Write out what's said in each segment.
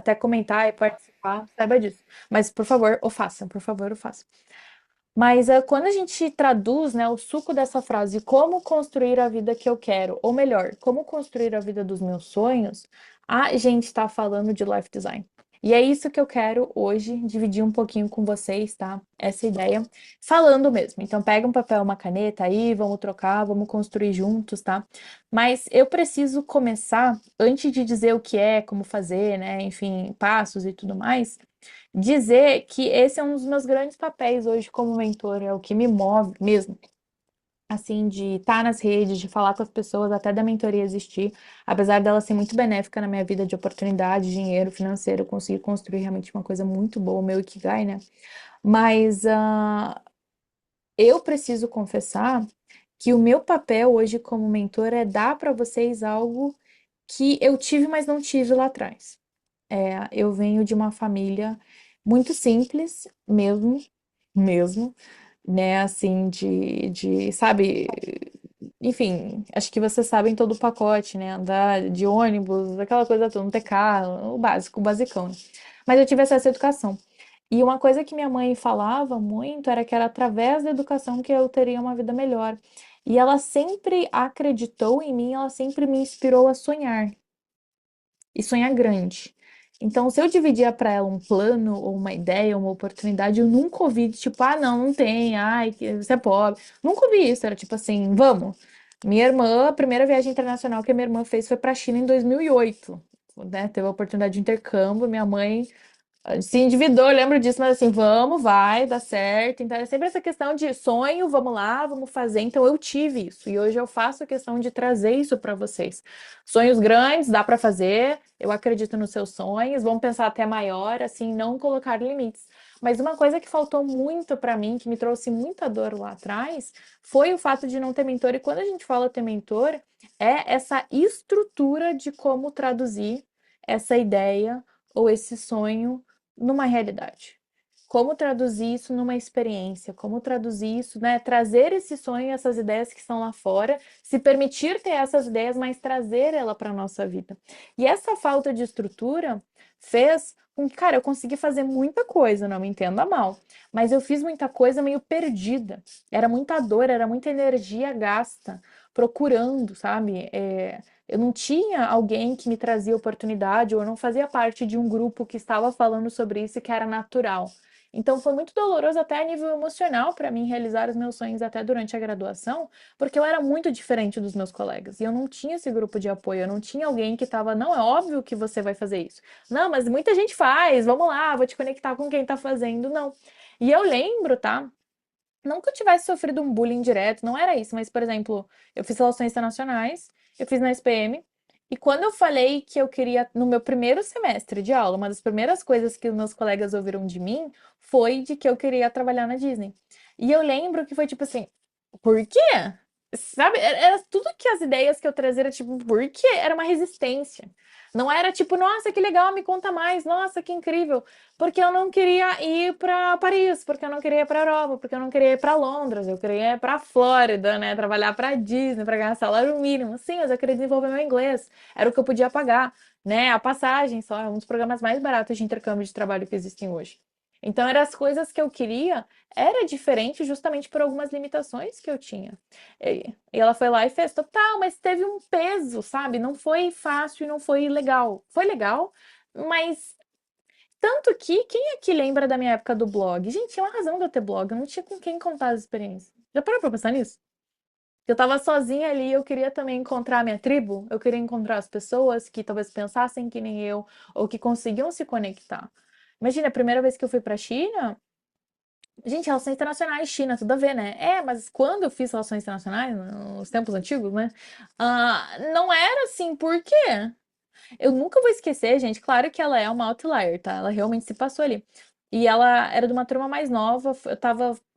até comentar e participar, saiba disso. Mas, por favor, o façam, por favor, o façam. Mas quando a gente traduz, né, o suco dessa frase, como construir a vida que eu quero, ou melhor, como construir a vida dos meus sonhos, a gente está falando de life design. E é isso que eu quero hoje dividir um pouquinho com vocês, tá? Essa ideia, falando mesmo. Então, pega um papel, uma caneta aí, vamos trocar, vamos construir juntos, tá? Mas eu preciso começar, antes de dizer o que é, como fazer, né? Enfim, passos e tudo mais, dizer que esse é um dos meus grandes papéis hoje como mentor, é o que me move mesmo, assim, de estar nas redes, de falar com as pessoas, até da mentoria existir, apesar dela ser muito benéfica na minha vida de oportunidade, dinheiro, financeiro, eu consegui construir realmente uma coisa muito boa, o meu Ikigai, né? Mas eu preciso confessar que o meu papel hoje como mentor é dar para vocês algo que eu tive, mas não tive lá atrás. Eu venho de uma família muito simples, mesmo, né? Assim, sabe? Enfim, acho que vocês sabem todo o pacote, né? Andar de ônibus, aquela coisa toda, não ter carro, o básico, o basicão, né? Mas eu tive acesso à educação. E uma coisa que minha mãe falava muito era que era através da educação que eu teria uma vida melhor. E ela sempre acreditou em mim, ela sempre me inspirou a sonhar e sonhar grande. Então, se eu dividia para ela um plano ou uma ideia, uma oportunidade, eu nunca ouvi tipo, ah, não, não tem, ai, você é pobre. Nunca ouvi isso, era tipo assim, vamos. Minha irmã, a primeira viagem internacional que a minha irmã fez foi para a China em 2008, né? Teve a oportunidade de intercâmbio, minha mãe se endividou, eu lembro disso, mas assim, vamos, vai, dá certo. Então é sempre essa questão de sonho, vamos lá, vamos fazer. Então eu tive isso e hoje eu faço a questão de trazer isso para vocês. Sonhos grandes, dá para fazer. Eu acredito nos seus sonhos, vamos pensar até maior, assim, não colocar limites. Mas uma coisa que faltou muito para mim, que me trouxe muita dor lá atrás, foi o fato de não ter mentor. E quando a gente fala ter mentor, é essa estrutura de como traduzir essa ideia ou esse sonho numa realidade. Como traduzir isso numa experiência? Como traduzir isso, né? Trazer esse sonho, essas ideias que estão lá fora, se permitir ter essas ideias, mas trazer ela para a nossa vida. E essa falta de estrutura fez com que, cara, eu consegui fazer muita coisa, não me entenda mal, mas eu fiz muita coisa meio perdida. Era muita dor, era muita energia gasta procurando, sabe? Eu não tinha alguém que me trazia oportunidade, ou eu não fazia parte de um grupo que estava falando sobre isso e que era natural. Então foi muito doloroso até a nível emocional para mim realizar os meus sonhos até durante a graduação, porque eu era muito diferente dos meus colegas e eu não tinha esse grupo de apoio, eu não tinha alguém que estava, não, é óbvio que você vai fazer isso. Não, mas muita gente faz, vamos lá, vou te conectar com quem está fazendo, não. E eu lembro, tá? Não que eu tivesse sofrido um bullying direto, não era isso, mas, por exemplo, eu fiz relações internacionais, eu fiz na SPM, e quando eu falei que eu queria, no meu primeiro semestre de aula, uma das primeiras coisas que os meus colegas ouviram de mim foi de que eu queria trabalhar na Disney. E eu lembro que foi tipo assim, por quê? Sabe? Era tudo que as ideias que eu trazia era tipo, por quê? Era uma resistência. Não era tipo, nossa, que legal, me conta mais, nossa, que incrível. Porque eu não queria ir para Paris, porque eu não queria ir para Europa, porque eu não queria ir para Londres, eu queria ir para Flórida, né, trabalhar para Disney, para ganhar salário mínimo. Sim, mas eu queria desenvolver meu inglês, era o que eu podia pagar, né? A passagem só é um dos programas mais baratos de intercâmbio de trabalho que existem hoje. Então, eram as coisas que eu queria, era diferente justamente por algumas limitações que eu tinha. E ela foi lá e fez, total, mas teve um peso, sabe? Não foi fácil e não foi legal. Foi legal, mas tanto que, quem aqui lembra da minha época do blog? Gente, tinha uma razão de eu ter blog, eu não tinha com quem contar as experiências. Já parou pra pensar nisso? Eu tava sozinha ali, eu queria também encontrar a minha tribo, eu queria encontrar as pessoas que talvez pensassem que nem eu, ou que conseguiam se conectar. Imagina, a primeira vez que eu fui pra China, gente, relações internacionais, China, tudo a ver, né? Mas quando eu fiz relações internacionais, nos tempos antigos, né? Não era assim, por quê? Eu nunca vou esquecer, gente. Claro que ela é uma outlier, tá? Ela realmente se passou ali. E ela era de uma turma mais nova.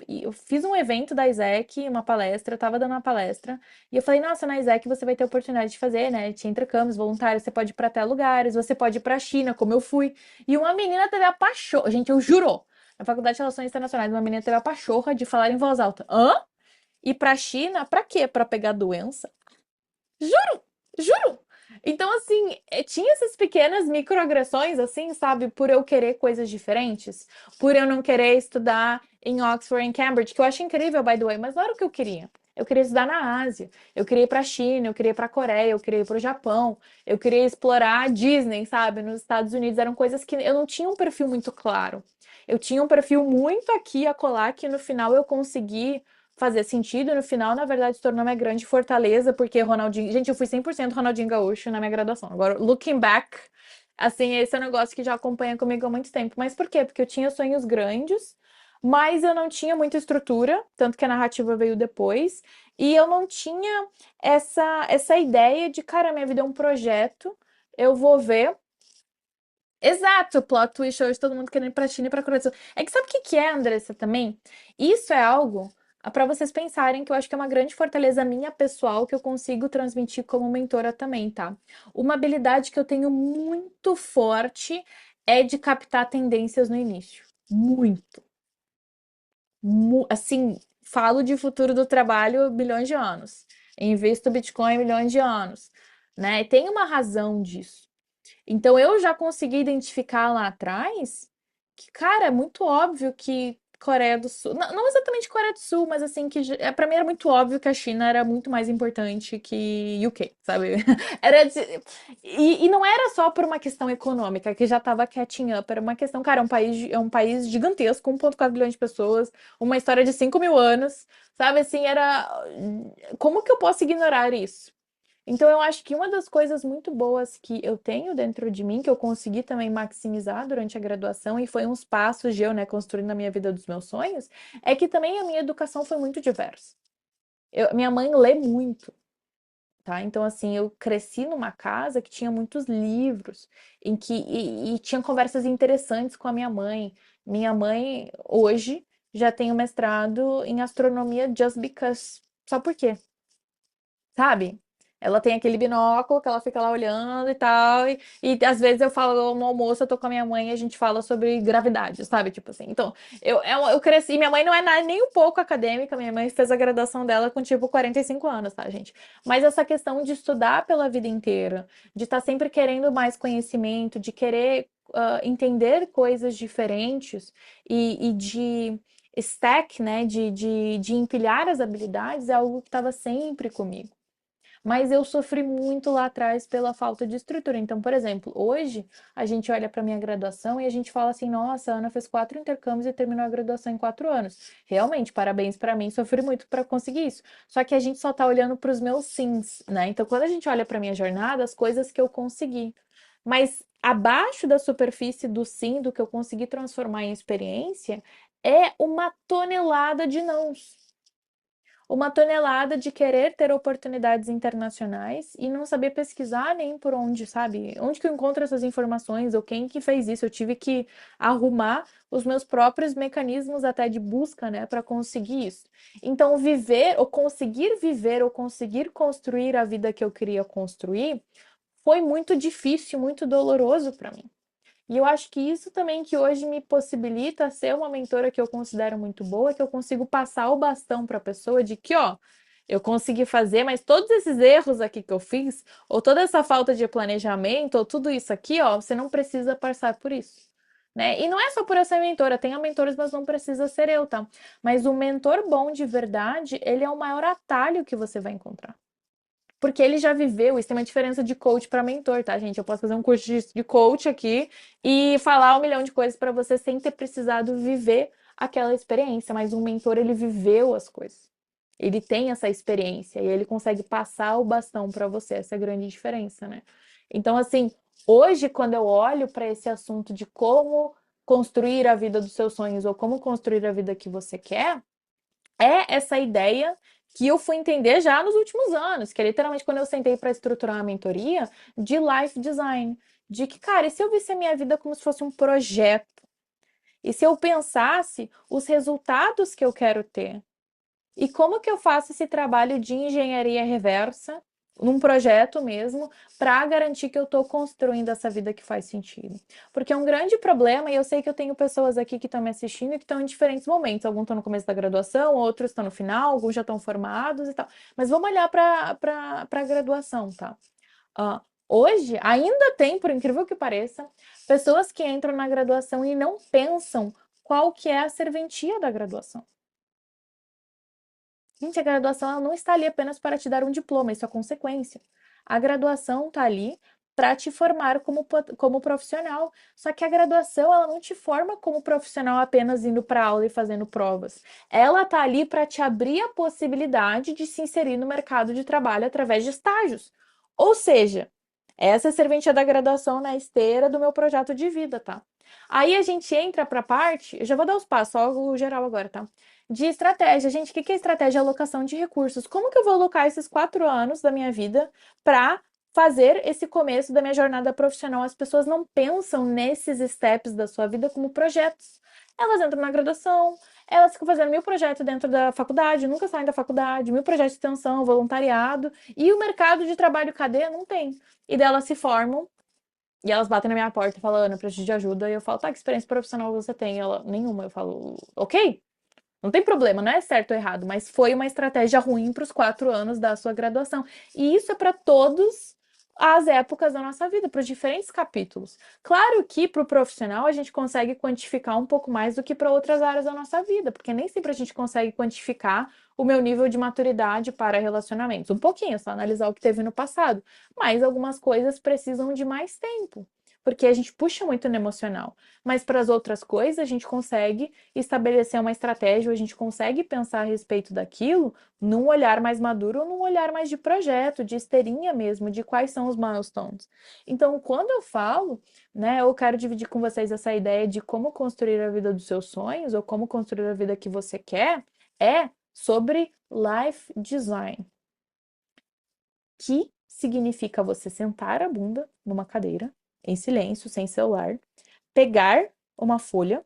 Eu fiz um evento da ISEC, uma palestra, eu tava dando uma palestra. E eu falei, nossa, na ISEC você vai ter oportunidade de fazer, né? Tinha intercâmbios voluntários, você pode ir pra até lugares, você pode ir pra China, como eu fui. E uma menina teve a pachorra, gente, eu juro. Na Faculdade de Relações Internacionais, uma menina teve a pachorra de falar em voz alta. Hã? Ir pra China? Pra quê? Pra pegar doença? Juro! Juro! Então, assim, tinha essas pequenas microagressões, assim, sabe? Por eu querer coisas diferentes, por eu não querer estudar em Oxford e em Cambridge, que eu acho incrível, by the way, mas não era o que eu queria. Eu queria estudar na Ásia, eu queria ir pra China, eu queria ir pra Coreia, eu queria ir pro Japão, eu queria explorar a Disney, sabe? Nos Estados Unidos eram coisas que eu não tinha um perfil muito claro. Eu tinha um perfil muito aqui e acolá que no final eu consegui fazer sentido. No final, na verdade, se tornou minha grande fortaleza, porque Ronaldinho. Gente, eu fui 100% Ronaldinho Gaúcho na minha graduação. Agora, looking back, assim, esse é um negócio que já acompanha comigo há muito tempo. Mas por quê? Porque eu tinha sonhos grandes, mas eu não tinha muita estrutura, tanto que a narrativa veio depois. E eu não tinha essa ideia de, cara, minha vida é um projeto, eu vou ver. Exato, plot twist hoje, todo mundo querendo ir pra China e pra Coreia do Sul. É que sabe o que que é, Andressa, também? Isso é algo para vocês pensarem que eu acho que é uma grande fortaleza minha pessoal que eu consigo transmitir como mentora também, tá? Uma habilidade que eu tenho muito forte é de captar tendências no início. Muito. Assim, falo de futuro do trabalho bilhões de anos. Invisto Bitcoin milhões de anos, né? E tem uma razão disso. Então eu já consegui identificar lá atrás que, cara, é muito óbvio que Coreia do Sul, não exatamente Coreia do Sul, mas assim que para mim era muito óbvio que a China era muito mais importante que UK, sabe? Era e não era só por uma questão econômica, que já estava catching up, era uma questão, cara, é um país gigantesco, 1,4 bilhões de pessoas, uma história de 5 mil anos, sabe? Assim, era como que eu posso ignorar isso? Então, eu acho que uma das coisas muito boas que eu tenho dentro de mim, que eu consegui também maximizar durante a graduação, e foi uns passos de eu, né, construindo a minha vida dos meus sonhos, é que também a minha educação foi muito diversa. Minha mãe lê muito, tá? Então, assim, eu cresci numa casa que tinha muitos livros, e tinha conversas interessantes com a minha mãe. Minha mãe, hoje, já tem um mestrado em astronomia just because. Só por quê? Sabe? Ela tem aquele binóculo que ela fica lá olhando e tal. E às vezes eu falo no almoço, eu tô com a minha mãe e a gente fala sobre gravidade, sabe? Tipo assim. Então, eu cresci. Minha mãe não é nem um pouco acadêmica. Minha mãe fez a graduação dela com tipo 45 anos, tá, gente? Mas essa questão de estudar pela vida inteira, de estar sempre querendo mais conhecimento, de querer entender coisas diferentes e de stack, né? De empilhar as habilidades é algo que estava sempre comigo. Mas eu sofri muito lá atrás pela falta de estrutura. Então, por exemplo, hoje a gente olha para minha graduação e a gente fala assim: nossa, a Ana fez 4 intercâmbios e terminou a graduação em 4 anos. Realmente, parabéns para mim, sofri muito para conseguir isso. Só que a gente só tá olhando para os meus sims, né? Então, quando a gente olha para minha jornada, as coisas que eu consegui. Mas abaixo da superfície do sim, do que eu consegui transformar em experiência, é uma tonelada de nãos, uma tonelada de querer ter oportunidades internacionais e não saber pesquisar nem por onde, sabe? Onde que eu encontro essas informações ou quem que fez isso? Eu tive que arrumar os meus próprios mecanismos até de busca, né, para conseguir isso. Então, viver ou conseguir construir a vida que eu queria construir foi muito difícil, muito doloroso para mim. E eu acho que isso também que hoje me possibilita ser uma mentora que eu considero muito boa, que eu consigo passar o bastão para a pessoa de que, ó, eu consegui fazer, mas todos esses erros aqui que eu fiz, ou toda essa falta de planejamento, ou tudo isso aqui, ó, você não precisa passar por isso. Né? E não é só por eu ser mentora, tenho mentores, mas não precisa ser eu, tá? Mas o mentor bom de verdade, ele é o maior atalho que você vai encontrar. Porque ele já viveu, isso tem uma diferença de coach para mentor, tá, gente? Eu posso fazer um curso de coach aqui e falar 1 milhão de coisas para você sem ter precisado viver aquela experiência, mas um mentor, ele viveu as coisas. Ele tem essa experiência e ele consegue passar o bastão para você, essa é a grande diferença, né? Então, assim, hoje, quando eu olho para esse assunto de como construir a vida dos seus sonhos ou como construir a vida que você quer, é essa ideia que eu fui entender já nos últimos anos, que é literalmente quando eu sentei para estruturar a mentoria de life design, de que, cara, e se eu visse a minha vida como se fosse um projeto? E se eu pensasse os resultados que eu quero ter? E como que eu faço esse trabalho de engenharia reversa, num projeto mesmo, para garantir que eu estou construindo essa vida que faz sentido? Porque é um grande problema, e eu sei que eu tenho pessoas aqui que estão me assistindo e que estão em diferentes momentos. Alguns estão no começo da graduação, outros estão no final, alguns já estão formados e tal. Mas vamos olhar para a graduação, tá? Hoje, ainda tem, por incrível que pareça, pessoas que entram na graduação e não pensam qual que é a serventia da graduação. Gente, a graduação ela não está ali apenas para te dar um diploma, isso é consequência. A graduação está ali para te formar como profissional. Só que a graduação ela não te forma como profissional apenas indo para aula e fazendo provas. Ela está ali para te abrir a possibilidade de se inserir no mercado de trabalho através de estágios. Ou seja, essa é a serventia da graduação na esteira do meu projeto de vida, tá? Aí a gente entra para a parte, eu já vou dar os passos, só o geral agora, tá? De estratégia. Gente, o que é estratégia? Alocação de recursos. Como que eu vou alocar esses 4 anos da minha vida para fazer esse começo da minha jornada profissional? As pessoas não pensam nesses steps da sua vida como projetos. Elas entram na graduação, elas ficam fazendo 1.000 projetos dentro da faculdade, nunca saem da faculdade, 1.000 projetos de extensão, voluntariado, e o mercado de trabalho cadê? Não tem. E daí elas se formam e elas batem na minha porta falando, eu preciso de ajuda, e eu falo, tá, que experiência profissional você tem? Ela, nenhuma. Eu falo, ok, não tem problema, não é certo ou errado, mas foi uma estratégia ruim para os 4 anos da sua graduação. E isso é para todas as épocas da nossa vida, para os diferentes capítulos. Claro que para o profissional a gente consegue quantificar um pouco mais do que para outras áreas da nossa vida, porque nem sempre a gente consegue quantificar o meu nível de maturidade para relacionamentos. Um pouquinho, só analisar o que teve no passado. Mas algumas coisas precisam de mais tempo, porque a gente puxa muito no emocional. Mas para as outras coisas a gente consegue estabelecer uma estratégia, a gente consegue pensar a respeito daquilo num olhar mais maduro ou num olhar mais de projeto, de esteirinha mesmo, de quais são os milestones. Então, quando eu falo, né, eu quero dividir com vocês essa ideia de como construir a vida dos seus sonhos ou como construir a vida que você quer, é sobre life design, que significa você sentar a bunda numa cadeira, em silêncio, sem celular, pegar uma folha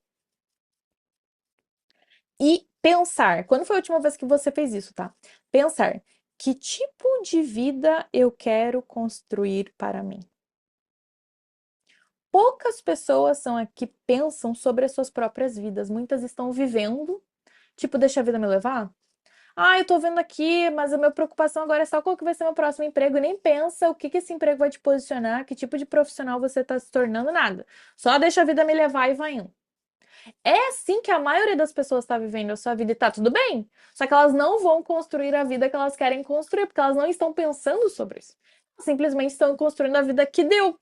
e pensar. Quando foi a última vez que você fez isso, tá? Pensar. Que tipo de vida eu quero construir para mim? Poucas pessoas são aqui pensam sobre as suas próprias vidas. Muitas estão vivendo, tipo, deixa a vida me levar. Ah, eu tô vendo aqui, mas a minha preocupação agora é só qual que vai ser meu próximo emprego. E nem pensa o que que esse emprego vai te posicionar, que tipo de profissional você tá se tornando, nada. Só deixa a vida me levar e vai indo. É assim que a maioria das pessoas está vivendo a sua vida e tá tudo bem. Só que elas não vão construir a vida que elas querem construir, porque elas não estão pensando sobre isso. Simplesmente estão construindo a vida que deu.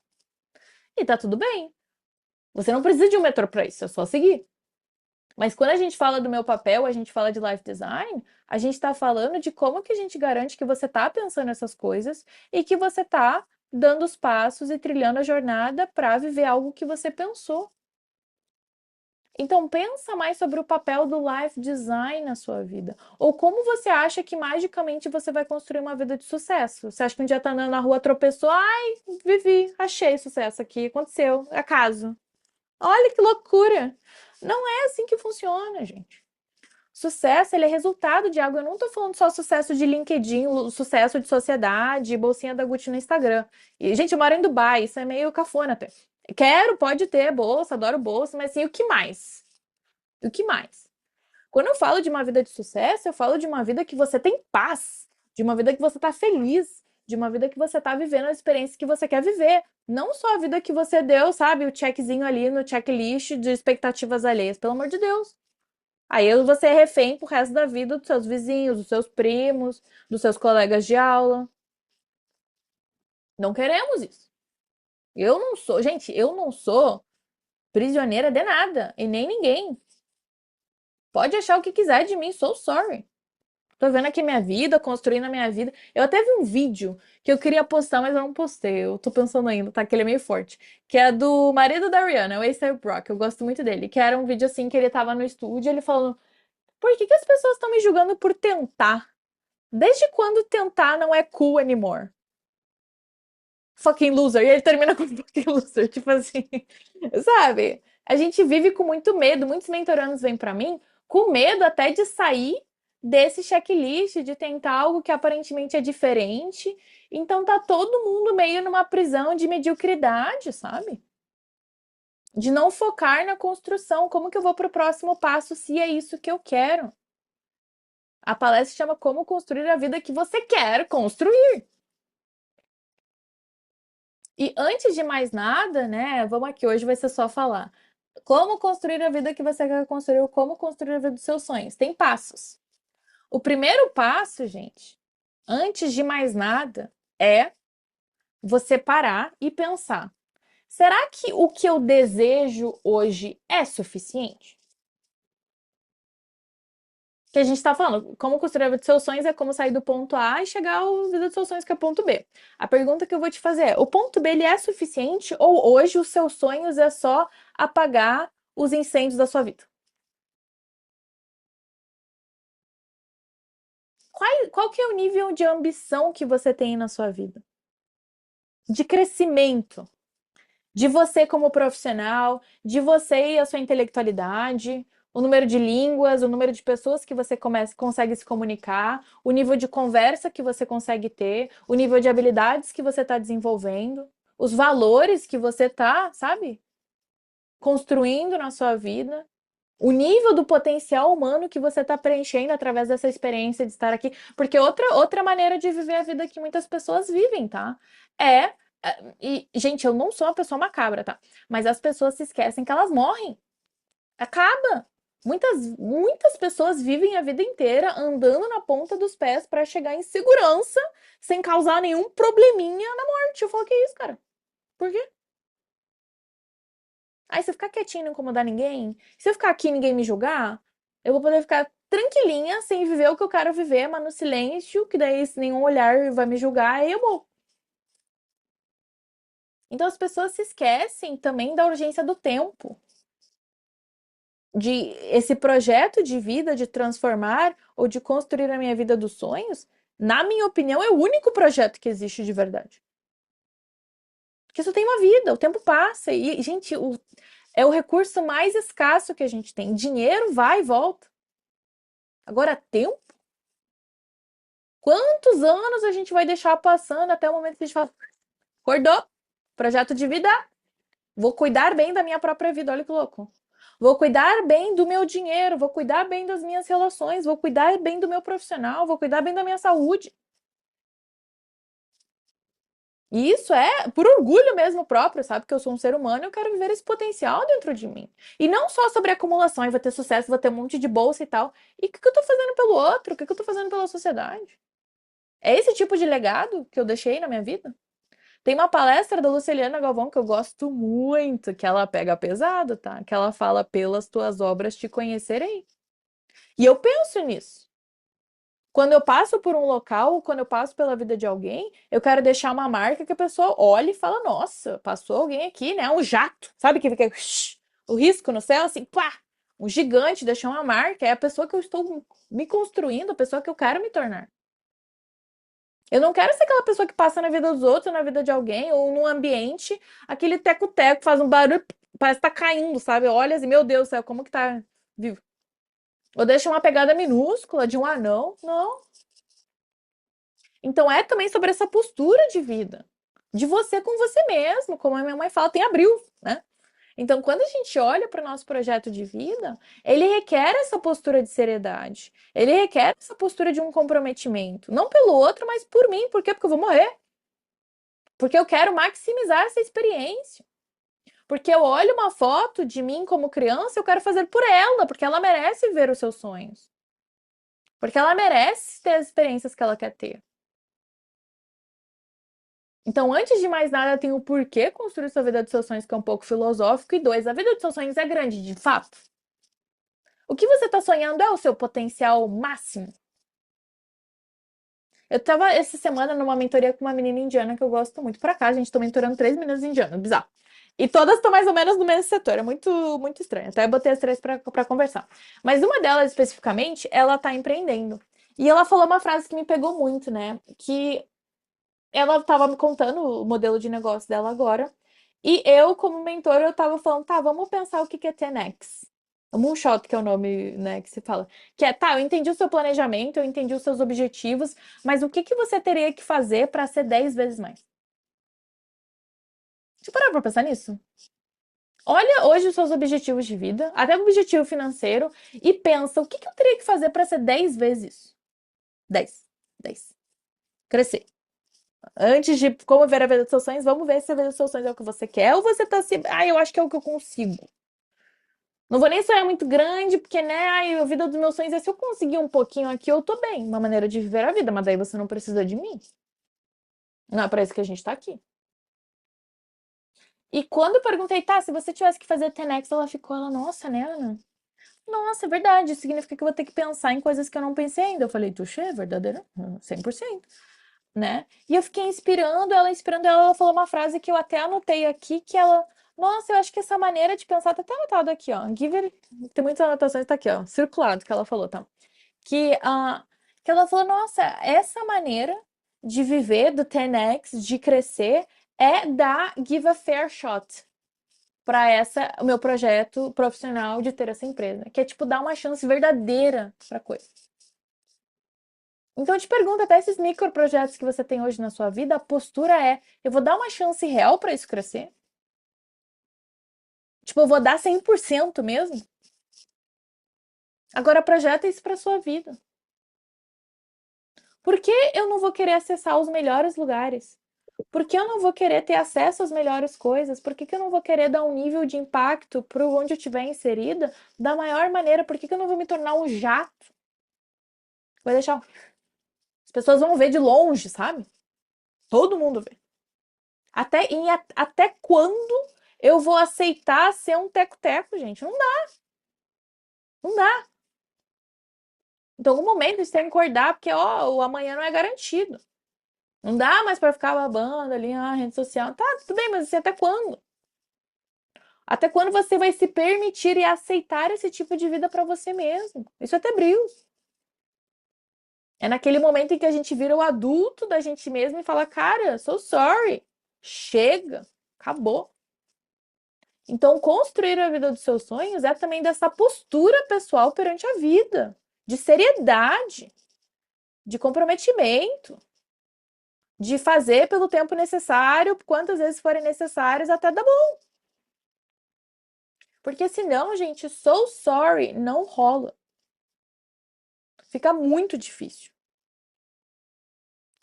E tá tudo bem. Você não precisa de um metrô para isso, é só seguir. Mas quando a gente fala do meu papel, a gente fala de life design, a gente está falando de como que a gente garante que você está pensando essas coisas e que você está dando os passos e trilhando a jornada para viver algo que você pensou. Então pensa mais sobre o papel do life design na sua vida. Ou como você acha que magicamente você vai construir uma vida de sucesso? Você acha que um dia tá andando na rua, tropeçou, ai, vivi, achei sucesso aqui, aconteceu, acaso. Olha que loucura! Não é assim que funciona, gente. Sucesso, ele é resultado de algo. Eu não tô falando só sucesso de LinkedIn, sucesso de sociedade, bolsinha da Gucci no Instagram. E, gente, eu moro em Dubai, isso é meio cafona até. Quero, pode ter bolsa, adoro bolsa, mas assim, o que mais? O que mais? Quando eu falo de uma vida de sucesso, eu falo de uma vida que você tem paz, de uma vida que você tá feliz, de uma vida que você tá vivendo as experiências que você quer viver. Não só a vida que você deu, sabe, o checkzinho ali no checklist de expectativas alheias, pelo amor de Deus. Aí você é refém pro resto da vida dos seus vizinhos, dos seus primos, dos seus colegas de aula. Não queremos isso. Eu não sou, gente, eu não sou prisioneira de nada e nem ninguém. Pode achar o que quiser de mim, sou sorry. Tô vendo aqui minha vida, construindo a minha vida. Eu até vi um vídeo que eu queria postar, mas eu não postei. Eu tô pensando ainda, tá? Que ele é meio forte. Que é do marido da Rihanna, o A$AP Rock. Eu gosto muito dele. Que era um vídeo assim que ele tava no estúdio, ele falando: Por que que as pessoas estão me julgando por tentar? Desde quando tentar não é cool anymore? Fucking loser. E ele termina com fucking loser. Tipo assim, sabe? A gente vive com muito medo. Muitos mentorandos vêm pra mim com medo até de sair desse checklist, de tentar algo que aparentemente é diferente. Então tá todo mundo meio numa prisão de mediocridade, sabe? De não focar na construção. Como que eu vou pro próximo passo se é isso que eu quero? A palestra se chama Como Construir a Vida que Você Quer Construir. E antes de mais nada, né, vamos aqui, hoje vai ser só falar. Como construir a vida que você quer construir, ou como construir a vida dos seus sonhos. Tem passos. O primeiro passo, gente, antes de mais nada, é você parar e pensar: será que o que eu desejo hoje é suficiente? Que a gente está falando, como construir a vida dos seus sonhos é como sair do ponto A e chegar à vida dos seus sonhos, que é o ponto B. A pergunta que eu vou te fazer é: o ponto B ele é suficiente ou hoje os seus sonhos é só apagar os incêndios da sua vida? Qual que é o nível de ambição que você tem na sua vida? De crescimento? De você como profissional, de você e a sua intelectualidade, o número de línguas, o número de pessoas que você consegue se comunicar, o nível de conversa que você consegue ter, o nível de habilidades que você está desenvolvendo, os valores que você está, sabe, construindo na sua vida. O nível do potencial humano que você está preenchendo através dessa experiência de estar aqui. Porque outra maneira de viver a vida que muitas pessoas vivem, tá? É. E, gente, eu não sou uma pessoa macabra, tá? Mas as pessoas se esquecem que elas morrem. Acaba. Muitas pessoas vivem a vida inteira andando na ponta dos pés para chegar em segurança, sem causar nenhum probleminha na morte. Eu falo, que isso, cara? Por quê? Aí se eu ficar quietinho e não incomodar ninguém, se eu ficar aqui e ninguém me julgar, eu vou poder ficar tranquilinha, sem viver o que eu quero viver, mas no silêncio, que daí se nenhum olhar vai me julgar, aí eu vou. Então as pessoas se esquecem também da urgência do tempo, de esse projeto de vida, de transformar ou de construir a minha vida dos sonhos, na minha opinião, é o único projeto que existe de verdade. Porque só tem uma vida, o tempo passa e, gente, é o recurso mais escasso que a gente tem. Dinheiro vai e volta. Agora, tempo? Quantos anos a gente vai deixar passando até o momento que a gente fala, acordou, projeto de vida, vou cuidar bem da minha própria vida, olha que louco. Vou cuidar bem do meu dinheiro, vou cuidar bem das minhas relações, vou cuidar bem do meu profissional, vou cuidar bem da minha saúde. E isso é por orgulho mesmo próprio, sabe? Que eu sou um ser humano e eu quero viver esse potencial dentro de mim. E não só sobre acumulação, e vou ter sucesso, vou ter um monte de bolsa e tal. E o que eu tô fazendo pelo outro? O que eu tô fazendo pela sociedade? É esse tipo de legado que eu deixei na minha vida? Tem uma palestra da Luciliana Galvão que eu gosto muito, que ela pega pesado, tá? Que ela fala: pelas tuas obras te conhecerei. E eu penso nisso. Quando eu passo por um local, quando eu passo pela vida de alguém, eu quero deixar uma marca que a pessoa olhe e fala: nossa, passou alguém aqui, né? Um jato, sabe que fica o risco no céu, assim, pá! Um gigante deixou uma marca, é a pessoa que eu estou me construindo, a pessoa que eu quero me tornar. Eu não quero ser aquela pessoa que passa na vida dos outros, na vida de alguém, ou num ambiente, aquele teco-teco faz um barulho, parece que tá caindo, sabe? Olha assim, meu Deus do céu, como que tá vivo? Ou deixa uma pegada minúscula de um anão. Não. Então é também sobre essa postura de vida. De você com você mesmo, como a minha mãe fala, tem abril, né? Então, quando a gente olha para o nosso projeto de vida, ele requer essa postura de seriedade. Ele requer essa postura de um comprometimento. Não pelo outro, mas por mim. Por quê? Porque eu vou morrer. Porque eu quero maximizar essa experiência. Porque eu olho uma foto de mim como criança, eu quero fazer por ela, porque ela merece ver os seus sonhos. Porque ela merece ter as experiências que ela quer ter. Então, antes de mais nada, tem o porquê construir sua vida dos seus sonhos, que é um pouco filosófico. E dois, a vida dos seus sonhos é grande, de fato. O que você está sonhando é o seu potencial máximo. Eu estava essa semana numa mentoria com uma menina indiana que eu gosto muito. Pra cá, a gente tá mentorando 3 meninas indianas, bizarro. E todas estão mais ou menos no mesmo setor, é muito, muito estranho. Até botei as três pra conversar. Mas uma delas, especificamente, ela tá empreendendo. E ela falou uma frase que me pegou muito, né? Que ela tava me contando o modelo de negócio dela agora. E eu, como mentor, eu tava falando, tá, vamos pensar o que que é 10x. O Moonshot, que é o nome, né, que se fala. Que é, tá, eu entendi o seu planejamento, eu entendi os seus objetivos, mas o que que você teria que fazer para ser 10 vezes mais? Você parou pra pensar nisso? Olha hoje os seus objetivos de vida, até o objetivo financeiro, e pensa, o que que eu teria que fazer para ser 10 vezes isso? 10, 10. Crescer. Antes de como ver a vida dos seus sonhos, vamos ver se a vida dos seus sonhos é o que você quer ou você tá se. Ah, eu acho que é o que eu consigo. Não vou nem sonhar muito grande, porque, né, ai, a vida dos meus sonhos é se eu conseguir um pouquinho aqui, eu tô bem. Uma maneira de viver a vida, mas daí você não precisa de mim. Não é pra isso que a gente tá aqui. E quando eu perguntei, tá, se você tivesse que fazer 10x, ela, nossa, né, Ana? Nossa, é verdade. Isso significa que eu vou ter que pensar em coisas que eu não pensei ainda. Eu falei, tuxê, verdadeiro? 100%, né? E eu fiquei inspirando ela falou uma frase que eu até anotei aqui, que ela, nossa, eu acho que essa maneira de pensar, tá até anotado aqui, ó. Tem muitas anotações, tá aqui, ó, circulado que ela falou, tá? Que ela falou, nossa, essa maneira de viver do 10x, de crescer, é dar give a fair shot para essa o meu projeto profissional de ter essa empresa, que é tipo dar uma chance verdadeira para coisa. Então eu te pergunto, até esses microprojetos que você tem hoje na sua vida, a postura é: eu vou dar uma chance real para isso crescer? Tipo, eu vou dar 100% mesmo? Agora projeta isso para sua vida. Por que eu não vou querer acessar os melhores lugares? Por que eu não vou querer ter acesso às melhores coisas? Por que eu não vou querer dar um nível de impacto para onde eu estiver inserida da maior maneira? Por que eu não vou me tornar um jato? Vai deixar. As pessoas vão ver de longe, sabe? Todo mundo vê. Até quando eu vou aceitar ser um teco-teco, gente? Não dá, não dá. Então, em algum momento você tem que acordar, porque ó, o amanhã não é garantido. Não dá mais pra ficar babando ali na rede social. Tá, tudo bem, mas assim, até quando? Até quando você vai se permitir e aceitar esse tipo de vida pra você mesmo? Isso é até brilho. É naquele momento em que a gente vira o adulto da gente mesmo e fala, cara, so sorry. Chega, acabou. Então, construir a vida dos seus sonhos é também dessa postura pessoal perante a vida, de seriedade, de comprometimento, de fazer pelo tempo necessário, quantas vezes forem necessárias, até dar bom. Porque senão, gente, so sorry, não rola. Fica muito difícil.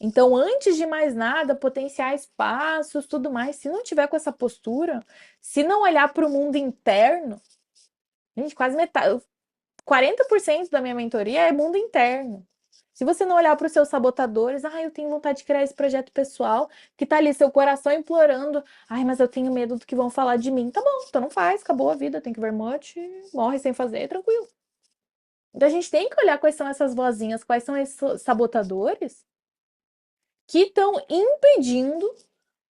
Então, antes de mais nada, potenciar espaços, tudo mais, se não tiver com essa postura, se não olhar para o mundo interno, gente, quase metade, 40% da minha mentoria é mundo interno. Se você não olhar para os seus sabotadores, eu tenho vontade de criar esse projeto pessoal, que tá ali seu coração implorando, mas eu tenho medo do que vão falar de mim. Tá bom, então não faz, acabou a vida, tem que ver morte, morre sem fazer, tranquilo. Então a gente tem que olhar quais são essas vozinhas, quais são esses sabotadores que estão impedindo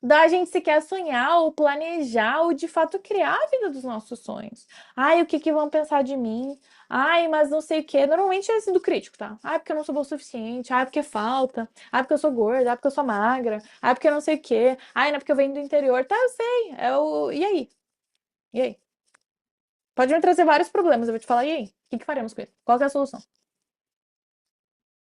da gente sequer sonhar ou planejar ou de fato criar a vida dos nossos sonhos. O que que vão pensar de mim? Mas não sei o que. Normalmente é esse do crítico, tá? Porque eu não sou boa o suficiente. Porque falta. Porque eu sou gorda. Porque eu sou magra. Porque eu não sei o que. Não é porque eu venho do interior. Tá, eu sei. E aí? E aí? Pode me trazer vários problemas. Eu vou te falar, e aí? O que que faremos com isso? Qual que é a solução?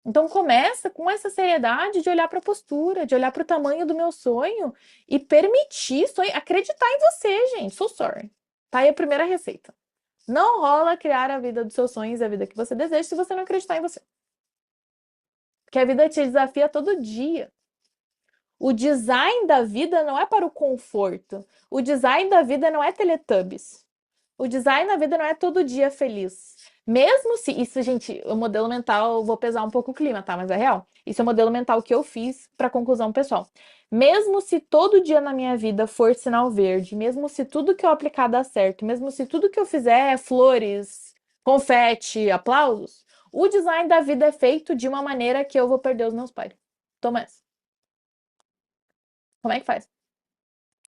Então começa com essa seriedade de olhar para a postura, de olhar para o tamanho do meu sonho e permitir acreditar em você, gente. So sorry. Tá aí a primeira receita. Não rola criar a vida dos seus sonhos, a vida que você deseja, se você não acreditar em você. Porque a vida te desafia todo dia. O design da vida não é para o conforto. O design da vida não é Teletubbies. O design da vida não é todo dia feliz. Mesmo se. Isso, gente, o modelo mental, vou pesar um pouco o clima, tá? Mas é real. Isso é o modelo mental que eu fiz para conclusão pessoal. Mesmo se todo dia na minha vida for sinal verde, mesmo se tudo que eu aplicar dá certo, mesmo se tudo que eu fizer é flores, confete, aplausos, o design da vida é feito de uma maneira que eu vou perder os meus pais. Toma essa. Como é que faz?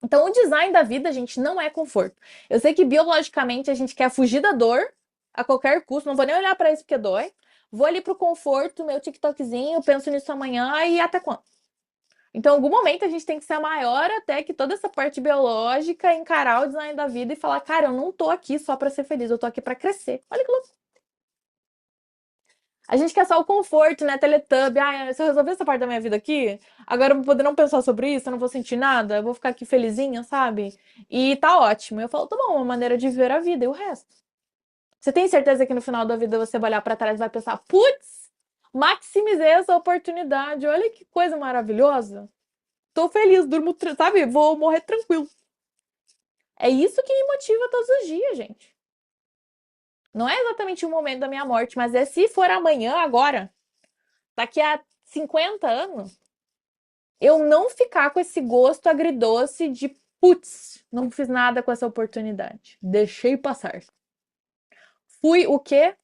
Então, o design da vida, gente, não é conforto. Eu sei que biologicamente a gente quer fugir da dor a qualquer custo, não vou nem olhar para isso porque dói. Vou ali pro conforto, meu TikTokzinho, penso nisso amanhã e até quando? Então, em algum momento a gente tem que ser maior até que toda essa parte biológica, encarar o design da vida e falar, cara, eu não tô aqui só para ser feliz, eu tô aqui para crescer. Olha que louco. A gente quer só o conforto, né? Teletubby. Se eu resolver essa parte da minha vida aqui, agora eu vou poder não pensar sobre isso, eu não vou sentir nada, eu vou ficar aqui felizinha, sabe? E tá ótimo. Eu falo, tá bom, uma maneira de viver a vida e o resto. Você tem certeza que no final da vida você vai olhar pra trás e vai pensar, putz, maximizei essa oportunidade, olha que coisa maravilhosa. Tô feliz, durmo, sabe? Vou morrer tranquilo. É isso que me motiva todos os dias, gente. Não é exatamente o momento da minha morte, mas é se for amanhã, agora, daqui a 50 anos, eu não ficar com esse gosto agridoce de putz, não fiz nada com essa oportunidade. Deixei passar. Fui o quê?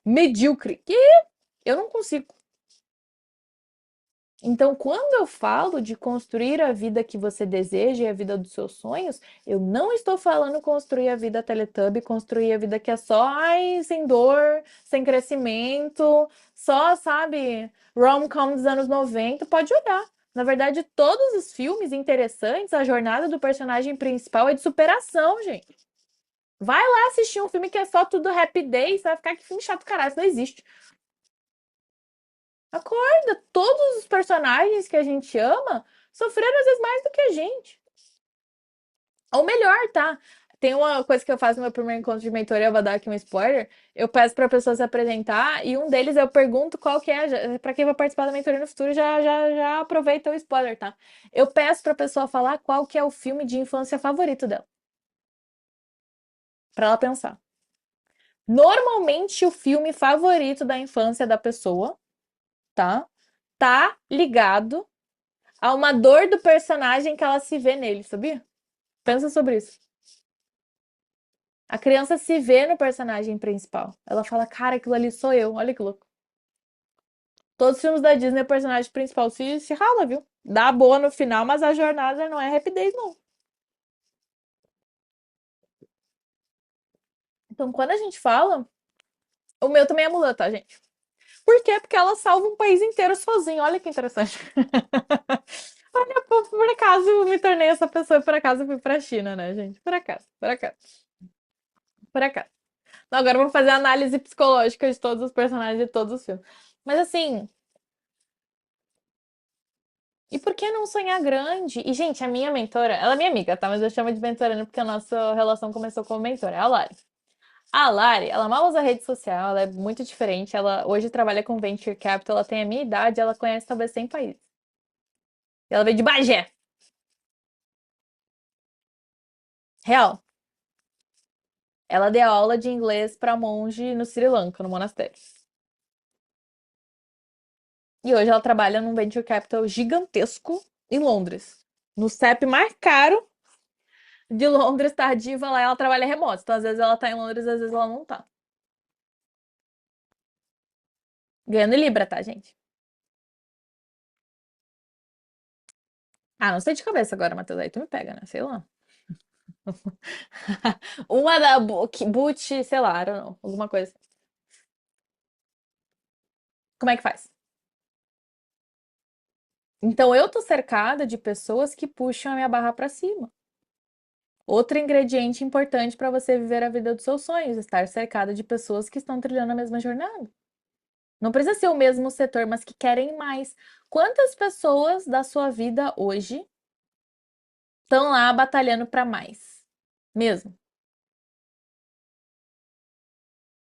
Medíocre. Que eu não consigo. Então, quando eu falo de construir a vida que você deseja e a vida dos seus sonhos, eu não estou falando construir a vida Teletubby, construir a vida que é só, ai, sem dor, sem crescimento, só, sabe, rom-com dos anos 90. Pode olhar. Na verdade, todos os filmes interessantes, a jornada do personagem principal é de superação, gente. Vai lá assistir um filme que é só tudo happy day, você vai ficar que filme chato, caralho, isso não existe. Acorda, todos os personagens que a gente ama sofreram às vezes mais do que a gente. Ou melhor, tá? Tem uma coisa que eu faço no meu primeiro encontro de mentoria, eu vou dar aqui um spoiler. Eu peço pra pessoa se apresentar e um deles eu pergunto qual que é, pra quem vai participar da mentoria no futuro, já aproveita o spoiler, tá? Eu peço pra pessoa falar qual que é o filme de infância favorito dela, pra ela pensar. Normalmente o filme favorito da infância da pessoa, tá? Tá ligado a uma dor do personagem que ela se vê nele, sabia? Pensa sobre isso. A criança se vê no personagem principal. Ela fala, cara, aquilo ali sou eu. Olha que louco. Todos os filmes da Disney, o personagem principal se rala, viu? Dá boa no final, mas a jornada não é happy days, não. Então, quando a gente fala, o meu também é Mulan, tá, gente? Por quê? Porque ela salva um país inteiro sozinha. Olha que interessante. Olha, por acaso eu me tornei essa pessoa e por acaso eu fui pra China, né, gente? Por acaso, por acaso, por acaso. Agora vamos fazer a análise psicológica de todos os personagens de todos os filmes. Mas assim, e por que não sonhar grande? E, gente, a minha mentora, ela é minha amiga, tá? Mas eu chamo de mentorando porque a nossa relação começou como mentora, é a Lari. A Lari, ela mal usa rede social, ela é muito diferente. Ela hoje trabalha com Venture Capital, ela tem a minha idade, ela conhece talvez 100 países. Ela veio de Bagé, real. Ela deu aula de inglês pra monge no Sri Lanka, no monastério. E hoje ela trabalha num venture capital gigantesco em Londres. No CEP mais caro de Londres, tá diva lá, ela trabalha remoto. Então, às vezes ela tá em Londres, às vezes ela não tá. Ganhando em Libra, tá, gente? Ah, não sei de cabeça agora, Matheus. Aí tu me pega, né? Sei lá. Uma da Boot, sei lá, I don't know, alguma coisa. Como é que faz? Então eu tô cercada de pessoas que puxam a minha barra pra cima. Outro ingrediente importante para você viver a vida dos seus sonhos, estar cercada de pessoas que estão trilhando a mesma jornada. Não precisa ser o mesmo setor, mas que querem mais. Quantas pessoas da sua vida hoje estão lá batalhando para mais? Mesmo.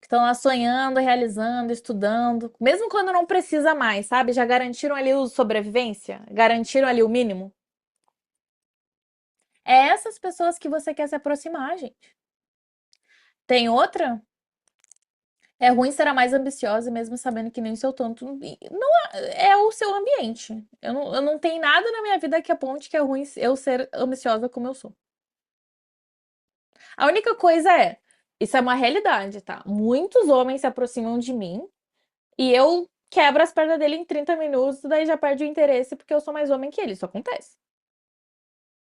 Estão lá sonhando, realizando, estudando, mesmo quando não precisa mais, sabe? Já garantiram ali o sobrevivência? Garantiram ali o mínimo? É essas pessoas que você quer se aproximar, gente. Tem outra? É ruim ser a mais ambiciosa, mesmo sabendo que nem seu tanto. Não é o seu ambiente. Eu não tenho nada na minha vida que aponte que é ruim eu ser ambiciosa como eu sou. A única coisa é, isso é uma realidade, tá? Muitos homens se aproximam de mim e eu quebro as pernas dele em 30 minutos, daí já perde o interesse porque eu sou mais homem que ele. Isso acontece.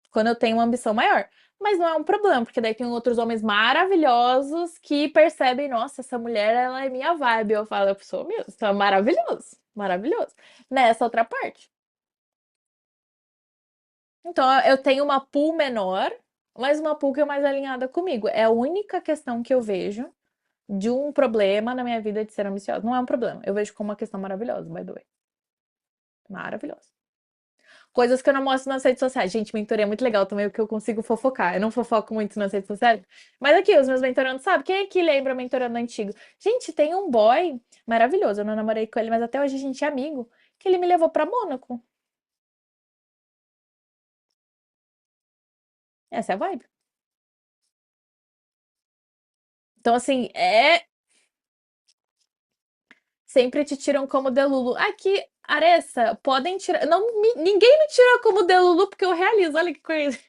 Quando eu tenho uma ambição maior. Mas não é um problema, porque daí tem outros homens maravilhosos que percebem, nossa, essa mulher, ela é minha vibe. Eu falo, eu sou mesmo, então é maravilhoso, maravilhoso. Nessa outra parte. Então eu tenho uma pool menor, mas uma pool que é mais alinhada comigo. É a única questão que eu vejo de um problema na minha vida de ser ambiciosa. Não é um problema, eu vejo como uma questão maravilhosa, by the way. Maravilhosa. Coisas que eu não mostro nas redes sociais. Gente, mentoria é muito legal também, porque eu consigo fofocar. Eu não fofoco muito nas redes sociais. Mas aqui, os meus mentorandos sabem. Quem aqui lembra mentorando antigo? Gente, tem um boy maravilhoso. Eu não namorei com ele, mas até hoje a gente é amigo. Que ele me levou pra Mônaco. Essa é a vibe. Então, assim, sempre te tiram como Delulu. Aqui, Aressa, podem tirar. Não, ninguém me tira como Delulu porque eu realizo. Olha que coisa.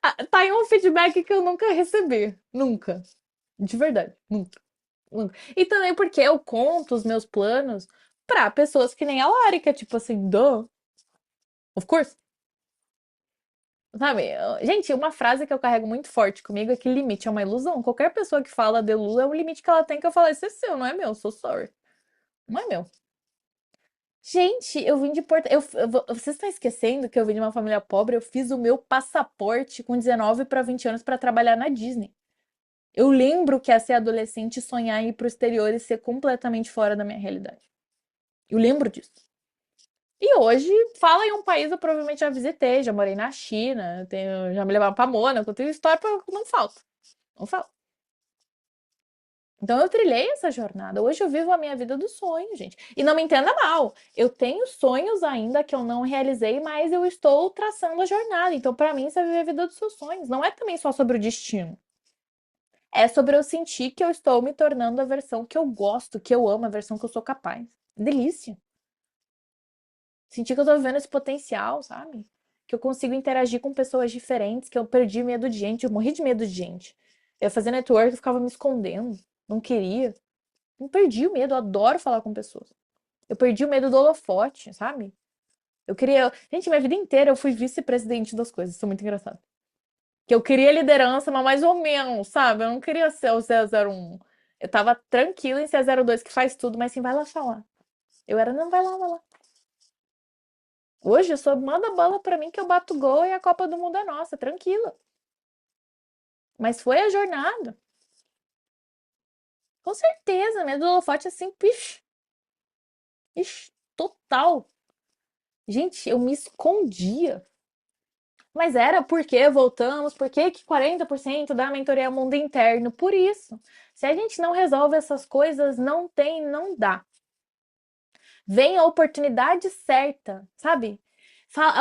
Ah, tá aí um feedback que eu nunca recebi. Nunca. De verdade. Nunca. Nunca. E também porque eu conto os meus planos pra pessoas que nem a Lari, que é tipo assim, duh, of course. Sabe? Gente, uma frase que eu carrego muito forte comigo é que limite é uma ilusão. Qualquer pessoa que fala de Lula é um limite que ela tem que eu falo, esse é seu, não é meu, sou sorry. Não é meu. Gente, eu vim de Porto. Vocês estão esquecendo que eu vim de uma família pobre? Eu fiz o meu passaporte com 19 para 20 anos para trabalhar na Disney. Eu lembro que é ser adolescente, sonhar em ir pro exterior e ser completamente fora da minha realidade. Eu lembro disso. E hoje, fala em um país eu provavelmente já visitei, já morei na China, já me levaram pra Mônaco, eu tenho história pra, não falta. Não falta. Então eu trilhei essa jornada. Hoje eu vivo a minha vida do sonho, gente. E não me entenda mal, eu tenho sonhos ainda que eu não realizei, mas eu estou traçando a jornada. Então, pra mim, isso é viver a vida dos seus sonhos. Não é também só sobre o destino. É sobre eu sentir que eu estou me tornando a versão que eu gosto, que eu amo, a versão que eu sou capaz. Delícia. Sentir que eu tô vivendo esse potencial, sabe? Que eu consigo interagir com pessoas diferentes, que eu perdi medo de gente, eu morri de medo de gente. Eu ia fazer network, eu ficava me escondendo, não queria. Não perdi o medo, eu adoro falar com pessoas. Eu perdi o medo do holofote, sabe? Eu queria. Gente, minha vida inteira eu fui vice-presidente das coisas, isso é muito engraçado. Que eu queria liderança, mas mais ou menos, sabe? Eu não queria ser o 001. Eu tava tranquila em ser a 02 que faz tudo, mas sim, vai lá falar. Eu era, não, vai lá, vai lá. Hoje eu sou, manda bola pra mim que eu bato gol e a Copa do Mundo é nossa, tranquila. Mas foi a jornada. Com certeza, medo do holofote assim, pish, ixi, total. Gente, eu me escondia. Mas era porque voltamos, porque que 40% da mentoria é mundo interno. Por isso, se a gente não resolve essas coisas, não tem, não dá. Vem a oportunidade certa, sabe?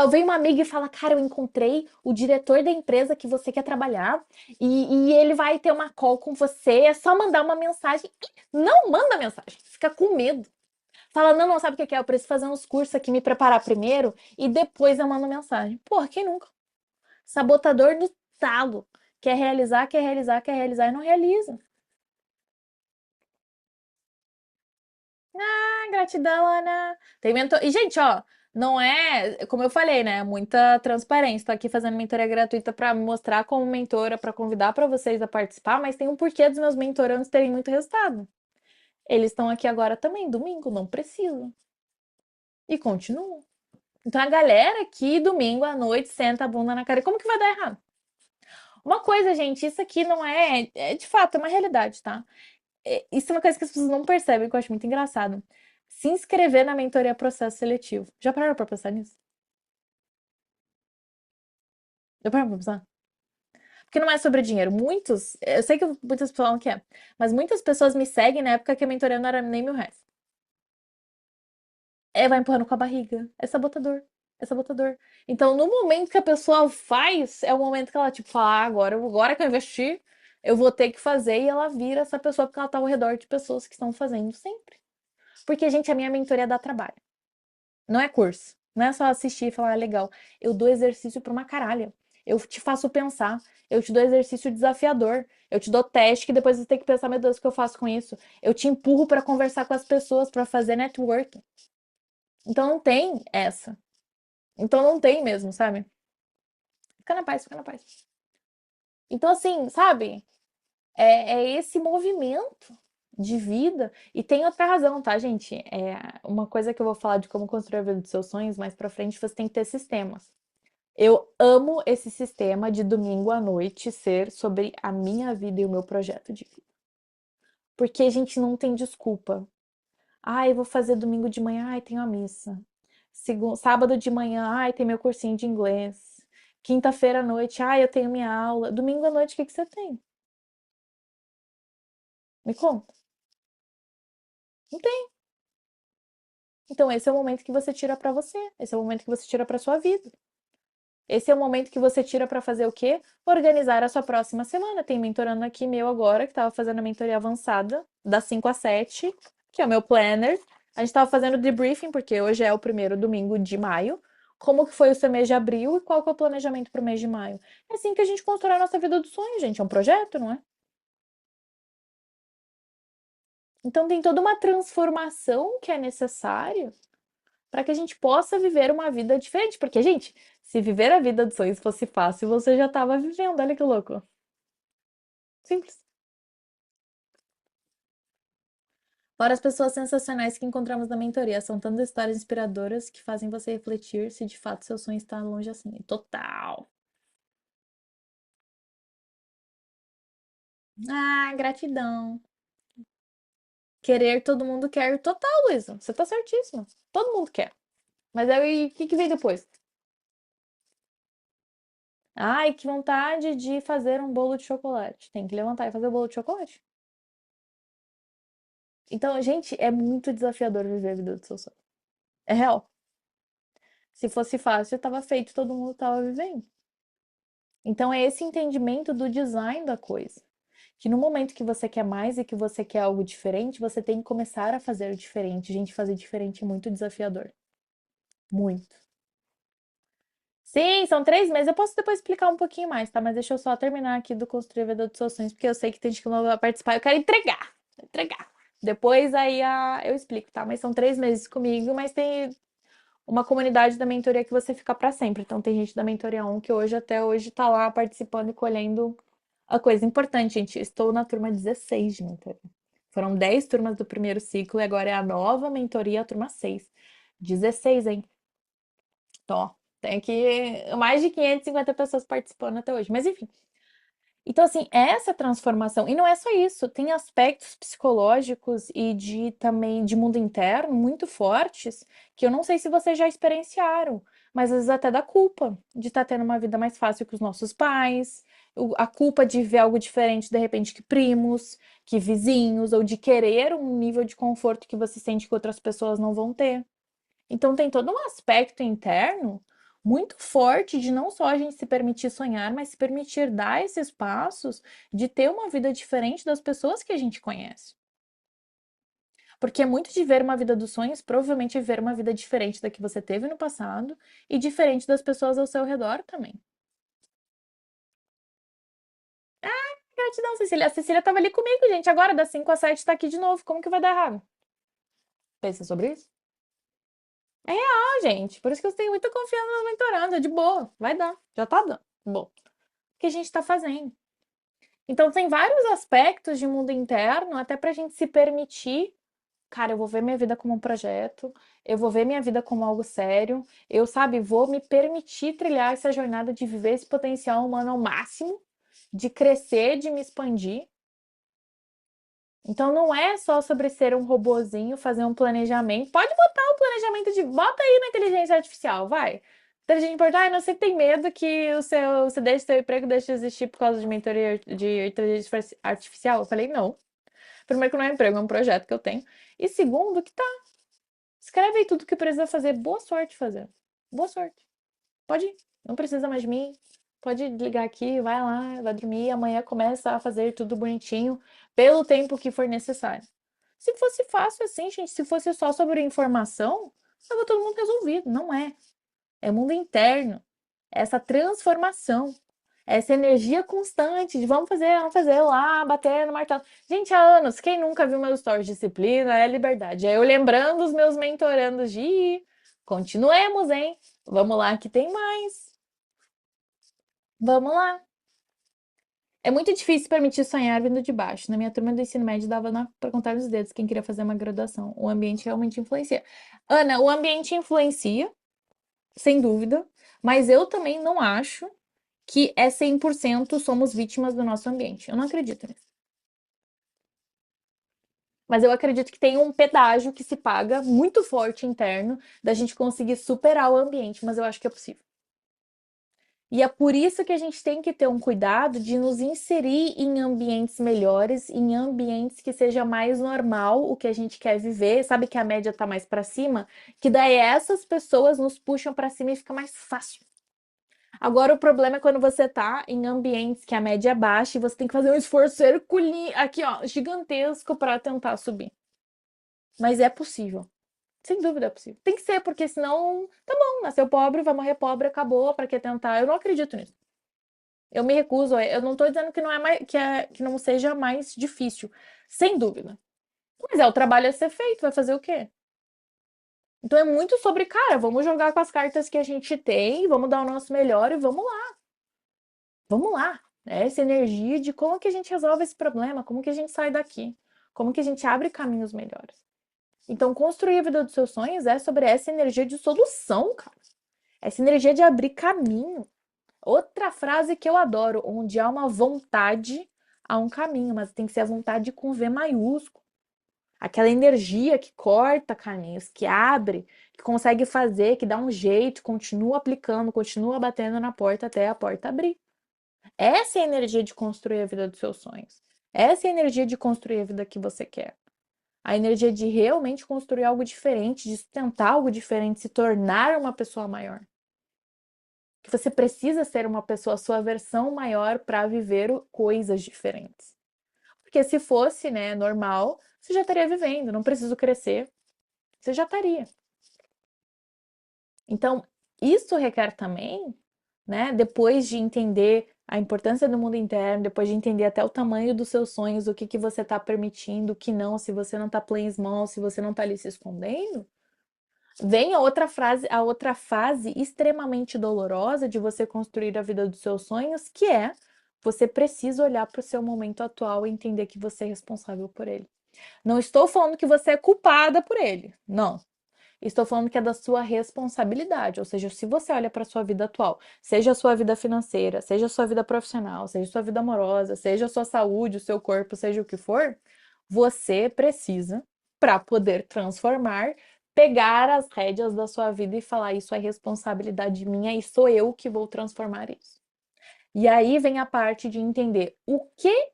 Vem uma amiga e fala: Cara, eu encontrei o diretor da empresa que você quer trabalhar e ele vai ter uma call com você. É só mandar uma mensagem. Não manda mensagem, fica com medo. Fala: Não, não sabe o que é? Eu preciso fazer uns cursos aqui, me preparar primeiro e depois eu mando mensagem. Porra, quem nunca? Sabotador do talo. Quer realizar, quer realizar, quer realizar e não realiza. Ah, gratidão, Ana. Tem mentor... E, gente, ó, não é, como eu falei, né? Muita transparência. Tô aqui fazendo mentoria gratuita para mostrar como mentora, para convidar para vocês a participar, mas tem um porquê dos meus mentorandos terem muito resultado. Eles estão aqui agora também, domingo, não precisam. E continuam. Então a galera aqui, domingo à noite, senta a bunda na cara. Como que vai dar errado? Uma coisa, gente, isso aqui não é de fato, é uma realidade, tá? Isso é uma coisa que as pessoas não percebem, que eu acho muito engraçado. Se inscrever na mentoria é processo seletivo. Já pararam pra pensar nisso? Já pararam pra pensar? Porque não é sobre dinheiro. Eu sei que muitas pessoas falam que é, mas muitas pessoas me seguem na época que a mentoria não era nem R$ 1.000. Vai empurrando com a barriga. É sabotador. É sabotador. Então, no momento que a pessoa faz, é o momento que ela, tipo, fala, agora que eu investi, eu vou ter que fazer, e ela vira essa pessoa porque ela tá ao redor de pessoas que estão fazendo sempre. Porque, gente, a minha mentoria dá trabalho. Não é curso. Não é só assistir e falar, ah, legal. Eu dou exercício pra uma caralha. Eu te faço pensar. Eu te dou exercício desafiador. Eu te dou teste que depois você tem que pensar, meu Deus, o que eu faço com isso? Eu te empurro pra conversar com as pessoas, pra fazer network. Então não tem essa. Então não tem mesmo, sabe? Fica na paz, fica na paz. Então, assim, sabe? É esse movimento de vida. E tem outra razão, tá, gente? Uma coisa que eu vou falar de como construir a vida dos seus sonhos, mais pra frente, você tem que ter sistemas. Eu amo esse sistema de domingo à noite ser sobre a minha vida e o meu projeto de vida. Porque a gente não tem desculpa. Ai, vou fazer domingo de manhã, ai, tenho a missa. Sábado de manhã, ai, tem meu cursinho de inglês. Quinta-feira à noite, ai, eu tenho minha aula. Domingo à noite, o que que você tem? Me conta. Não tem. Então esse é o momento que você tira pra você. Esse é o momento que você tira pra sua vida. Esse é o momento que você tira para fazer o quê? Organizar a sua próxima semana. Tem mentorando aqui meu agora, que estava fazendo a mentoria avançada, das 5 às 7, que é o meu planner. A gente estava fazendo debriefing, porque hoje é o primeiro domingo de maio. Como que foi o seu mês de abril e qual que é o planejamento para o mês de maio? É assim que a gente constrói a nossa vida dos sonhos, gente. É um projeto, não é? Então tem toda uma transformação que é necessária para que a gente possa viver uma vida diferente. Porque, gente, se viver a vida dos sonhos fosse fácil, você já estava vivendo. Olha que louco. Simples. Fora as pessoas sensacionais que encontramos na mentoria. São tantas histórias inspiradoras que fazem você refletir se de fato seu sonho está longe assim. Total. Ah, gratidão. Querer, todo mundo quer. Total, Luísa. Você tá certíssima. Todo mundo quer. Mas aí, o que que vem depois? Ai, que vontade de fazer um bolo de chocolate. Tem que levantar e fazer o bolo de chocolate. Então, gente, é muito desafiador viver a vida do seu sonho. É real. Se fosse fácil, tava feito, todo mundo tava vivendo. Então, é esse entendimento do design da coisa. Que no momento que você quer mais e que você quer algo diferente, você tem que começar a fazer diferente. Gente, fazer diferente é muito desafiador. Muito. Sim, são 3 meses. Eu posso depois explicar um pouquinho mais, tá? Mas deixa eu só terminar aqui do Construir a Vida dos Seus Sonhos, porque eu sei que tem gente que não vai participar. Eu quero entregar. Entregar. Depois aí eu explico, tá? Mas são 3 meses comigo, mas tem uma comunidade da mentoria que você fica para sempre. Então tem gente da mentoria 1 que hoje até hoje tá lá participando e colhendo a coisa importante, gente. Estou na turma 16 de mentoria. Foram 10 turmas do primeiro ciclo e agora é a nova mentoria, a turma 6. 16, hein? Então, ó, tem aqui mais de 550 pessoas participando até hoje. Mas enfim. Então, assim, essa transformação, e não é só isso, tem aspectos psicológicos e de também de mundo interno muito fortes que eu não sei se vocês já experienciaram, mas às vezes até da culpa de estar tendo uma vida mais fácil que os nossos pais, a culpa de ver algo diferente de repente que primos, que vizinhos, ou de querer um nível de conforto que você sente que outras pessoas não vão ter. Então tem todo um aspecto interno muito forte de não só a gente se permitir sonhar, mas se permitir dar esses passos de ter uma vida diferente das pessoas que a gente conhece. Porque é muito de ver uma vida dos sonhos, provavelmente é ver uma vida diferente da que você teve no passado e diferente das pessoas ao seu redor também. Gratidão, Cecília. A Cecília estava ali comigo, gente. Agora, das 5 às 7, está aqui de novo. Como que vai dar errado? Pensa sobre isso? É real, gente. Por isso que eu tenho muita confiança nas mentorandas. De boa. Vai dar. Já tá dando. Bom. Que a gente está fazendo. Então, tem vários aspectos de mundo interno, até para a gente se permitir, cara, eu vou ver minha vida como um projeto, eu vou ver minha vida como algo sério, eu, sabe, vou me permitir trilhar essa jornada de viver esse potencial humano ao máximo, de crescer, de me expandir. Então, não é só sobre ser um robozinho, fazer um planejamento. Pode botar o planejamento de. Bota aí na inteligência artificial, vai. Inteligência portar, não sei que tem medo que você deixe seu emprego, deixe de existir por causa de mentoria de inteligência artificial. Eu falei, não. Primeiro que não é um emprego, é um projeto que eu tenho. E segundo, que tá. Escreve aí tudo que precisa fazer. Boa sorte fazendo. Boa sorte. Pode ir. Não precisa mais de mim. Pode ligar aqui, vai lá, vai dormir. Amanhã começa a fazer tudo bonitinho, pelo tempo que for necessário. Se fosse fácil assim, gente, se fosse só sobre informação, estava todo mundo resolvido. Não é. É o mundo interno. É essa transformação. É essa energia constante de vamos fazer lá, bater no martelo. Gente, há anos, quem nunca viu meus stories? Disciplina é liberdade. É eu lembrando os meus mentorandos de continuemos, hein? Vamos lá que tem mais. Vamos lá. É muito difícil permitir sonhar vindo de baixo. Na minha turma do ensino médio dava para contar nos dedos quem queria fazer uma graduação. O ambiente realmente influencia. Ana, o ambiente influencia, sem dúvida, mas eu também não acho que é 100% somos vítimas do nosso ambiente. Eu não acredito nisso. Mas eu acredito que tem um pedágio que se paga muito forte interno da gente conseguir superar o ambiente, mas eu acho que é possível. E é por isso que a gente tem que ter um cuidado de nos inserir em ambientes melhores, em ambientes que seja mais normal o que a gente quer viver. Sabe que a média tá mais para cima? Que daí essas pessoas nos puxam para cima e fica mais fácil. Agora o problema é quando você tá em ambientes que a média é baixa e você tem que fazer um esforço herculino, aqui ó, gigantesco para tentar subir. Mas é possível. Sem dúvida é possível. Tem que ser, porque senão, tá bom, nasceu pobre, vai morrer pobre, acabou, pra que tentar? Eu não acredito nisso. Eu me recuso, eu não tô dizendo que não é mais, que não seja mais difícil, sem dúvida. Mas é o trabalho a ser feito, vai fazer o quê? Então é muito sobre, cara, vamos jogar com as cartas que a gente tem, vamos dar o nosso melhor e vamos lá. Vamos lá. É essa energia de como que a gente resolve esse problema, como que a gente sai daqui, como que a gente abre caminhos melhores. Então, construir a vida dos seus sonhos é sobre essa energia de solução, cara. Essa energia de abrir caminho. Outra frase que eu adoro, onde há uma vontade, há um caminho, mas tem que ser a vontade com V maiúsculo. Aquela energia que corta caminhos, que abre, que consegue fazer, que dá um jeito, continua aplicando, continua batendo na porta até a porta abrir. Essa é a energia de construir a vida dos seus sonhos. Essa é a energia de construir a vida que você quer. A energia de realmente construir algo diferente, de sustentar algo diferente, se tornar uma pessoa maior. Que você precisa ser uma pessoa, sua versão maior para viver coisas diferentes. Porque se fosse, né, normal, você já estaria vivendo, não preciso crescer, você já estaria. Então, isso requer também, né, depois de entender a importância do mundo interno, depois de entender até o tamanho dos seus sonhos, o que que você está permitindo, o que não, se você não está playing small, se você não está ali se escondendo, vem a outra fase extremamente dolorosa de você construir a vida dos seus sonhos, que é você precisa olhar para o seu momento atual e entender que você é responsável por ele. Não estou falando que você é culpada por ele, não. Estou falando que é da sua responsabilidade, ou seja, se você olha para a sua vida atual, seja a sua vida financeira, seja a sua vida profissional, seja a sua vida amorosa, seja a sua saúde, o seu corpo, seja o que for, você precisa, para poder transformar, pegar as rédeas da sua vida e falar: isso é responsabilidade minha e sou eu que vou transformar isso. E aí vem a parte de entender o que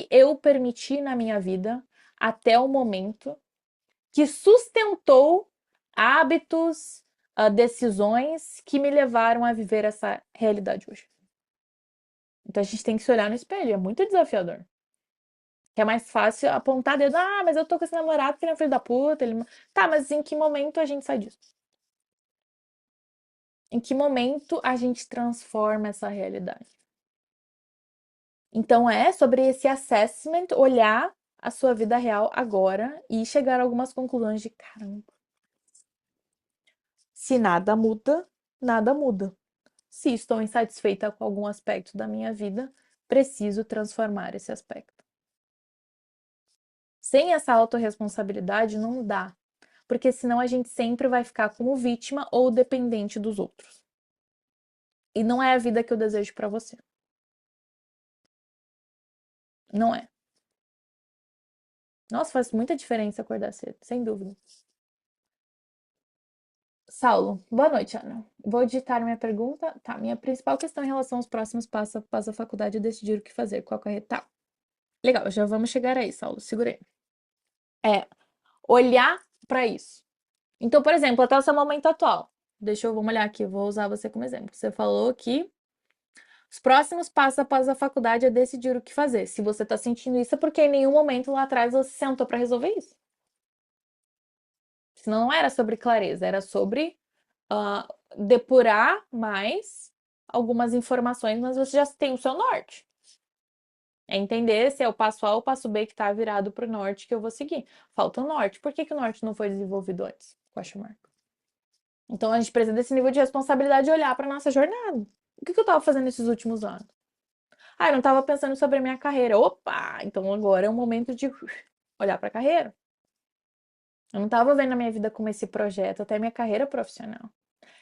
eu permiti na minha vida até o momento que sustentou hábitos, decisões que me levaram a viver essa realidade hoje. Então a gente tem que se olhar no espelho, é muito desafiador. Que é mais fácil apontar dedo, ah, mas eu tô com esse namorado que ele é filho da puta. Ele... Tá, mas em que momento a gente sai disso? Em que momento a gente transforma essa realidade? Então é sobre esse assessment, olhar a sua vida real agora e chegar a algumas conclusões de caramba. Se nada muda, nada muda. Se estou insatisfeita com algum aspecto da minha vida, preciso transformar esse aspecto. Sem essa autorresponsabilidade não dá, porque senão a gente sempre vai ficar como vítima ou dependente dos outros. E não é a vida que eu desejo para você. Não é. Nossa, faz muita diferença acordar cedo, sem dúvida. Saulo, boa noite, Ana. Vou digitar minha pergunta. Tá, minha principal questão em relação aos próximos passos após a faculdade é decidir o que fazer, qual carreira. Tá, legal, já vamos chegar aí, Saulo. Segurei. É olhar para isso. Então, por exemplo, até o seu momento atual. Vamos olhar aqui, vou usar você como exemplo. Você falou que os próximos passos após a faculdade é decidir o que fazer. Se você está sentindo isso, é porque em nenhum momento lá atrás você sentou para resolver isso. Senão não era sobre clareza, era sobre depurar mais algumas informações, mas você já tem o seu norte. É entender se é o passo A ou o passo B que está virado para o norte que eu vou seguir. Falta o norte. Por que o norte não foi desenvolvido antes? Question mark. Então a gente precisa desse nível de responsabilidade de olhar para nossa jornada. O que eu estava fazendo nesses últimos anos? Ah, eu não estava pensando sobre a minha carreira. Opa! Então agora é o momento de olhar para a carreira. Eu não estava vendo a minha vida como esse projeto, até a minha carreira profissional.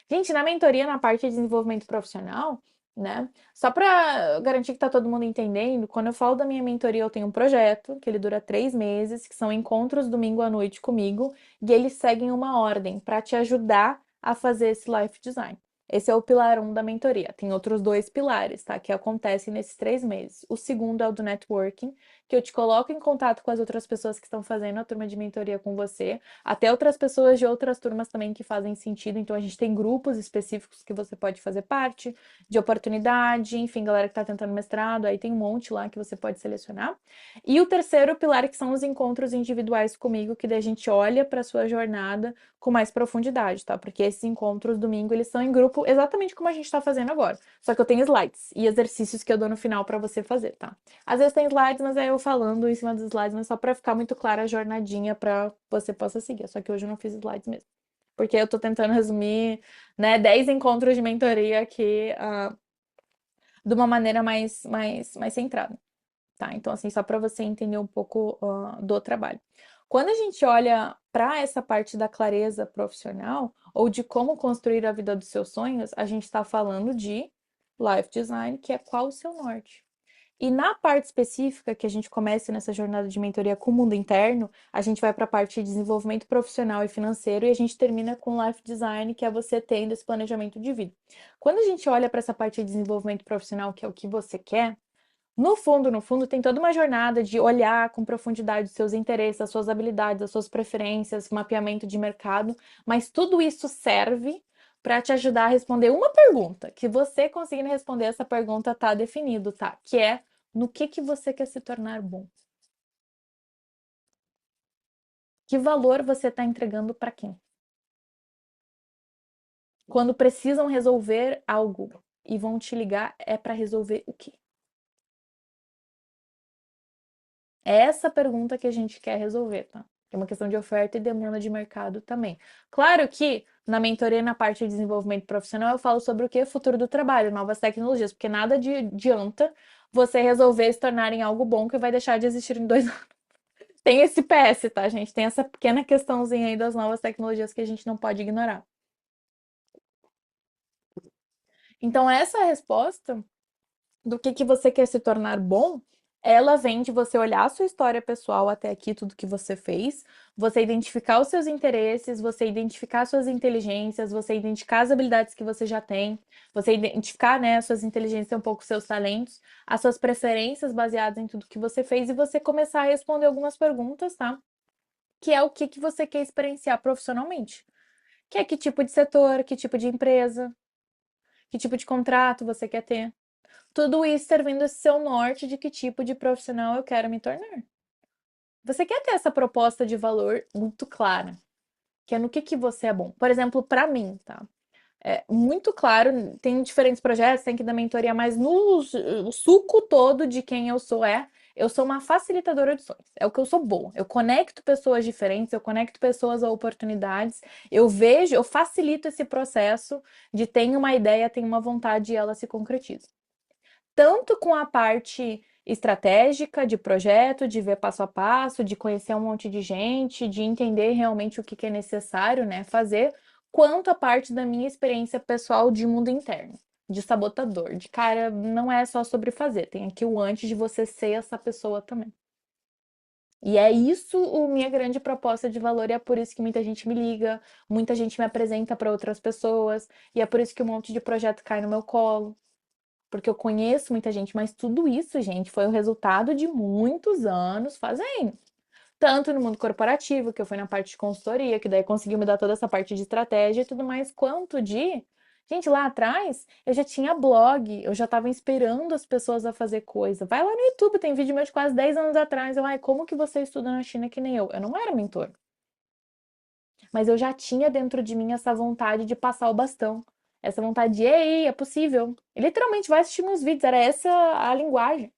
Gente, na mentoria, na parte de desenvolvimento profissional, né? Só para garantir que tá todo mundo entendendo, quando eu falo da minha mentoria, eu tenho um projeto que ele dura 3 meses, que são encontros domingo à noite comigo, e eles seguem uma ordem para te ajudar a fazer esse life design. Esse é o pilar um da mentoria. Tem outros dois pilares, tá? Que acontecem nesses 3 meses. O segundo é o do networking, que eu te coloco em contato com as outras pessoas que estão fazendo a turma de mentoria com você, até outras pessoas de outras turmas também que fazem sentido. Então, a gente tem grupos específicos que você pode fazer parte, de oportunidade, enfim, galera que tá tentando mestrado, aí tem um monte lá que você pode selecionar. E o terceiro pilar, que são os encontros individuais comigo, que daí a gente olha para sua jornada com mais profundidade, tá? Porque esses encontros domingo, eles são em grupo exatamente como a gente tá fazendo agora. Só que eu tenho slides e exercícios que eu dou no final para você fazer, tá? Às vezes tem slides, mas é eu falando em cima dos slides, mas só para ficar muito clara a jornadinha para você possa seguir. Só que hoje eu não fiz slides mesmo. Porque eu tô tentando resumir, né, 10 encontros de mentoria aqui, de uma maneira mais centrada, tá? Então, assim, só para você entender um pouco, do trabalho. Quando a gente olha para essa parte da clareza profissional ou de como construir a vida dos seus sonhos, a gente está falando de life design, que é qual o seu norte. E na parte específica, que a gente começa nessa jornada de mentoria com o mundo interno, a gente vai para a parte de desenvolvimento profissional e financeiro e a gente termina com life design, que é você tendo esse planejamento de vida. Quando a gente olha para essa parte de desenvolvimento profissional, que é o que você quer, no fundo, tem toda uma jornada de olhar com profundidade os seus interesses, as suas habilidades, as suas preferências, mapeamento de mercado, mas tudo isso serve para te ajudar a responder uma pergunta, que você conseguindo responder essa pergunta tá definido, tá? Que é no que você quer se tornar bom? Que valor você está entregando para quem? Quando precisam resolver algo e vão te ligar, é para resolver o quê? É essa pergunta que a gente quer resolver, tá? É uma questão de oferta e demanda de mercado também. Claro que na mentoria, na parte de desenvolvimento profissional, eu falo sobre o que? Futuro do trabalho, novas tecnologias, porque nada adianta você resolver se tornar em algo bom que vai deixar de existir em 2 anos. Tem esse PS, tá, gente? Tem essa pequena questãozinha aí das novas tecnologias que a gente não pode ignorar. Então, essa resposta do que você quer se tornar bom, ela vem de você olhar a sua história pessoal até aqui, tudo que você fez, você identificar os seus interesses, você identificar suas inteligências, você identificar as habilidades que você já tem, você identificar, né, as suas inteligências, um pouco seus talentos, as suas preferências baseadas em tudo que você fez e você começar a responder algumas perguntas, tá? Que é o que você quer experienciar profissionalmente. Que é que tipo de setor, que tipo de empresa, que tipo de contrato você quer ter. Tudo isso servindo esse seu norte de que tipo de profissional eu quero me tornar. Você quer ter essa proposta de valor muito clara, que é no que você é bom. Por exemplo, para mim, tá? É muito claro, tem diferentes projetos, tem que dar mentoria, mas no o suco todo de quem eu sou eu sou uma facilitadora de sonhos. É o que eu sou boa. Eu conecto pessoas diferentes, eu conecto pessoas a oportunidades, eu vejo, eu facilito esse processo de tem uma ideia, tem uma vontade e ela se concretiza tanto com a parte estratégica de projeto, de ver passo a passo, de conhecer um monte de gente, de entender realmente o que é necessário, né, fazer, quanto a parte da minha experiência pessoal de mundo interno, de sabotador, de cara, não é só sobre fazer, tem aqui o antes de você ser essa pessoa também. E é isso a minha grande proposta de valor, e é por isso que muita gente me liga, muita gente me apresenta para outras pessoas, e é por isso que um monte de projeto cai no meu colo porque eu conheço muita gente, mas tudo isso, gente, foi o resultado de muitos anos fazendo. Tanto no mundo corporativo, que eu fui na parte de consultoria, que daí conseguiu me dar toda essa parte de estratégia e tudo mais, quanto de. Gente, lá atrás eu já tinha blog, eu já estava inspirando as pessoas a fazer coisa. Vai lá no YouTube, tem vídeo meu de quase 10 anos atrás. Eu, ai, como que você estuda na China que nem eu? Eu não era mentor, mas eu já tinha dentro de mim essa vontade de passar o bastão. Essa vontade de, ei, é possível. E literalmente vai assistir meus vídeos, era essa a linguagem.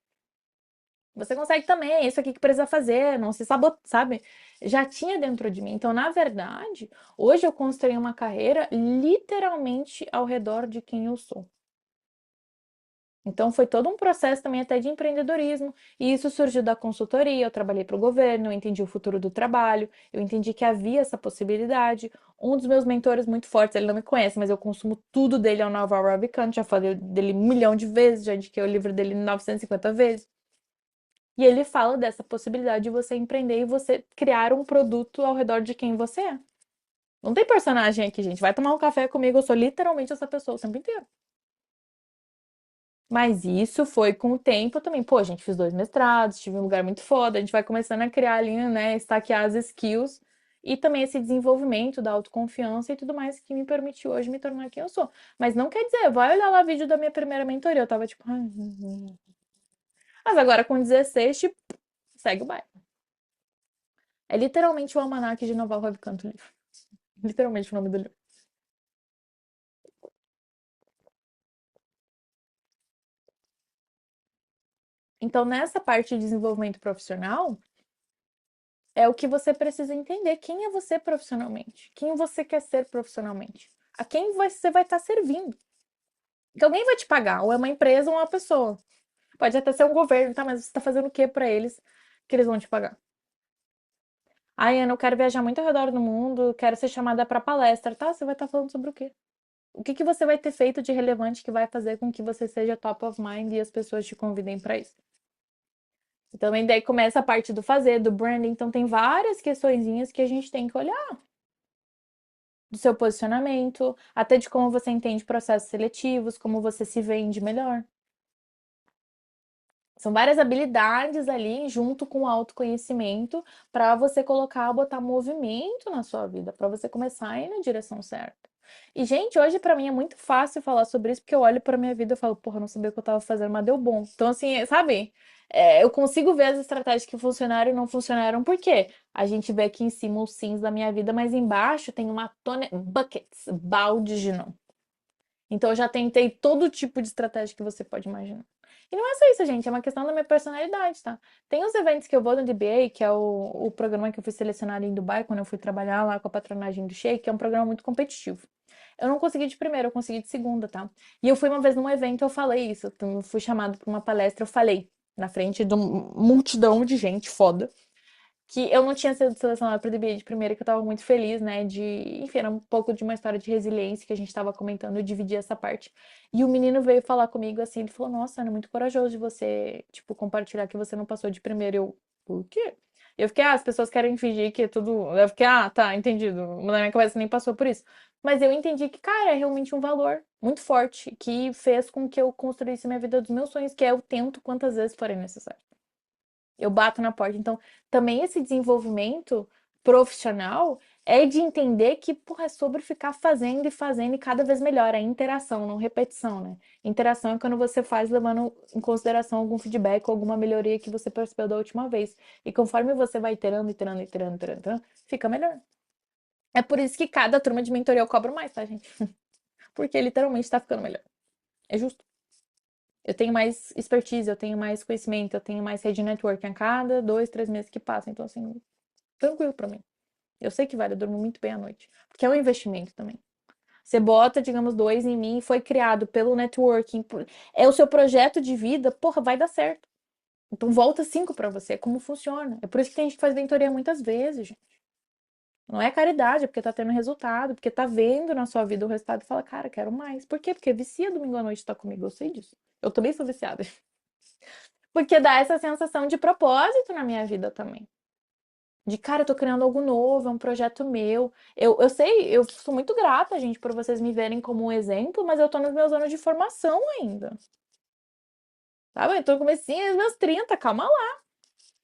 Você consegue também, é isso aqui que precisa fazer, não se sabote, sabe? Já tinha dentro de mim. Então, na verdade, hoje eu construí uma carreira literalmente ao redor de quem eu sou. Então, foi todo um processo também até de empreendedorismo. E isso surgiu da consultoria. Eu trabalhei para o governo, eu entendi o futuro do trabalho, eu entendi que havia essa possibilidade. Um dos meus mentores muito fortes, ele não me conhece, mas eu consumo tudo dele, é o Naval Ravikant. Já falei dele 1 milhão de vezes, já indiquei o livro dele 950 vezes. E ele fala dessa possibilidade de você empreender e você criar um produto ao redor de quem você é. Não tem personagem aqui, gente. Vai tomar um café comigo, eu sou literalmente essa pessoa o tempo inteiro. Mas isso foi com o tempo também. Pô, gente, fiz 2 mestrados, tive um lugar muito foda. A gente vai começando a criar ali, né, estaquear as skills e também esse desenvolvimento da autoconfiança e tudo mais que me permitiu hoje me tornar quem eu sou. Mas não quer dizer, vai olhar lá o vídeo da minha primeira mentoria. Eu tava tipo. Mas agora com 16, tipo, segue o baile. É literalmente o almanaque de Noval Ravicanto, o livro. Literalmente o nome do livro. Então, nessa parte de desenvolvimento profissional, é o que você precisa entender. Quem é você profissionalmente? Quem você quer ser profissionalmente? A quem você vai estar servindo? Que alguém vai te pagar, ou é uma empresa ou uma pessoa. Pode até ser um governo, tá? Mas você está fazendo o que para eles que eles vão te pagar? Ai, Ana, eu quero viajar muito ao redor do mundo, quero ser chamada para palestra, tá? Você vai estar falando sobre o quê? O que que você vai ter feito de relevante que vai fazer com que você seja top of mind e as pessoas te convidem para isso? E também daí começa a parte do fazer, do branding, então tem várias questõezinhas que a gente tem que olhar. Do seu posicionamento, até de como você entende processos seletivos, como você se vende melhor. São várias habilidades ali junto com o autoconhecimento para você colocar, botar movimento na sua vida, para você começar a ir na direção certa. E, gente, hoje para mim é muito fácil falar sobre isso, porque eu olho para minha vida e falo, porra, não sabia o que eu tava fazendo, mas deu bom. Então, assim, sabe? Eu consigo ver as estratégias que funcionaram e não funcionaram, por quê? A gente vê aqui em cima os sims da minha vida, mas embaixo tem uma buckets, baldes de não. Então eu já tentei todo tipo de estratégia que você pode imaginar. E não é só isso, gente, é uma questão da minha personalidade, tá? Tem os eventos que eu vou no DBA, que é o programa que eu fui selecionada em Dubai, quando eu fui trabalhar lá com a patronagem do Sheik, que é um programa muito competitivo. Eu não consegui de primeira, eu consegui de segunda, tá? E eu fui uma vez num evento, eu falei isso, eu fui chamada para uma palestra, eu falei na frente de uma multidão de gente foda que eu não tinha sido selecionada para o DBA de primeira, que eu tava muito feliz, né? Enfim, era um pouco de uma história de resiliência que a gente tava comentando, eu dividi essa parte. E o menino veio falar comigo assim, ele falou, nossa, Ana, muito corajoso de você, tipo, compartilhar que você não passou de primeira. Eu, por quê? Eu fiquei, as pessoas querem fingir que é tudo. Eu fiquei, tá, entendido. Na minha cabeça nem passou por isso. Mas eu entendi que, cara, é realmente um valor muito forte que fez com que eu construísse minha vida dos meus sonhos, que é eu tento quantas vezes forem necessário. Eu bato na porta. Então, também esse desenvolvimento profissional é de entender que, porra, é sobre ficar fazendo e fazendo e cada vez melhor. É interação, não repetição, né? Interação é quando você faz levando em consideração algum feedback ou alguma melhoria que você percebeu da última vez. E conforme você vai iterando, iterando, iterando, iterando, iterando, fica melhor. É por isso que cada turma de mentoria eu cobro mais, tá, gente? Porque literalmente tá ficando melhor. É justo. Eu tenho mais expertise, eu tenho mais conhecimento, eu tenho mais rede de networking a cada 2, 3 meses que passam. Então, assim, tranquilo pra mim. Eu sei que vale, eu durmo muito bem à noite. Porque é um investimento também. Você bota, digamos, 2 em mim, foi criado pelo networking, é o seu projeto de vida, porra, vai dar certo. Então volta 5 pra você, é como funciona. É por isso que tem gente que faz mentoria muitas vezes, gente. Não é caridade, é porque tá tendo resultado, porque tá vendo na sua vida o resultado e fala, cara, quero mais. Por quê? Porque vicia domingo à noite estar comigo, eu sei disso. Eu também sou viciada. Porque dá essa sensação de propósito na minha vida também. De, cara, eu tô criando algo novo, é um projeto meu. Eu sei, eu sou muito grata, gente, por vocês me verem como um exemplo, mas eu tô nos meus anos de formação ainda. Sabe? Eu tô no comecinho dos meus 30, calma lá.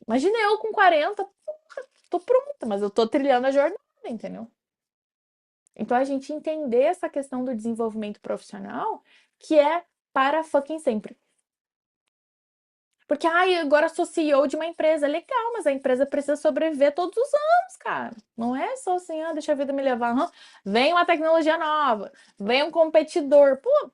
Imagina eu com 40, tô pronta, mas eu tô trilhando a jornada, entendeu? Então a gente entender essa questão do desenvolvimento profissional, que é para fucking sempre. Porque, ai, agora sou CEO de uma empresa. Legal, mas a empresa precisa sobreviver todos os anos, cara. Não é só assim, deixa a vida me levar. Vem uma tecnologia nova, vem um competidor. Pô,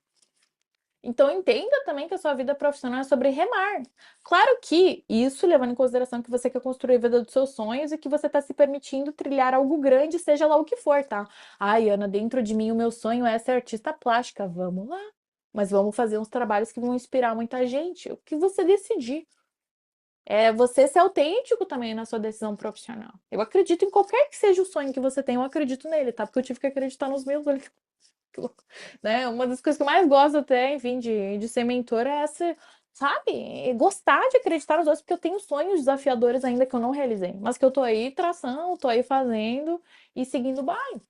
então entenda também que a sua vida profissional é sobre remar. Claro que isso levando em consideração que você quer construir a vida dos seus sonhos e que você está se permitindo trilhar algo grande, seja lá o que for, tá? Ai, Ana, dentro de mim o meu sonho é ser artista plástica. Vamos lá. Mas vamos fazer uns trabalhos que vão inspirar muita gente. O que você decidir. É você ser autêntico também na sua decisão profissional. Eu acredito em qualquer que seja o sonho que você tem, eu acredito nele, tá? Porque eu tive que acreditar nos meus, olha que louco, né? Uma das coisas que eu mais gosto até, enfim, de ser mentora é essa, sabe? Gostar de acreditar nos outros, porque eu tenho sonhos desafiadores ainda que eu não realizei, mas que eu tô aí traçando, tô aí fazendo e seguindo o bairro.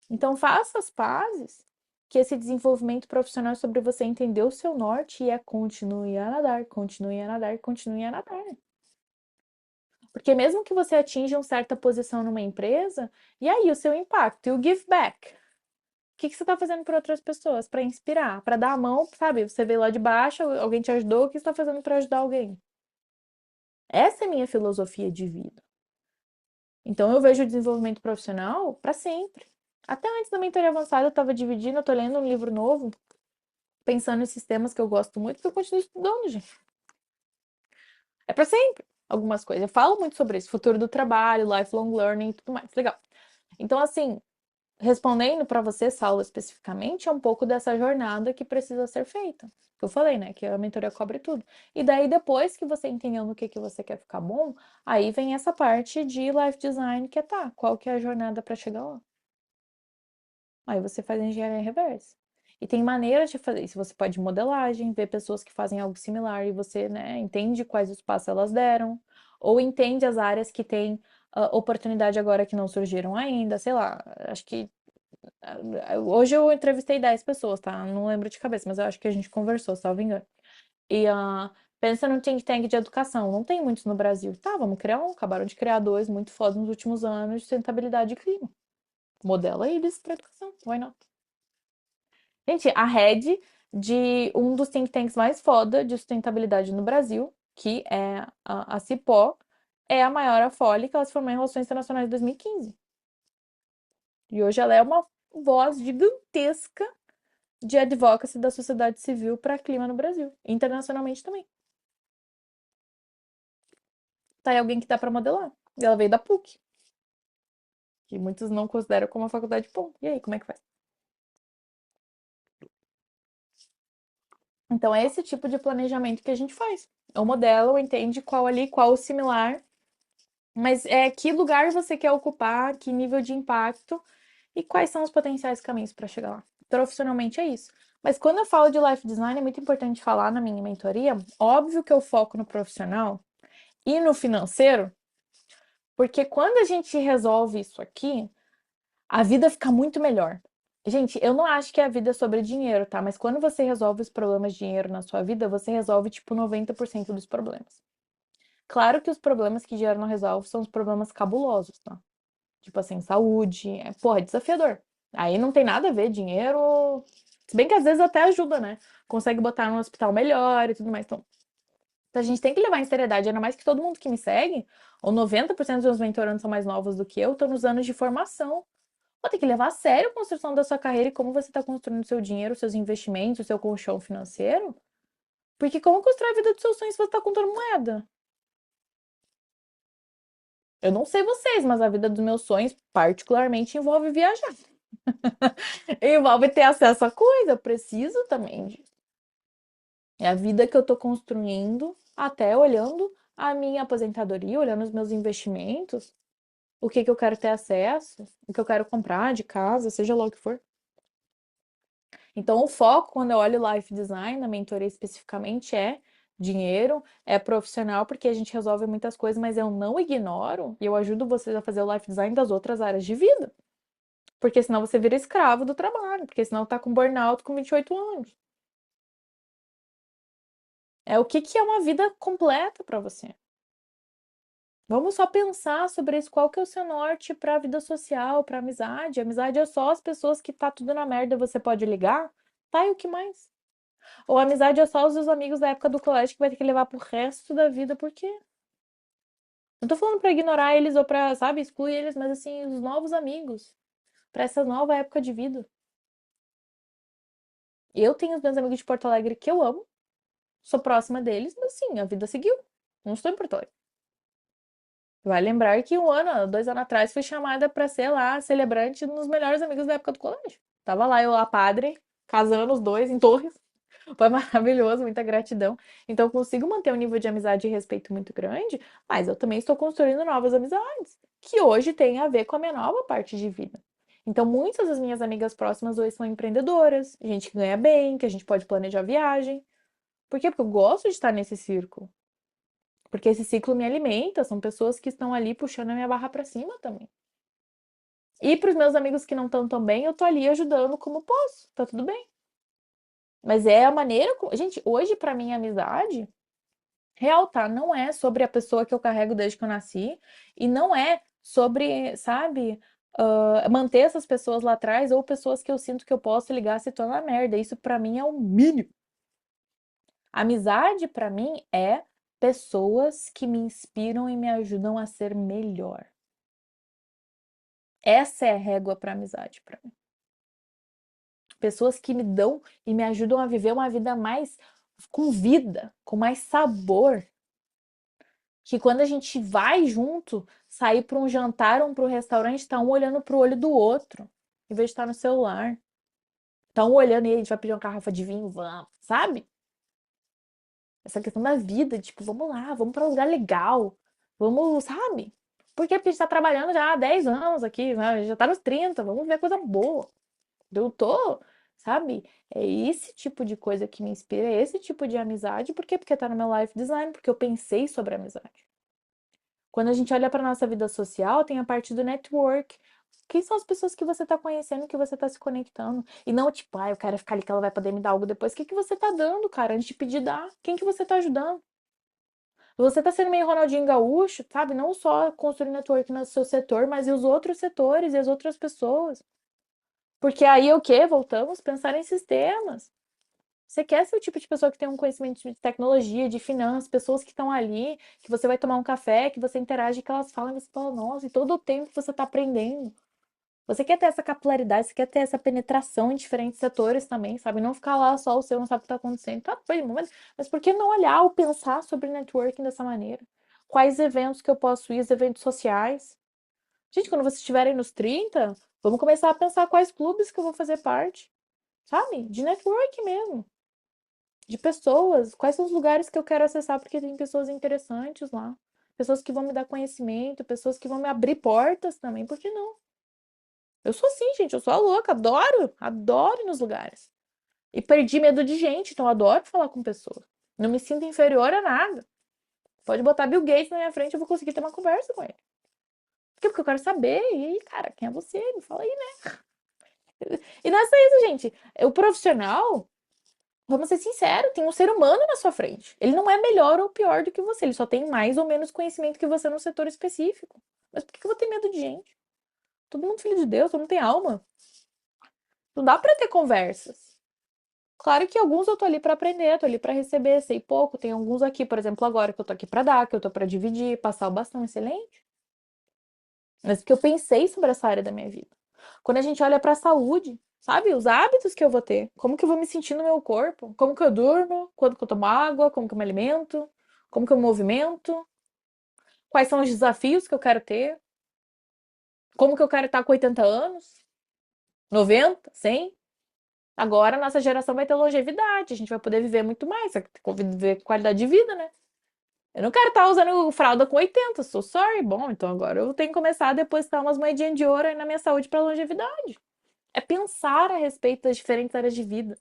Então, faça as pazes que esse desenvolvimento profissional é sobre você entender o seu norte e é continue a nadar, continue a nadar, continue a nadar. Porque mesmo que você atinja uma certa posição numa empresa, e aí o seu impacto, e o give back? O que você está fazendo para outras pessoas? Para inspirar, para dar a mão, sabe? Você veio lá de baixo, alguém te ajudou, o que você está fazendo para ajudar alguém? Essa é a minha filosofia de vida. Então eu vejo o desenvolvimento profissional para sempre. Até antes da mentoria avançada, eu estava dividindo, eu tô lendo um livro novo, pensando em sistemas que eu gosto muito, que eu continuo estudando, gente. É para sempre algumas coisas. Eu falo muito sobre isso, futuro do trabalho, lifelong learning e tudo mais. Legal. Então, assim, respondendo para você, Saulo, especificamente, é um pouco dessa jornada que precisa ser feita. Que eu falei, né? Que a mentoria cobre tudo. E daí, depois que você entendeu no que você quer ficar bom, aí vem essa parte de life design, que é tá, qual que é a jornada para chegar lá? Aí você faz engenharia reversa. E tem maneiras de fazer isso. Você pode modelagem, ver pessoas que fazem algo similar e você, né, entende quais os passos elas deram, ou entende as áreas que têm oportunidade agora que não surgiram ainda, sei lá. Acho que hoje eu entrevistei 10 pessoas, tá? Não lembro de cabeça, mas eu acho que a gente conversou, salvo engano. E pensa no think tank de educação. Não tem muitos no Brasil. Tá, vamos criar um. Acabaram de criar dois muito foda nos últimos anos de sustentabilidade e clima. Modela eles para educação. Why not? Gente, a head de um dos think tanks mais foda de sustentabilidade no Brasil, que é a Cipó, é a maior Afoli, que ela se formou em Relações Internacionais em 2015. E hoje ela é uma voz gigantesca de advocacy da sociedade civil para clima no Brasil, internacionalmente também. Tá aí alguém que dá para modelar. E ela veio da PUC, que muitos não consideram como uma faculdade bom. E aí, como é que faz? Então, é esse tipo de planejamento que a gente faz. O modelo entende qual ali, qual o similar, mas é que lugar você quer ocupar, que nível de impacto e quais são os potenciais caminhos para chegar lá. Profissionalmente é isso. Mas quando eu falo de life design, é muito importante falar na minha mentoria. Óbvio que eu foco no profissional e no financeiro, porque quando a gente resolve isso aqui, a vida fica muito melhor. Gente, eu não acho que a vida é sobre dinheiro, tá? Mas quando você resolve os problemas de dinheiro na sua vida, você resolve tipo 90% dos problemas. Claro que os problemas que dinheiro não resolve são os problemas cabulosos, tá? Tipo assim, saúde, porra, é desafiador. Aí não tem nada a ver, dinheiro. Se bem que às vezes até ajuda, né? Consegue botar num hospital melhor e tudo mais. Então, a gente tem que levar em seriedade, ainda mais que todo mundo que me segue, ou 90% dos meus mentorandos são mais novos do que eu, estão nos anos de formação. Pô, tem que levar a sério a construção da sua carreira e como você está construindo o seu dinheiro, os seus investimentos, o seu colchão financeiro. Porque como construir a vida dos seus sonhos se você está contando moeda? Eu não sei vocês, mas a vida dos meus sonhos particularmente envolve viajar. Envolve ter acesso a coisa. Eu preciso também disso. É a vida que eu tô construindo, até olhando a minha aposentadoria, olhando os meus investimentos, o que que eu quero ter acesso, o que eu quero comprar de casa, seja lá o que for. Então, o foco, quando eu olho life design, na mentoria especificamente, é dinheiro, é profissional, porque a gente resolve muitas coisas, mas eu não ignoro e eu ajudo vocês a fazer o life design das outras áreas de vida. Porque senão você vira escravo do trabalho, porque senão tá com burnout com 28 anos. É o que que é uma vida completa para você. Vamos só pensar sobre isso, qual que é o seu norte para a vida social, para amizade. Amizade é só as pessoas que tá tudo na merda, você pode ligar. Tá, e o que mais? Ou amizade é só os seus amigos da época do colégio que vai ter que levar pro resto da vida, por quê? Não tô falando pra ignorar eles ou pra, sabe, excluir eles, mas assim, os novos amigos, pra essa nova época de vida. Eu tenho os meus amigos de Porto Alegre que eu amo, sou próxima deles, mas sim, a vida seguiu. Não estou em Porto Alegre. Vai lembrar que 1 ano, 2 anos atrás, fui chamada pra ser lá celebrante dos melhores amigos da época do colégio. Tava lá eu, a padre, casando os dois em Torres. Foi maravilhoso, muita gratidão. Então, eu consigo manter um nível de amizade e respeito muito grande, mas eu também estou construindo novas amizades, que hoje têm a ver com a minha nova parte de vida. Então, muitas das minhas amigas próximas hoje são empreendedoras, gente que ganha bem, que a gente pode planejar viagem. Por quê? Porque eu gosto de estar nesse círculo. Porque esse ciclo me alimenta, são pessoas que estão ali puxando a minha barra para cima também. E para os meus amigos que não estão tão bem, eu tô ali ajudando como posso, tá tudo bem. Mas é a maneira. Gente, hoje, pra mim, a amizade real, tá? Não é sobre a pessoa que eu carrego desde que eu nasci, e não é sobre, sabe, manter essas pessoas lá atrás ou pessoas que eu sinto que eu posso ligar se tornar merda. Isso pra mim é o mínimo. Amizade, pra mim, é pessoas que me inspiram e me ajudam a ser melhor. Essa é a régua pra amizade, pra mim. Pessoas que me dão e me ajudam a viver uma vida mais com vida, com mais sabor. Que quando a gente vai junto, sair para um jantar ou para um restaurante, tá um olhando pro olho do outro, em vez de estar no celular. Tá um olhando e aí, a gente vai pedir uma garrafa de vinho, vamos, sabe? Essa questão da vida, tipo, vamos lá, vamos para um lugar legal, vamos, sabe? Por quê? Porque a gente tá trabalhando já há 10 anos aqui, né? Já tá nos 30, vamos ver coisa boa. Eu tô, sabe? É esse tipo de coisa que me inspira, é esse tipo de amizade. Por quê? Porque tá no meu life design, porque eu pensei sobre amizade. Quando a gente olha para nossa vida social, tem a parte do network. Quem são as pessoas que você está conhecendo, que você está se conectando? E não, tipo, eu quero ficar ali que ela vai poder me dar algo depois. O que que você tá dando, cara? Antes de pedir, dar. Quem que você tá ajudando? Você tá sendo meio Ronaldinho Gaúcho, sabe? Não só construir network no seu setor, mas e os outros setores e as outras pessoas. Porque aí o quê? Voltamos a pensar em sistemas. Você quer ser o tipo de pessoa que tem um conhecimento de tecnologia, de finanças, pessoas que estão ali, que você vai tomar um café, que você interage, que elas falam, e você fala, nossa, e todo o tempo você está aprendendo. Você quer ter essa capilaridade, você quer ter essa penetração em diferentes setores também, sabe? Não ficar lá só o seu, não sabe o que está acontecendo. Tá, foi, mas por que não olhar ou pensar sobre networking dessa maneira? Quais eventos que eu posso ir, os eventos sociais? Gente, quando vocês estiverem nos 30, vamos começar a pensar quais clubes que eu vou fazer parte, sabe? De network mesmo de pessoas, quais são os lugares que eu quero acessar, porque tem pessoas interessantes lá. Pessoas que vão me dar conhecimento, pessoas que vão me abrir portas também, por que não? Eu sou assim, gente, eu sou a louca, adoro, adoro ir nos lugares. E perdi medo de gente, então eu adoro falar com pessoas. Não me sinto inferior a nada. Pode botar Bill Gates na minha frente, eu vou conseguir ter uma conversa com ele. Por quê? Porque eu quero saber. E aí, cara, quem é você? Me fala aí, né? E não é só isso, gente. O profissional, vamos ser sinceros, tem um ser humano na sua frente. Ele não é melhor ou pior do que você, ele só tem mais ou menos conhecimento que você num setor específico. Mas por que eu vou ter medo de gente? Todo mundo filho de Deus, todo mundo tem alma. Não dá pra ter conversas. Claro que alguns eu tô ali pra aprender, tô ali pra receber, sei pouco. Tem alguns aqui, por exemplo, agora que eu tô aqui pra dar, que eu tô pra dividir, passar o bastão, excelente. Mas porque eu pensei sobre essa área da minha vida. Quando a gente olha pra saúde, sabe? Os hábitos que eu vou ter, como que eu vou me sentir no meu corpo, como que eu durmo, quando que eu tomo água, como que eu me alimento, como que eu me movimento, quais são os desafios que eu quero ter, como que eu quero estar com 80 anos, 90, 100. Agora a nossa geração vai ter longevidade, a gente vai poder viver muito mais, viver com qualidade de vida, né? Eu não quero estar usando fralda com 80, sou sorry. Bom, então agora eu tenho que começar a depositar umas moedinhas de ouro aí na minha saúde para longevidade. É pensar a respeito das diferentes áreas de vida.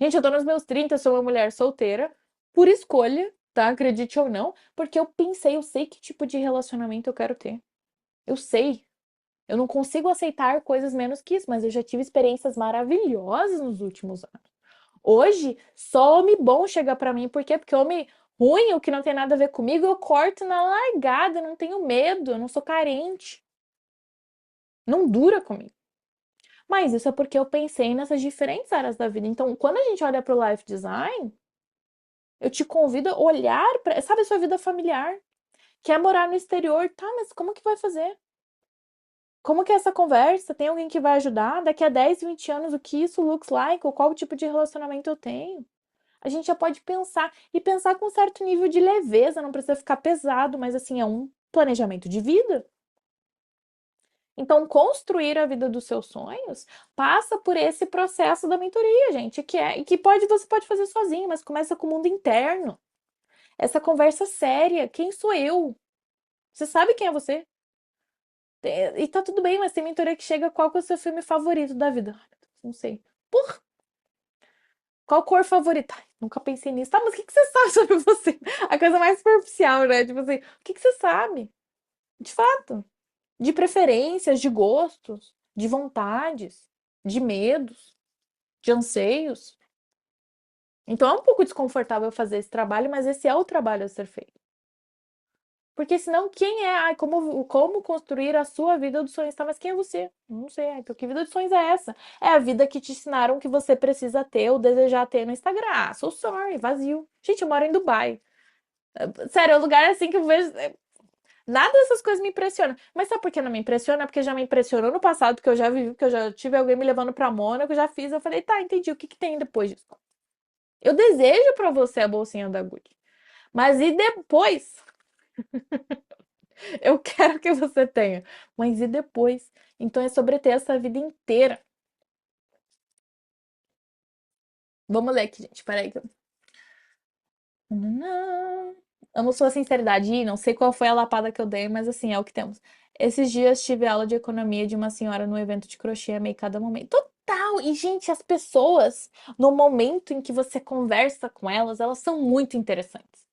Gente, eu tô nos meus 30, sou uma mulher solteira, por escolha, tá? Acredite ou não, porque eu pensei, eu sei que tipo de relacionamento eu quero ter. Eu sei. Eu não consigo aceitar coisas menos que isso, mas eu já tive experiências maravilhosas nos últimos anos. Hoje, só homem bom chega pra mim, por quê? Porque homem ruim, o que não tem nada a ver comigo, eu corto na largada, eu não tenho medo, eu não sou carente. Não dura comigo. Mas isso é porque eu pensei nessas diferentes áreas da vida. Então, quando a gente olha para o life design, eu te convido a olhar para, sabe, a sua vida familiar. Quer morar no exterior? Tá, mas como que vai fazer? Como que é essa conversa? Tem alguém que vai ajudar? Daqui a 10, 20 anos, o que isso looks like? Ou qual tipo de relacionamento eu tenho? A gente já pode pensar e pensar com um certo nível de leveza, não precisa ficar pesado, mas assim, é um planejamento de vida. Então, construir a vida dos seus sonhos passa por esse processo da mentoria, gente, que é e que você pode fazer sozinho, mas começa com o mundo interno. Essa conversa séria, quem sou eu? Você sabe quem é você? E tá tudo bem, mas tem mentoria que chega, qual que é o seu filme favorito da vida? Ai, meu Deus, não sei. Por qual cor favorita? Ai, nunca pensei nisso. Tá, mas o que que você sabe sobre você? A coisa mais superficial, né? Tipo assim, o que que você sabe? De fato. de preferências, de gostos, de vontades, de medos, de anseios. Então é um pouco desconfortável fazer esse trabalho, mas esse é o trabalho a ser feito. Porque senão, quem é? Ai, como construir a sua vida dos sonhos? Tá, mas quem é você? Não sei. Então, que vida de sonhos é essa? É a vida que te ensinaram que você precisa ter ou desejar ter no Instagram. Ah, sou sorry, vazio. Gente, eu moro em Dubai. Sério, é um lugar assim que eu vejo. Nada dessas coisas me impressiona. Mas sabe por que não me impressiona? Porque já me impressionou no passado, que eu já vivi, que eu já tive alguém me levando pra Mônaco, eu já fiz. Eu falei, tá, entendi. O que que tem depois disso? Eu desejo pra você a bolsinha da Gucci. Mas e depois? Eu quero que você tenha. Mas e depois? Então é sobre ter essa vida inteira. Vamos ler aqui, gente. Peraí. Amo sua sinceridade. Ih, não sei qual foi a lapada que eu dei, mas assim, é o que temos. Esses dias tive aula de economia de uma senhora no evento de crochê, amei cada momento. Total! E, gente, as pessoas, no momento em que você conversa com elas, elas são muito interessantes.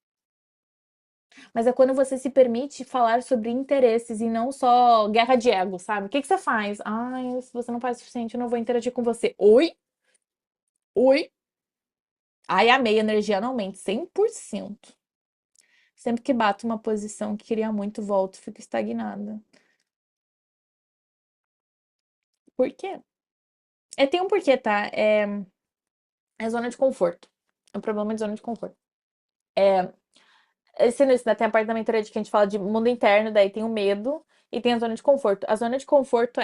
Mas é quando você se permite falar sobre interesses e não só guerra de ego, sabe? O que que você faz? Ai, se você não faz o suficiente, eu não vou interagir com você. Oi? Oi? Ai, amei, a energia não mente, 100%. Sempre que bato uma posição que queria muito, volto, fico estagnada. Por quê? É, tem um porquê, tá? É zona de conforto. É um problema de zona de conforto. É, esse, tem a parte da mentoria de que a gente fala de mundo interno, daí tem o medo e tem a zona de conforto. A zona de conforto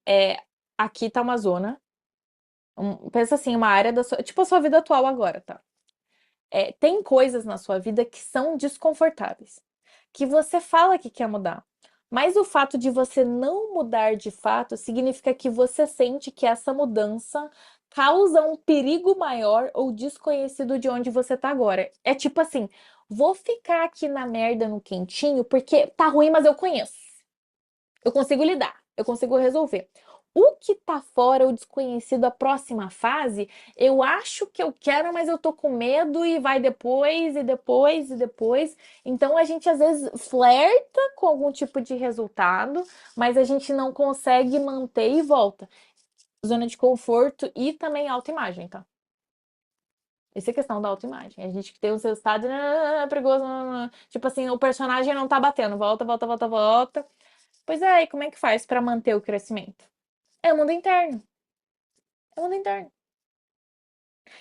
é aqui tá uma zona, pensa assim, uma área da sua, tipo a sua vida atual agora, tá? Tem coisas na sua vida que são desconfortáveis, que você fala que quer mudar. Mas o fato de você não mudar de fato significa que você sente que essa mudança causa um perigo maior ou desconhecido de onde você tá agora. É tipo assim, vou ficar aqui na merda no quentinho porque tá ruim, mas eu conheço. Eu consigo lidar, eu consigo resolver. O que tá fora, o desconhecido, a próxima fase, eu acho que eu quero, mas eu tô com medo e vai depois, e depois, e depois. Então a gente às vezes flerta com algum tipo de resultado, mas a gente não consegue manter e volta. Zona de conforto e também autoimagem, tá? Essa é a questão da autoimagem. A gente que tem os resultados, é perigoso. Tipo assim, o personagem não tá batendo. Volta, volta, volta, volta. Pois é, e como é que faz para manter o crescimento? É o mundo interno. É o mundo interno.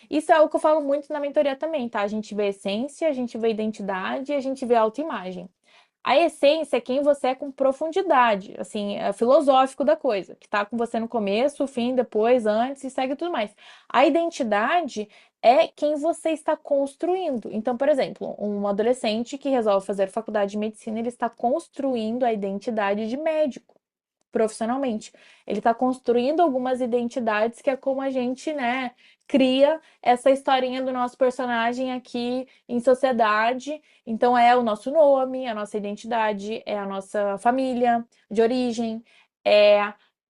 Isso é o que eu falo muito na mentoria também, tá? A gente vê essência, a gente vê identidade e a gente vê autoimagem. A essência é quem você é com profundidade, assim, é filosófico da coisa, que tá com você no começo, fim, depois, antes e segue tudo mais. A identidade é quem você está construindo. Então, por exemplo, um adolescente que resolve fazer faculdade de medicina, ele está construindo a identidade de médico profissionalmente. Ele está construindo algumas identidades que é como a gente, né, cria essa historinha do nosso personagem aqui em sociedade. Então é o nosso nome, a nossa identidade, é a nossa família de origem, é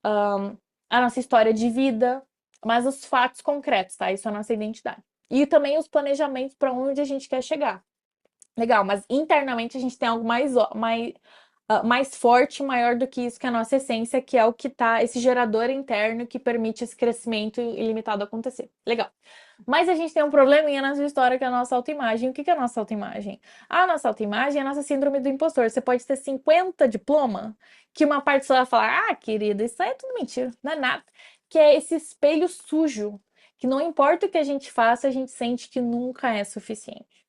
a nossa história de vida, mas os fatos concretos, tá? Isso é a nossa identidade. E também os planejamentos para onde a gente quer chegar. Legal, mas internamente a gente tem algo mais forte, maior do que isso, que é a nossa essência, que é o que tá, esse gerador interno que permite esse crescimento ilimitado acontecer. Legal. Mas a gente tem um probleminha nessa história que é a nossa autoimagem. O que que é a nossa autoimagem? A nossa autoimagem é a nossa síndrome do impostor. Você pode ter 50 diploma, que uma parte só vai falar, ah, querida, isso aí é tudo mentira, não é nada. Que é esse espelho sujo, que não importa o que a gente faça, a gente sente que nunca é suficiente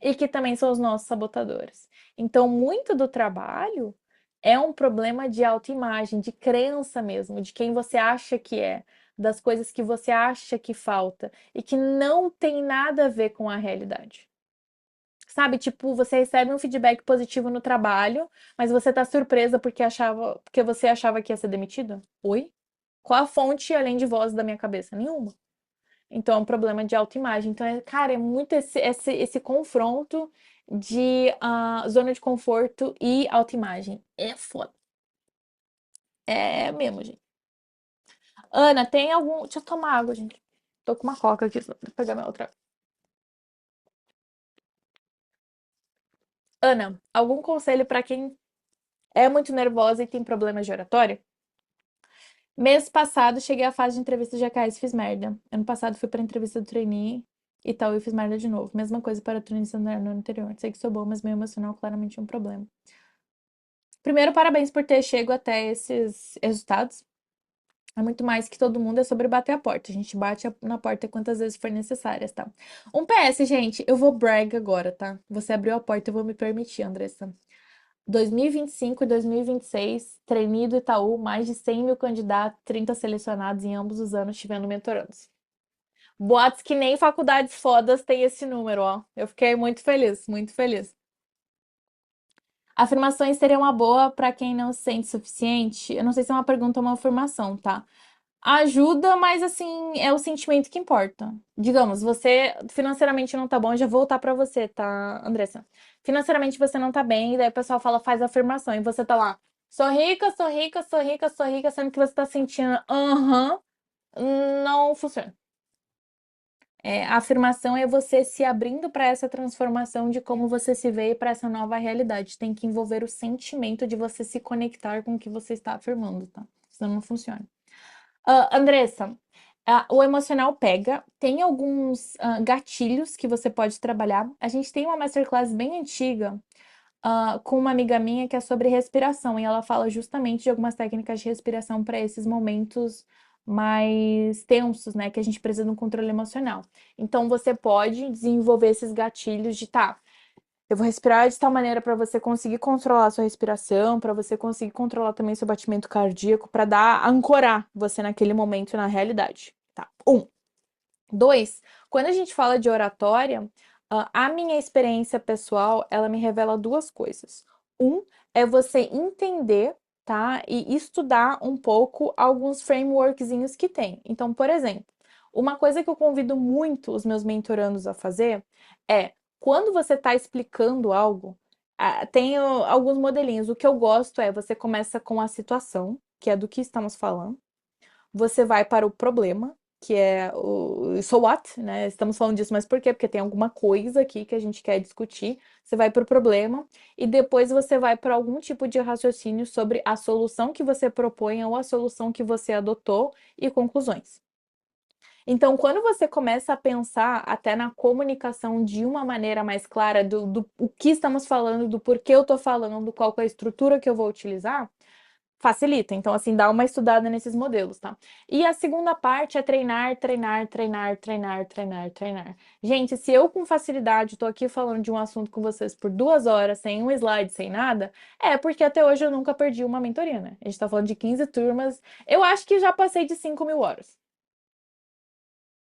e que também são os nossos sabotadores. Então, muito do trabalho é um problema de autoimagem, de crença mesmo, de quem você acha que é, das coisas que você acha que falta e que não tem nada a ver com a realidade. Sabe, tipo, você recebe um feedback positivo no trabalho, mas você tá surpresa porque você achava que ia ser demitido? Oi? Qual a fonte além de voz da minha cabeça? Nenhuma. Então, é um problema de autoimagem. Então, cara, é muito esse confronto de zona de conforto e autoimagem. É foda. É mesmo, gente. Ana, tem algum. Deixa eu tomar água, gente. Tô com uma coca aqui, só pra pegar minha outra. Ana, algum conselho pra quem É muito nervosa e tem problemas de oratória? Mês passado, cheguei à fase de entrevista de AKS e fiz merda. Ano passado, fui pra entrevista do trainee e tal, e fiz merda de novo. Mesma coisa para a trainee no ano anterior. Sei que sou boa, mas meu emocional claramente é um problema. Primeiro, parabéns por ter chego até esses resultados. É muito mais que todo mundo, é sobre bater a porta. A gente bate na porta quantas vezes for necessárias, tá? Um PS, gente, eu vou brag agora, tá? Você abriu a porta, eu vou me permitir, Andressa. 2025 e 2026, trainee do Itaú, mais de 100 mil candidatos, 30 selecionados em ambos os anos, tivendo mentorandos. Boatos que nem faculdades fodas têm esse número, ó. Eu fiquei muito feliz, muito feliz. Afirmações seriam uma boa para quem não se sente suficiente? Eu não sei se é uma pergunta ou uma afirmação, tá? Ajuda, mas assim, é o sentimento que importa. Digamos, você financeiramente não tá bom, eu já vou voltar pra você, tá, Andressa? Financeiramente você não tá bem, e daí o pessoal fala, faz afirmação, e você tá lá, sou rica, sou rica, sou rica, sou rica, sendo que você tá sentindo, aham, não funciona. É, a afirmação é você se abrindo para essa transformação de como você se vê para essa nova realidade. Tem que envolver o sentimento de você se conectar com o que você está afirmando, tá? Senão não funciona. Andressa, o emocional pega. Tem alguns gatilhos que você pode trabalhar. A gente tem uma masterclass bem antiga com uma amiga minha que é sobre respiração e ela fala justamente de algumas técnicas de respiração para esses momentos mais tensos, né? Que a gente precisa de um controle emocional. Então você pode desenvolver esses gatilhos de tá. Eu vou respirar de tal maneira para você conseguir controlar a sua respiração, para você conseguir controlar também seu batimento cardíaco, para dar ancorar você naquele momento na realidade. Tá. Um. Dois, quando a gente fala de oratória, a minha experiência pessoal, ela me revela duas coisas. Um é você entender, tá? E estudar um pouco alguns frameworkzinhos que tem. Então, por exemplo, uma coisa que eu convido muito os meus mentorandos a fazer é quando você está explicando algo, tem alguns modelinhos. O que eu gosto é você começa com a situação, que é do que estamos falando. Você vai para o problema, que é o so what, né? Estamos falando disso, mas por quê? Porque tem alguma coisa aqui que a gente quer discutir. Você vai para o problema e depois você vai para algum tipo de raciocínio sobre a solução que você propõe ou a solução que você adotou e conclusões. Então, quando você começa a pensar até na comunicação de uma maneira mais clara do o que estamos falando, do porquê eu estou falando, qual que é a estrutura que eu vou utilizar, facilita. Então, assim, dá uma estudada nesses modelos, tá? E a segunda parte é treinar, treinar, treinar, treinar, treinar, treinar. Gente, se eu com facilidade tô aqui falando de um assunto com vocês por 2 horas, sem um slide, sem nada, é porque até hoje eu nunca perdi uma mentoria, né? A gente tá falando de 15 turmas. Eu acho que já passei de 5.000 horas.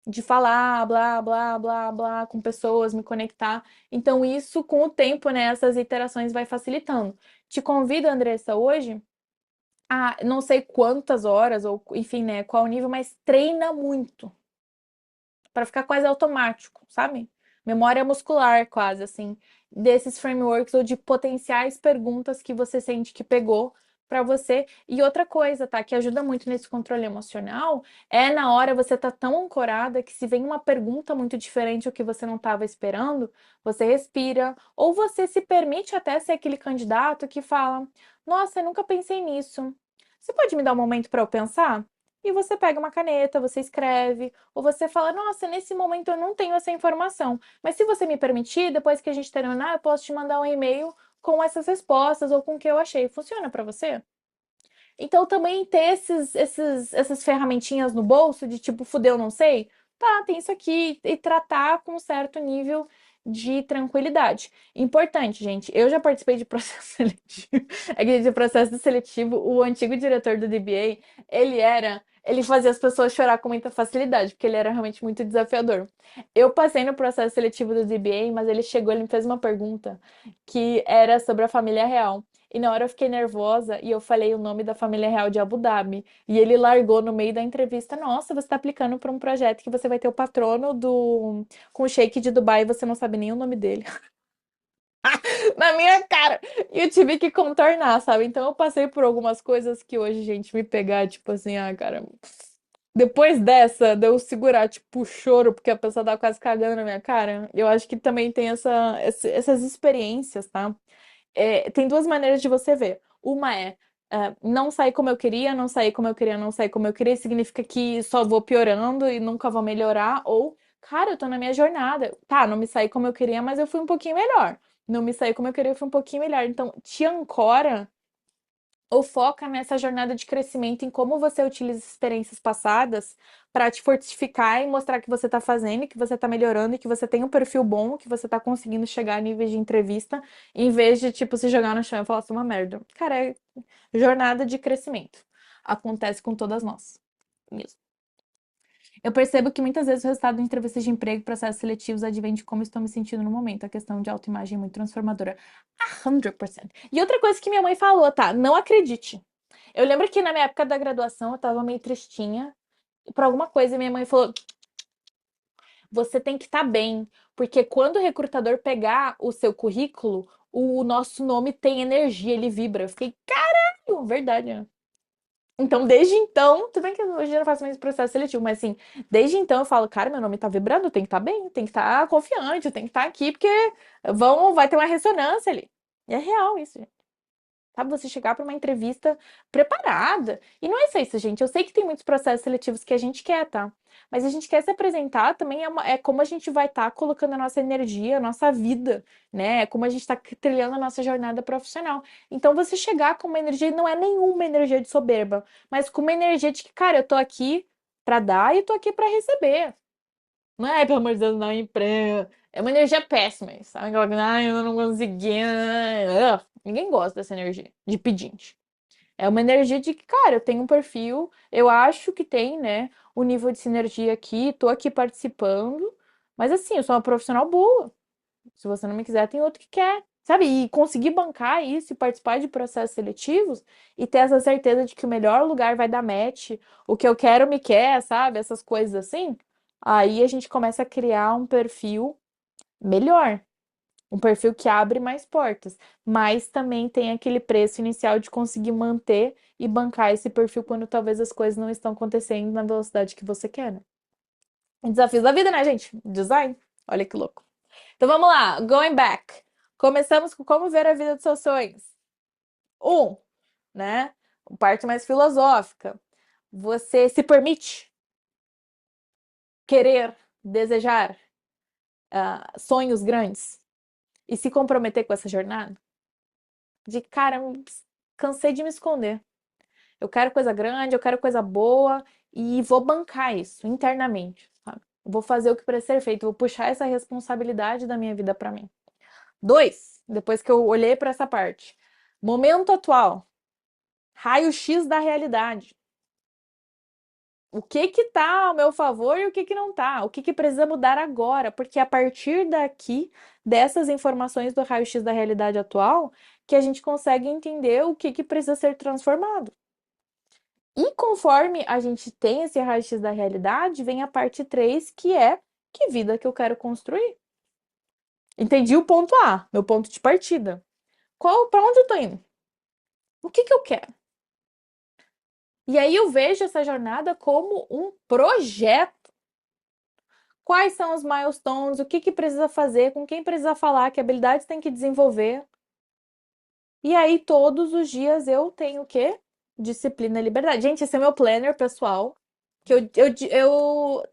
De falar, blá, blá, blá, blá, com pessoas, me conectar. Então, isso, com o tempo, né, essas iterações vai facilitando. Te convido, Andressa, hoje não sei quantas horas, ou enfim, né, qual nível, mas treina muito para ficar quase automático, sabe? Memória muscular, quase assim, desses frameworks ou de potenciais perguntas que você sente que pegou para você. E outra coisa, tá, que ajuda muito nesse controle emocional, é na hora você tá tão ancorada que se vem uma pergunta muito diferente ou que você não estava esperando, você respira, ou você se permite até ser aquele candidato que fala: "Nossa, eu nunca pensei nisso. Você pode me dar um momento para eu pensar?" E você pega uma caneta, você escreve, ou você fala: "Nossa, nesse momento eu não tenho essa informação, mas se você me permitir, depois que a gente terminar, eu posso te mandar um e-mail com essas respostas ou com o que eu achei. Funciona para você?" Então também ter essas ferramentinhas no bolso de tipo, fudeu, não sei. Tá, tem isso aqui. E tratar com um certo nível de tranquilidade. Importante, gente. Eu já participei de processo seletivo. É que de processo seletivo, o antigo diretor do DBA, ele fazia as pessoas chorar com muita facilidade, porque ele era realmente muito desafiador. Eu passei no processo seletivo do DBA, mas ele chegou, ele me fez uma pergunta que era sobre a família real. E na hora eu fiquei nervosa e eu falei o nome da família real de Abu Dhabi. E ele largou no meio da entrevista: "Nossa, você está aplicando para um projeto que você vai ter o patrono com o Sheik de Dubai e você não sabe nem o nome dele." Na minha cara! E eu tive que contornar, sabe? Então eu passei por algumas coisas que hoje, gente, me pegar, tipo assim, cara. Depois dessa, de eu segurar, tipo, o choro, porque a pessoa tava quase cagando na minha cara, eu acho que também tem essas experiências, tá? Tem duas maneiras de você ver. Uma não sair como eu queria, não sair como eu queria, não sair como eu queria, significa que só vou piorando e nunca vou melhorar. Ou, cara, eu tô na minha jornada. Tá, não me saí como eu queria, mas eu fui um pouquinho melhor. Não me saí como eu queria, eu fui um pouquinho melhor. Então, te ancora ou foca nessa jornada de crescimento em como você utiliza experiências passadas para te fortificar e mostrar que você está fazendo, que você está melhorando e que você tem um perfil bom, que você está conseguindo chegar a níveis de entrevista, em vez de, tipo, se jogar no chão e falar assim, uma merda. Cara, é jornada de crescimento. Acontece com todas nós. Mesmo. Eu percebo que muitas vezes o resultado de entrevistas de emprego e processos seletivos advém de como estou me sentindo no momento. A questão de autoimagem é muito transformadora. 100%. E outra coisa que minha mãe falou, tá? Não acredite. Eu lembro que na minha época da graduação eu tava meio tristinha. E por alguma coisa minha mãe falou: você tem que estar bem. Porque quando o recrutador pegar o seu currículo, o nosso nome tem energia, ele vibra. Eu fiquei, caralho, verdade, né? Então, desde então, tudo bem que hoje eu não faço mais processo seletivo, mas assim, desde então eu falo, cara, meu nome tá vibrando, eu tenho que estar bem, tem que estar confiante, eu tenho que estar aqui, porque vai ter uma ressonância ali. E é real isso, gente. Sabe, você chegar para uma entrevista preparada. E não é só isso, gente. Eu sei que tem muitos processos seletivos que a gente quer, tá? Mas a gente quer se apresentar também é como a gente vai estar colocando a nossa energia, a nossa vida, né? É como a gente está trilhando a nossa jornada profissional. Então, você chegar com uma energia, não é nenhuma energia de soberba, mas com uma energia de que, cara, eu tô aqui para dar e eu tô aqui para receber. Não é, pelo amor de Deus, não, emprego. É uma energia péssima, sabe? Aquela, ai, eu não consegui. Ninguém gosta dessa energia de pedinte. É uma energia de que, cara, eu tenho um perfil, eu acho que tem, né, o nível de sinergia aqui, tô aqui participando, mas assim, eu sou uma profissional boa. Se você não me quiser, tem outro que quer. Sabe? E conseguir bancar isso e participar de processos seletivos e ter essa certeza de que o melhor lugar vai dar match, o que eu quero me quer, sabe? Essas coisas assim. Aí a gente começa a criar um perfil melhor, um perfil que abre mais portas, mas também tem aquele preço inicial de conseguir manter e bancar esse perfil quando talvez as coisas não estão acontecendo na velocidade que você quer, né? Desafios da vida, né, gente? Design. Olha que louco. Então vamos lá, going back. Começamos com como ver a vida dos seus sonhos. Um, né? Parte mais filosófica. Você se permite querer, desejar sonhos grandes e se comprometer com essa jornada? De cara, cansei de me esconder. Eu quero coisa grande, eu quero coisa boa e vou bancar isso internamente, sabe? Vou fazer o que precisa ser feito, vou puxar essa responsabilidade da minha vida para mim. Dois, depois que eu olhei para essa parte. Momento atual. Raio-x da realidade. O que que tá ao meu favor e o que que não tá? O que que precisa mudar agora? Porque a partir daqui, dessas informações do raio-x da realidade atual, que a gente consegue entender o que que precisa ser transformado. E conforme a gente tem esse raio-x da realidade, vem a parte 3, que é que vida que eu quero construir. Entendi o ponto A, meu ponto de partida. Para onde eu tô indo? O que que eu quero? E aí eu vejo essa jornada como um projeto. Quais são os milestones? O que que precisa fazer? Com quem precisa falar? Que habilidades tem que desenvolver? E aí todos os dias eu tenho o quê? Disciplina e liberdade. Gente, esse é meu planner pessoal, que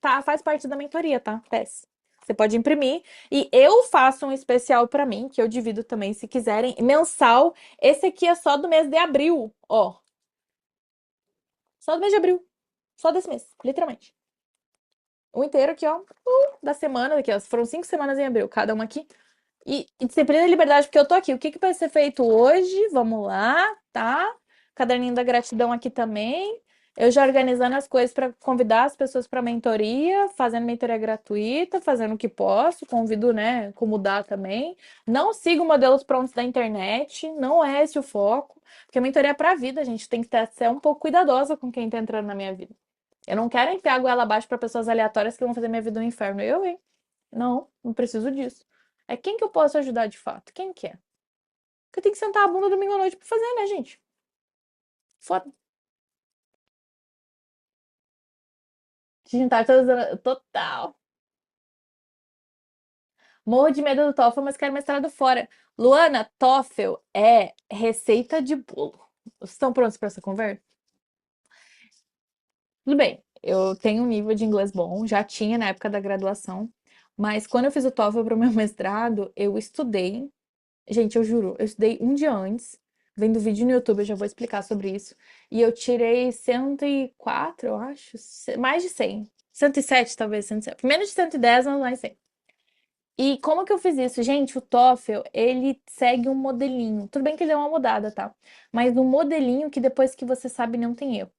tá, faz parte da mentoria, tá? PES. Você pode imprimir. E eu faço um especial pra mim, que eu divido também, se quiserem, mensal. Esse aqui é só do mês de abril, ó. Só do mês de abril. Só desse mês, literalmente. O inteiro aqui, ó, da semana, aqui, ó. Foram 5 semanas em abril, cada uma aqui. E disciplina e liberdade, porque eu tô aqui. O que que vai ser feito hoje? Vamos lá, tá? Caderninho da gratidão aqui também. Eu já organizando as coisas para convidar as pessoas para mentoria, fazendo mentoria gratuita, fazendo o que posso, convido, né, como dá também. Não sigo modelos prontos da internet, não é esse o foco, porque mentoria é para a vida, a gente tem que ser um pouco cuidadosa com quem tá entrando na minha vida. Eu não quero enfiar a goela abaixo para pessoas aleatórias que vão fazer minha vida um inferno. Eu, hein? Não, não preciso disso. É quem que eu posso ajudar de fato? Quem que é? Porque tem que sentar a bunda domingo à noite pra fazer, né, gente? Foda. Juntar todas. Total. Morro de medo do TOEFL, mas quero mestrado fora. Luana, TOEFL é receita de bolo. Estão prontos para essa conversa? Tudo bem, eu tenho um nível de inglês bom, já tinha na época da graduação, mas quando eu fiz o TOEFL para o meu mestrado, eu estudei. Gente, eu juro, eu estudei um dia antes, vendo vídeo no YouTube, eu já vou explicar sobre isso. E eu tirei 104, eu acho, mais de 100. 107, talvez, 107. Menos de 110, mas mais 100. E como que eu fiz isso? Gente, o TOEFL, ele segue um modelinho. Tudo bem que ele deu uma mudada, tá? Mas um modelinho que depois que você sabe não tem erro.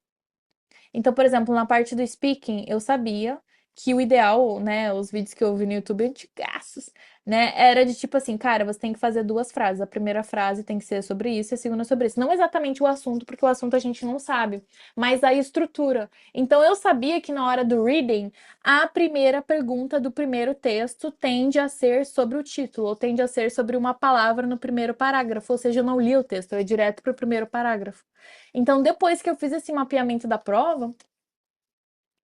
Então, por exemplo, na parte do speaking, eu sabia que o ideal, né, os vídeos que eu vi no YouTube antigaços, né, era de tipo assim, cara, você tem que fazer duas frases. A primeira frase tem que ser sobre isso e a segunda sobre isso. Não exatamente o assunto, porque o assunto a gente não sabe, mas a estrutura. Então, eu sabia que na hora do reading, a primeira pergunta do primeiro texto tende a ser sobre o título, ou tende a ser sobre uma palavra no primeiro parágrafo, ou seja, eu não li o texto, eu ia direto para o primeiro parágrafo. Então, depois que eu fiz esse mapeamento da prova,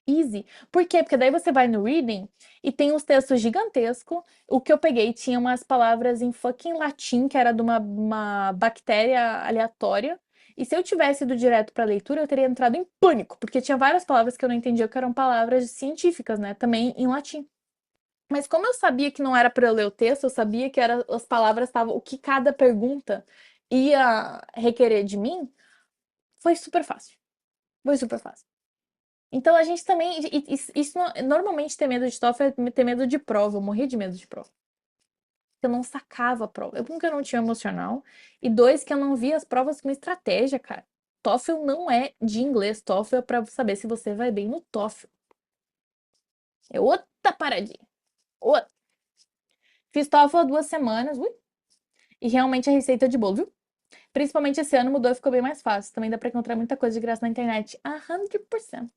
easy. Por quê? Porque daí você vai no reading e tem uns textos gigantescos. O que eu peguei tinha umas palavras em fucking latim, que era de uma bactéria aleatória. E se eu tivesse ido direto para leitura, eu teria entrado em pânico, porque tinha várias palavras que eu não entendia, que eram palavras científicas, né? Também em latim. Mas como eu sabia que não era para eu ler o texto, eu sabia que era, as palavras estavam, o que cada pergunta ia requerer de mim, foi super fácil. Foi super fácil. Então a gente também. Isso normalmente ter medo de TOEFL é ter medo de prova. Eu morri de medo de prova. Eu não sacava a prova. Um, que eu não tinha emocional. E dois, que eu não via as provas como estratégia, cara. TOEFL não é de inglês. TOEFL é pra saber se você vai bem no TOEFL. É outra paradinha. Outra. Fiz TOEFL há 2 semanas. Ui, e realmente a receita de bolo, viu? Principalmente esse ano mudou e ficou bem mais fácil. Também dá pra encontrar muita coisa de graça na internet. 100%.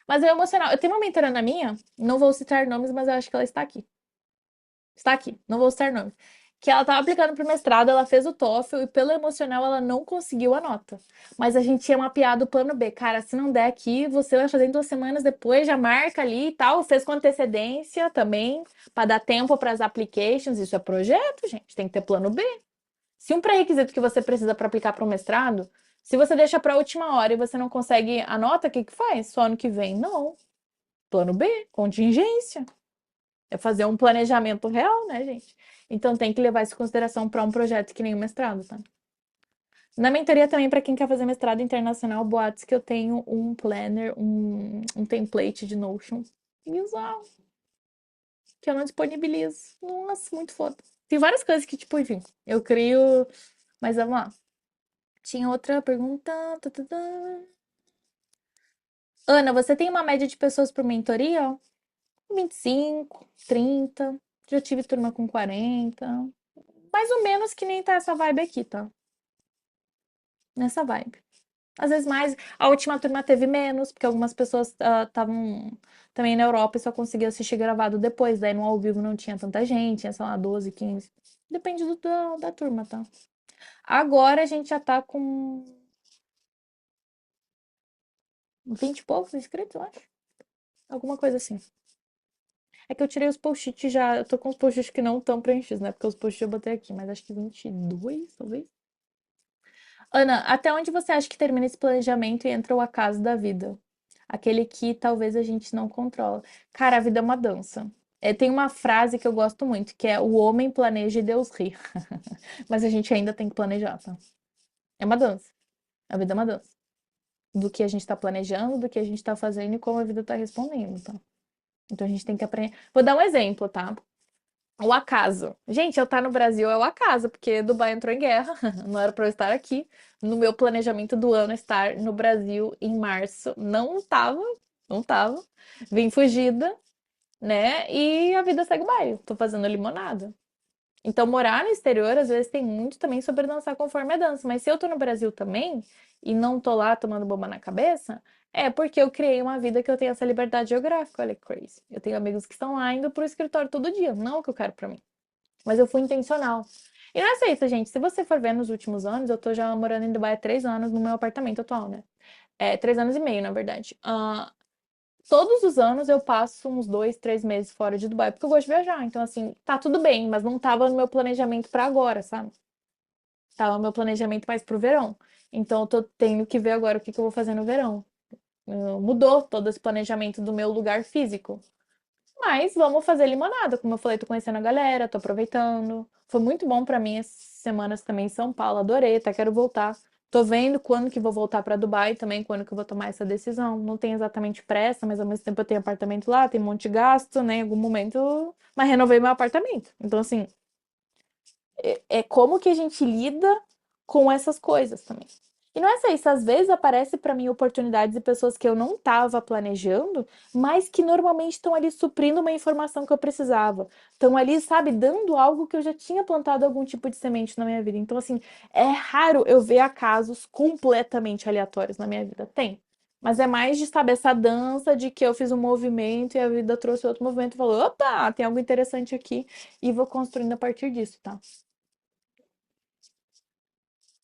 Mas é emocional. Eu tenho uma mentora na minha, não vou citar nomes, mas eu acho que ela está aqui. Está aqui, não vou citar nomes. Que ela estava aplicando para o mestrado, ela fez o TOEFL e pelo emocional ela não conseguiu a nota. Mas a gente tinha mapeado o plano B. Cara, se não der aqui, você vai fazer em 2 semanas depois, já marca ali e tal. Fez com antecedência também, para dar tempo para as applications. Isso é projeto, gente. Tem que ter plano B. Se um pré-requisito que você precisa para aplicar para o mestrado, se você deixa para a última hora e você não consegue a nota, o que que faz? Só ano que vem? Não. Plano B, contingência. É fazer um planejamento real, né, gente? Então tem que levar isso em consideração para um projeto que nem o mestrado, tá? Na mentoria também, para quem quer fazer mestrado internacional, boatos que eu tenho um planner, um template de Notion bizarro, que eu não disponibilizo. Nossa, muito foda. Tem várias coisas que, tipo, enfim, eu crio. Mas vamos lá. Tinha outra pergunta. Tá, tá, tá. Ana, você tem uma média de pessoas por mentoria? 25, 30. Já tive turma com 40. Mais ou menos que nem tá essa vibe aqui, tá? Nessa vibe. Às vezes mais. A última turma teve menos, porque algumas pessoas estavam também na Europa e só conseguiam assistir gravado depois. Daí no ao vivo não tinha tanta gente, tinha, sei lá, 12, 15. Depende da turma, tá? Agora a gente já tá com 20 e poucos inscritos, eu acho. Alguma coisa assim. É que eu tirei os post-its já. Eu tô com os post-its que não estão preenchidos, né? Porque os post-its eu botei aqui, mas acho que 22, talvez. Ana, até onde você acha que termina esse planejamento e entra o acaso da vida? Aquele que talvez a gente não controla. Cara, a vida é uma dança. É, tem uma frase que eu gosto muito, que é o homem planeja e Deus ri. Mas a gente ainda tem que planejar, tá? É uma dança. A vida é uma dança. Do que a gente tá planejando, do que a gente tá fazendo e como a vida tá respondendo, tá? Então a gente tem que aprender. Vou dar um exemplo, tá? O acaso. Gente, eu estar no Brasil é o acaso, porque Dubai entrou em guerra, não era para eu estar aqui. No meu planejamento do ano, estar no Brasil em março, não tava, não tava. Vim fugida, né? E a vida segue o baile. Tô fazendo limonada. Então, morar no exterior, às vezes, tem muito também sobre dançar conforme a dança. Mas se eu tô no Brasil também, e não tô lá tomando bomba na cabeça, é porque eu criei uma vida que eu tenho essa liberdade geográfica. Olha que crazy. Eu tenho amigos que estão lá indo pro escritório todo dia. Não é o que eu quero pra mim. Mas eu fui intencional. E não é só isso, gente. Se você for ver nos últimos anos, eu tô já morando em Dubai há 3 anos no meu apartamento atual, né? É, 3 anos e meio, na verdade. todos os anos eu passo uns 2, 3 meses fora de Dubai, porque eu gosto de viajar. Então, assim, tá tudo bem, mas não tava no meu planejamento pra agora, sabe? Tava no meu planejamento mais pro verão. Então, eu tô tendo que ver agora o que que eu vou fazer no verão. Mudou todo esse planejamento do meu lugar físico. Mas vamos fazer limonada. Como eu falei, tô conhecendo a galera, tô aproveitando. Foi muito bom pra mim essas semanas também em São Paulo. Adorei, até quero voltar. Tô vendo quando que vou voltar pra Dubai também, quando que eu vou tomar essa decisão. Não tenho exatamente pressa, mas ao mesmo tempo eu tenho apartamento lá, tem um monte de gasto, né? Em algum momento, mas renovei meu apartamento. Então, assim, é como que a gente lida com essas coisas também. E não é só isso, às vezes aparece para mim oportunidades e pessoas que eu não estava planejando, mas que normalmente estão ali suprindo uma informação que eu precisava. Estão ali, sabe, dando algo que eu já tinha plantado algum tipo de semente na minha vida. Então, assim, é raro eu ver acasos completamente aleatórios na minha vida. Tem. Mas é mais de, sabe, essa dança de que eu fiz um movimento e a vida trouxe outro movimento e falou: opa, tem algo interessante aqui e vou construindo a partir disso, tá?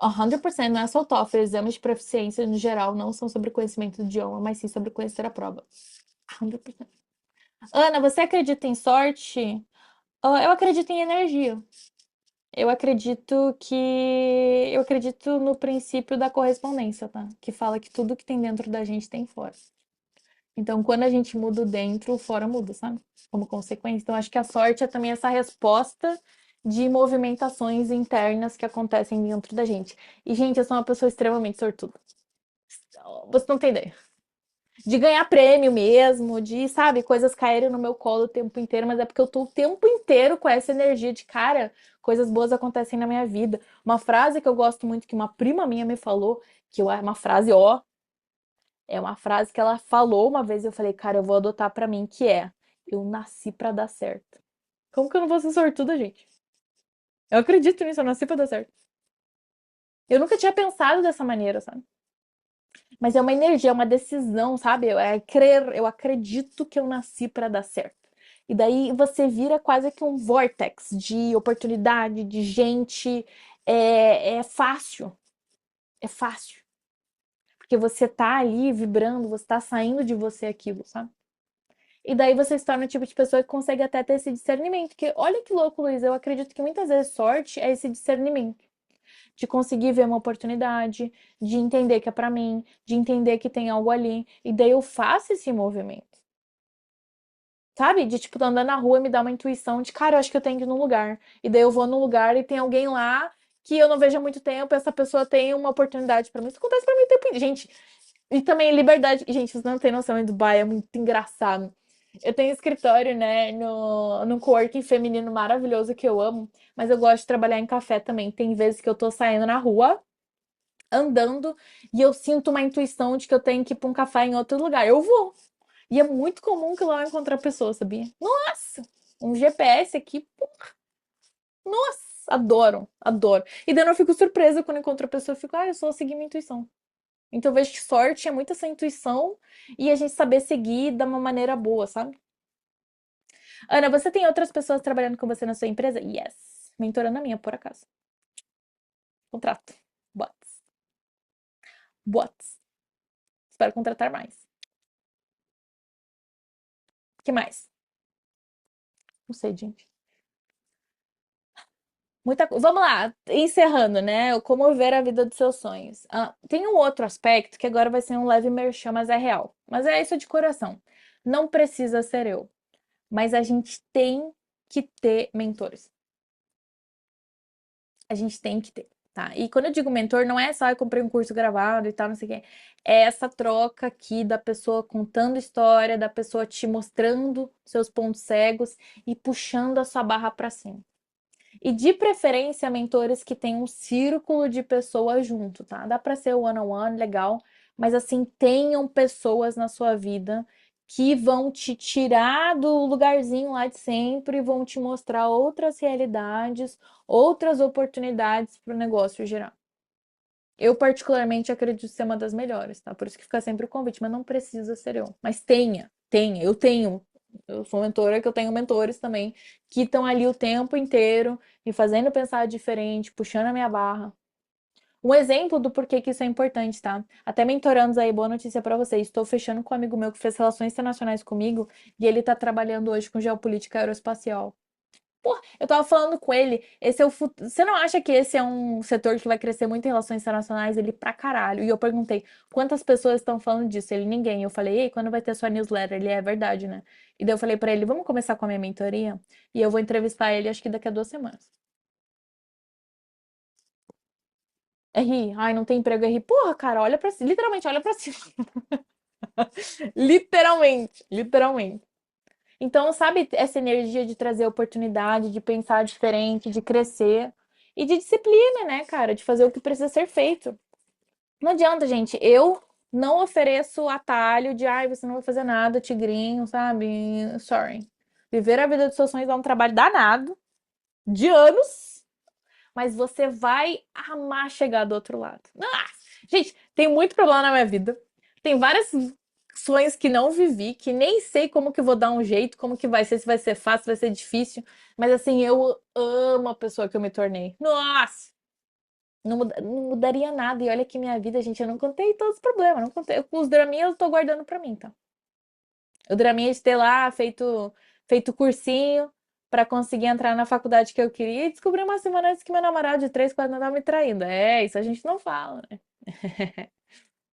100% não é só o TOEFL, exames de proficiência no geral não são sobre conhecimento do idioma, mas sim sobre conhecer a prova. 100%. Ana, você acredita em sorte? Eu acredito em energia. Eu acredito no princípio da correspondência, tá? Que fala que tudo que tem dentro da gente tem fora. Então, quando a gente muda o dentro, o fora muda, sabe? Como consequência. Então, acho que a sorte é também essa resposta de movimentações internas que acontecem dentro da gente. E, gente, eu sou uma pessoa extremamente sortuda. Você não tem ideia. De ganhar prêmio mesmo, de, sabe, coisas caírem no meu colo o tempo inteiro, mas é porque eu tô o tempo inteiro com essa energia de, cara, coisas boas acontecem na minha vida. Uma frase que eu gosto muito, que uma prima minha me falou, que é uma frase, ó, é uma frase que ela falou uma vez, eu falei, cara, eu vou adotar pra mim, que é: eu nasci pra dar certo. Como que eu não vou ser sortuda, gente? Eu acredito nisso, eu nasci pra dar certo. Eu nunca tinha pensado dessa maneira, sabe? Mas é uma energia, é uma decisão, sabe? É crer, eu acredito que eu nasci pra dar certo. E daí você vira quase que um vortex de oportunidade, de gente. É fácil, é fácil. Porque você tá ali vibrando, você tá saindo de você aquilo, sabe? E daí você se torna o tipo de pessoa que consegue até ter esse discernimento. Que olha que louco, Luiz. Eu acredito que muitas vezes sorte é esse discernimento. De conseguir ver uma oportunidade, de entender que é pra mim, de entender que tem algo ali. E daí eu faço esse movimento. Sabe? De tipo, tô andando na rua e me dá uma intuição de, cara, eu acho que eu tenho que ir num lugar. E daí eu vou num lugar e tem alguém lá que eu não vejo há muito tempo, e essa pessoa tem uma oportunidade pra mim. Isso acontece pra mim o tempo inteiro. Gente, e também liberdade. Gente, vocês não têm noção, em Dubai é muito engraçado. Eu tenho escritório, né, no coworking feminino maravilhoso que eu amo, mas eu gosto de trabalhar em café também. Tem vezes que eu tô saindo na rua, andando, e eu sinto uma intuição de que eu tenho que ir pra um café em outro lugar. Eu vou. E é muito comum que lá eu encontrar pessoas, sabia? Nossa! Um GPS aqui, nossa, adoro, adoro. E daí eu fico surpresa quando encontro a pessoa, eu fico, eu só segui minha intuição. Então eu vejo que sorte é muito essa intuição e a gente saber seguir da uma maneira boa, sabe? Ana, você tem outras pessoas trabalhando com você na sua empresa? Yes. Mentorando a minha, por acaso. Contrato. Bots. Bots. Espero contratar mais. O que mais? Não sei, gente. Muita coisa. Vamos lá, encerrando, né? Como ver a vida dos seus sonhos. Tem um outro aspecto que agora vai ser um leve merchan, mas é real. Mas é isso de coração. Não precisa ser eu, mas a gente tem que ter mentores. A gente tem que ter, tá? E quando eu digo mentor, não é só eu comprei um curso gravado e tal, não sei o quê. É essa troca aqui da pessoa contando história, da pessoa te mostrando seus pontos cegos e puxando a sua barra pra cima. E de preferência, mentores que tem um círculo de pessoas junto, tá? Dá pra ser one-on-one, legal, mas assim, tenham pessoas na sua vida que vão te tirar do lugarzinho lá de sempre e vão te mostrar outras realidades, outras oportunidades para o negócio gerar. Eu, particularmente, acredito ser uma das melhores, tá? Por isso que fica sempre o convite, mas não precisa ser eu. Mas tenha, eu tenho. Eu sou mentora, que eu tenho mentores também, que estão ali o tempo inteiro me fazendo pensar diferente, puxando a minha barra. Um exemplo do porquê que isso é importante, tá? Até mentorandos aí, boa notícia pra vocês. Estou fechando com um amigo meu que fez relações internacionais comigo e ele tá trabalhando hoje com geopolítica aeroespacial. Pô, eu tava falando com ele, esse é o futuro. Você não acha que esse é um setor que vai crescer muito em relações internacionais? Ele pra caralho. E eu perguntei, quantas pessoas estão falando disso? Ele, ninguém. Eu falei, ei, quando vai ter sua newsletter? Ele, é verdade, né? E daí eu falei pra ele, vamos começar com a minha mentoria? E eu vou entrevistar ele, acho que daqui a 2 semanas. RI, ai, não tem emprego, RI. Porra, cara, olha pra cima. Literalmente, olha pra cima. Literalmente, literalmente. Então, sabe, essa energia de trazer oportunidade, de pensar diferente, de crescer e de disciplina, né, cara, de fazer o que precisa ser feito. Não adianta, gente. Eu não ofereço atalho de, ai, você não vai fazer nada, tigrinho, sabe? Sorry. Viver a vida dos seus sonhos é um trabalho danado, de anos, mas você vai amar chegar do outro lado. Ah, gente, tem muito problema na minha vida. Tem vários sonhos que não vivi, que nem sei como que eu vou dar um jeito, como que vai ser, se vai ser fácil, se vai ser difícil. Mas assim, eu amo a pessoa que eu me tornei. Nossa! Não mudaria nada. E olha que minha vida, gente, eu não contei todos os problemas. Não contei. Os draminhas eu tô guardando pra mim, tá? O draminha de ter lá feito cursinho pra conseguir entrar na faculdade que eu queria e descobri uma semana antes que meu namorado de 3, 4 anos tava me traindo. É, isso a gente não fala,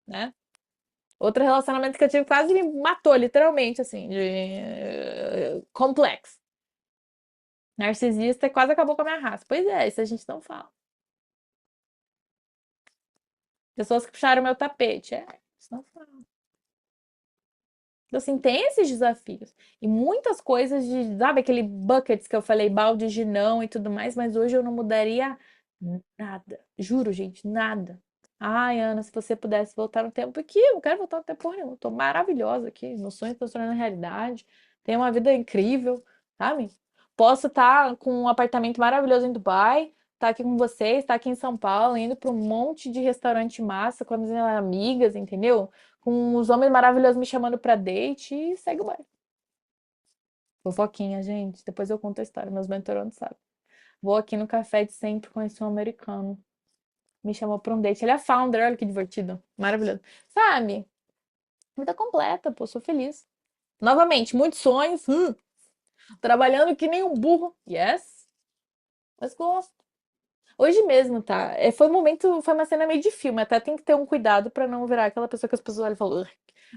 né? Outro relacionamento que eu tive quase me matou, literalmente, assim, de complexo. Narcisista quase acabou com a minha raça. Pois é, isso a gente não fala. Pessoas que puxaram meu tapete. É, isso não fala. Então, assim, tem esses desafios. E muitas coisas de, sabe, aquele buckets que eu falei, balde de não e tudo mais, mas hoje eu não mudaria nada. Juro, gente, nada. Ai, Ana, se você pudesse voltar no tempo aqui, eu não quero voltar no tempo porra nenhuma. Eu tô maravilhosa aqui. Meus sonhos estão se tornando realidade. Tenho uma vida incrível, sabe? Posso estar com um apartamento maravilhoso em Dubai, estar aqui com vocês, estar aqui em São Paulo, indo para um monte de restaurante massa com as minhas amigas, entendeu? Com os homens maravilhosos me chamando pra date e segue o baile. Fofoquinha, gente. Depois eu conto a história. Meus mentorandos sabem. Vou aqui no café de sempre conheci um americano. Me chamou pra um date. Ele é founder, olha que divertido. Maravilhoso. Sabe? Vida completa, pô. Sou feliz. Novamente, muitos sonhos. Trabalhando que nem um burro. Yes. Mas gosto. Hoje mesmo, tá? Foi um momento, foi uma cena meio de filme. Até tem que ter um cuidado pra não virar aquela pessoa que as pessoas olham e falam. "Ugh."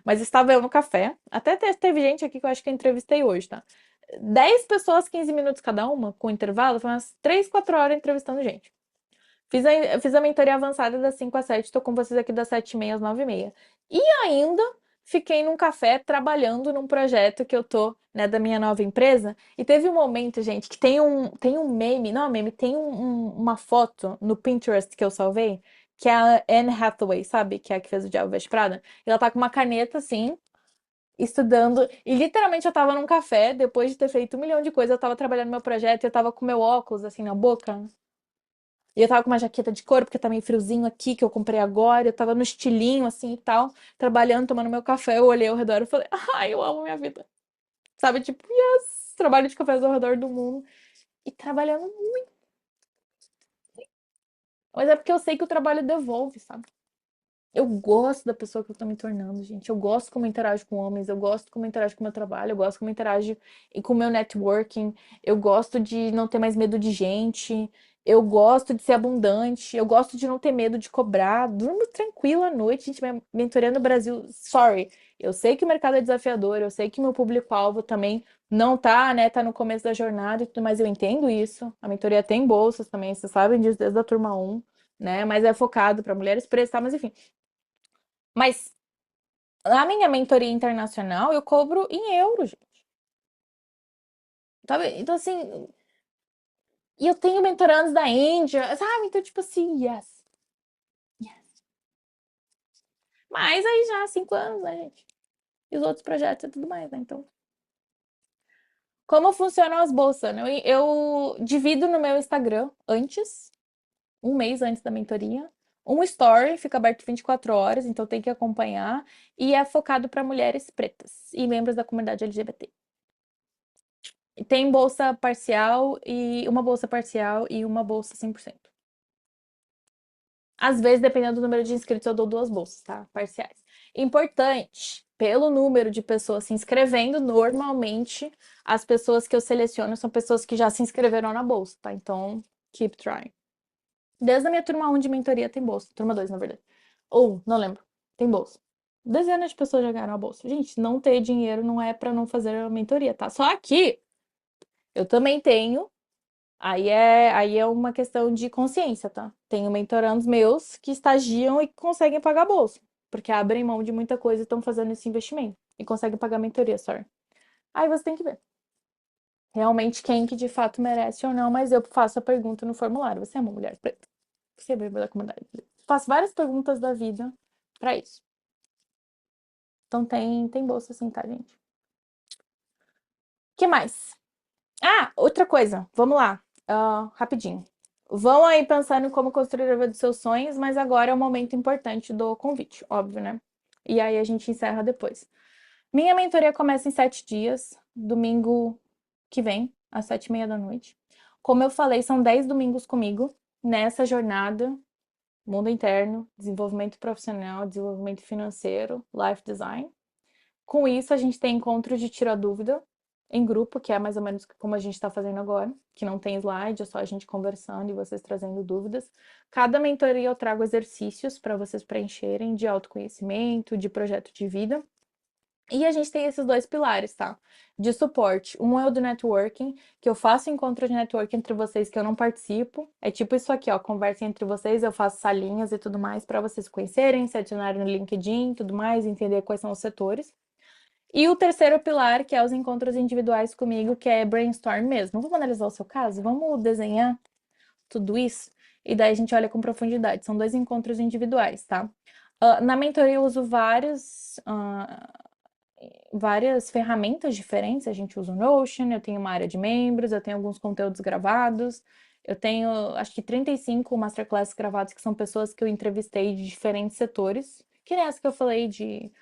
Mas estava eu no café. Até teve gente aqui que eu acho que eu entrevistei hoje, tá? 10 pessoas, 15 minutos cada uma, com intervalo, foi umas 3, 4 horas entrevistando gente. Fiz a mentoria avançada das 5 às 7, tô com vocês aqui das 7h30 às 9h30. E ainda fiquei num café trabalhando num projeto que eu tô, né, da minha nova empresa. E teve um momento, gente, que tem um meme, não é um meme, tem uma foto no Pinterest que eu salvei, que é a Anne Hathaway, sabe? Que é a que fez o Diabo Veste Prada. E ela tá com uma caneta assim, estudando. E literalmente eu tava num café, depois de ter feito 1 milhão de coisas, eu tava trabalhando no meu projeto e eu tava com meu óculos assim na boca. E eu tava com uma jaqueta de couro, porque tá meio friozinho aqui, que eu comprei agora. Eu tava no estilinho, assim, e tal, trabalhando, tomando meu café. Eu olhei ao redor e falei, ai, eu amo minha vida. Sabe, tipo, yes! Trabalho de cafés ao redor do mundo. E trabalhando muito. Mas é porque eu sei que o trabalho devolve, sabe? Eu gosto da pessoa que eu tô me tornando, gente. Eu gosto como eu interajo com homens, eu gosto como eu interajo com o meu trabalho, eu gosto como eu interajo com o meu networking, eu gosto de não ter mais medo de gente, eu gosto de ser abundante, eu gosto de não ter medo de cobrar. Durmo tranquilo à noite, gente, minha mentoria no Brasil. Sorry, eu sei que o mercado é desafiador, eu sei que meu público-alvo também não tá, né, tá no começo da jornada e tudo, mas eu entendo isso. A mentoria tem bolsas também, vocês sabem disso desde a turma 1, né? Mas é focado para mulheres pretas, tá? Mas enfim. Mas a minha mentoria internacional eu cobro em euros, gente. Sabe? Então, assim, e eu tenho mentorandos da Índia, sabe? Então, tipo assim, yes, yes. Mas aí já há 5 anos, né, gente? E os outros projetos e tudo mais, né? Então, como funcionam as bolsas, né? Eu divido no meu Instagram antes, um mês antes da mentoria. Um story fica aberto 24 horas, então tem que acompanhar. E é focado para mulheres pretas e membros da comunidade LGBT. Tem bolsa parcial e uma bolsa parcial e uma bolsa 100%. Às vezes, dependendo do número de inscritos, eu dou 2 bolsas, tá? Parciais. Importante, pelo número de pessoas se inscrevendo, normalmente as pessoas que eu seleciono são pessoas que já se inscreveram na bolsa, tá? Então, keep trying. Desde a minha turma 1 de mentoria tem bolsa. Turma 2, na verdade. Ou, não lembro. Tem bolsa. Dezenas de pessoas já ganharam a bolsa. Gente, não ter dinheiro não é pra não fazer a mentoria, tá? Só que eu também tenho. Aí é uma questão de consciência, tá? Tenho mentorandos meus que estagiam e conseguem pagar a bolsa. Porque abrem mão de muita coisa e estão fazendo esse investimento. E conseguem pagar a mentoria, sorry. Aí você tem que ver. Realmente quem que de fato merece ou não, mas eu faço a pergunta no formulário. Você é uma mulher preta? Você é membro da comunidade? Faço várias perguntas da vida pra isso. Então tem bolsa sim, tá, gente? Que mais? Ah, outra coisa. Vamos lá. Rapidinho. Vão aí pensando em como construir a vida dos seus sonhos, mas agora é o momento importante do convite, óbvio, né? E aí a gente encerra depois. Minha mentoria começa em 7 dias, domingo que vem, às 7h30 da noite. Como eu falei, são 10 domingos comigo nessa jornada, mundo interno, desenvolvimento profissional, desenvolvimento financeiro, life design. Com isso, a gente tem encontros de tira dúvida em grupo, que é mais ou menos como a gente está fazendo agora, que não tem slide, é só a gente conversando e vocês trazendo dúvidas. Cada mentoria eu trago exercícios para vocês preencherem de autoconhecimento, de projeto de vida. E a gente tem esses 2 pilares, tá? De suporte. Um é o do networking, que eu faço encontro de networking entre vocês que eu não participo. É tipo isso aqui, ó, conversa entre vocês, eu faço salinhas e tudo mais para vocês conhecerem, se adicionarem no LinkedIn e tudo mais, entender quais são os setores. E o terceiro pilar, que é os encontros individuais comigo, que é brainstorm mesmo. Vamos analisar o seu caso? Vamos desenhar tudo isso? E daí a gente olha com profundidade. São 2 encontros individuais, tá? Na mentoria eu uso várias ferramentas diferentes. A gente usa o Notion, eu tenho uma área de membros, eu tenho alguns conteúdos gravados, eu tenho acho que 35 masterclasses gravados que são pessoas que eu entrevistei de diferentes setores, que nem essa que eu falei de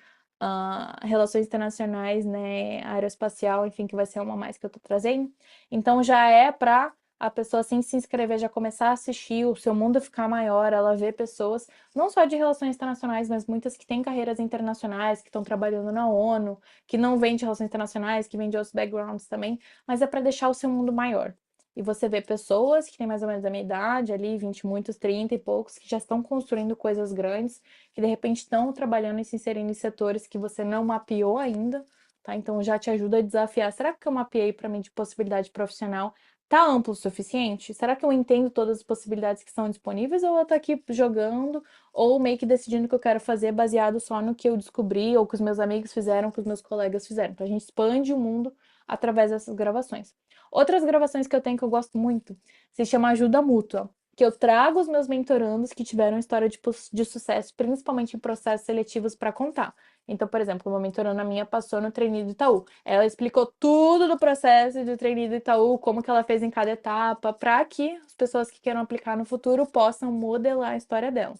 relações internacionais, né, aeroespacial, enfim, que vai ser uma mais que eu tô trazendo. Então já é para a pessoa assim se inscrever, já começar a assistir, o seu mundo ficar maior, ela vê pessoas não só de relações internacionais, mas muitas que têm carreiras internacionais, que estão trabalhando na ONU, que não vêm de relações internacionais, que vêm de outros backgrounds também, mas é para deixar o seu mundo maior. E você vê pessoas que têm mais ou menos a minha idade, ali, 20 e muitos, 30 e poucos, que já estão construindo coisas grandes, que de repente estão trabalhando e se inserindo em setores que você não mapeou ainda, tá? Então já te ajuda a desafiar. Será que eu mapeei para mim de possibilidade profissional tá amplo o suficiente? Será que eu entendo todas as possibilidades que estão disponíveis ou eu tô aqui jogando ou meio que decidindo o que eu quero fazer baseado só no que eu descobri ou que os meus amigos fizeram, que os meus colegas fizeram? Então a gente expande o mundo através dessas gravações. Outras gravações que eu tenho que eu gosto muito se chama Ajuda Mútua, que eu trago os meus mentorandos que tiveram história de sucesso, principalmente em processos seletivos, para contar. Então, por exemplo, uma mentoranda minha passou no trainee do Itaú. Ela explicou tudo do processo do trainee do Itaú, como que ela fez em cada etapa, para que as pessoas que queiram aplicar no futuro possam modelar a história dela.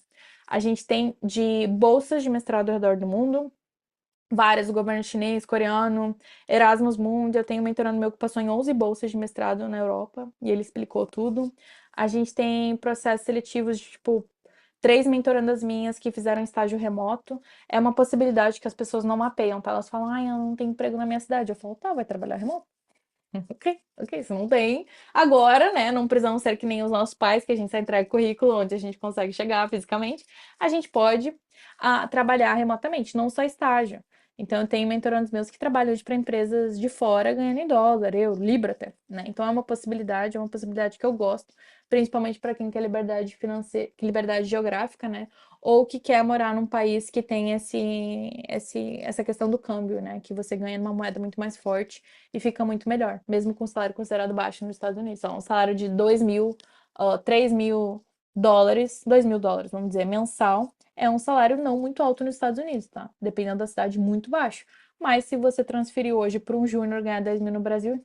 A gente tem de bolsas de mestrado ao redor do mundo, várias do governo chinês, coreano, Erasmus Mundi. Eu tenho um mentorando meu que passou em 11 bolsas de mestrado na Europa e ele explicou tudo. A gente tem processos seletivos de, tipo, 3 mentorandas minhas que fizeram estágio remoto. É uma possibilidade que as pessoas não mapeiam, tá? Elas falam, ai, eu não tenho emprego na minha cidade. Eu falo, tá, vai trabalhar remoto? Ok, se não tem. Agora, né, não precisamos ser que nem os nossos pais, que a gente só entrega currículo onde a gente consegue chegar fisicamente. A gente pode trabalhar remotamente, não só estágio. Então, eu tenho mentorandos meus que trabalham hoje para empresas de fora ganhando em dólar, Libra até, né? Então, é uma possibilidade que eu gosto, principalmente para quem quer liberdade financeira, liberdade geográfica, né? Ou que quer morar num país que tem essa questão do câmbio, né? Que você ganha numa moeda muito mais forte e fica muito melhor, mesmo com um salário considerado baixo nos Estados Unidos. Então, um salário de 2.000, 3.000 dólares, 2.000 dólares, vamos dizer, mensal, é um salário não muito alto nos Estados Unidos, tá? Dependendo da cidade, muito baixo. Mas se você transferir hoje para um júnior ganhar 10 mil no Brasil,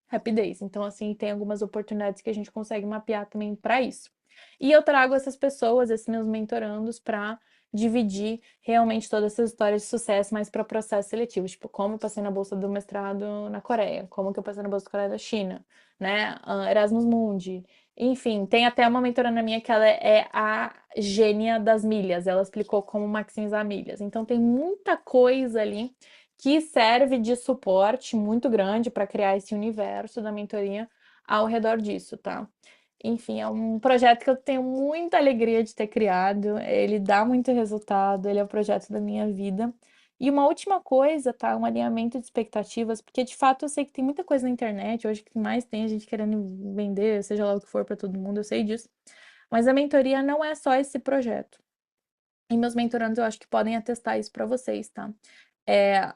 rapidez. Então, assim, tem algumas oportunidades que a gente consegue mapear também para isso. E eu trago essas pessoas, esses meus mentorandos, para dividir realmente todas essas histórias de sucesso, mas para processos seletivos, tipo, como eu passei na bolsa do mestrado na Coreia, como que eu passei na bolsa do Coreia da China, né? Erasmus Mundi. Enfim, tem até uma mentoranda minha que ela é a gênia das milhas. Ela explicou como maximizar milhas. Então tem muita coisa ali que serve de suporte muito grande para criar esse universo da mentoria ao redor disso, tá? Enfim, é um projeto que eu tenho muita alegria de ter criado. Ele dá muito resultado, ele é o projeto da minha vida. E uma última coisa, tá? Um alinhamento de expectativas, porque de fato eu sei que tem muita coisa na internet, hoje que mais tem gente querendo vender, seja lá o que for para todo mundo, eu sei disso. Mas a mentoria não é só esse projeto. E meus mentorandos eu acho que podem atestar isso para vocês, tá? É,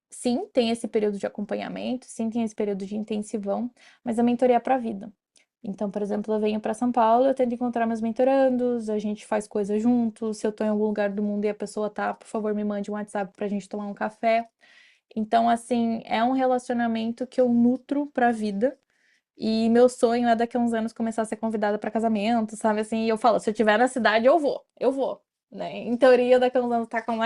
sim, tem esse período de acompanhamento, sim, tem esse período de intensivão, mas a mentoria é para a vida. Então, por exemplo, eu venho para São Paulo, eu tento encontrar meus mentorandos, a gente faz coisas juntos. Se eu tô em algum lugar do mundo e a pessoa tá, por favor, me mande um WhatsApp pra gente tomar um café. Então, assim, é um relacionamento que eu nutro pra vida. E meu sonho é daqui a uns anos começar a ser convidada para casamento, sabe? Assim, e eu falo, se eu estiver na cidade, eu vou, né? Em teoria, daqui a uns anos tá com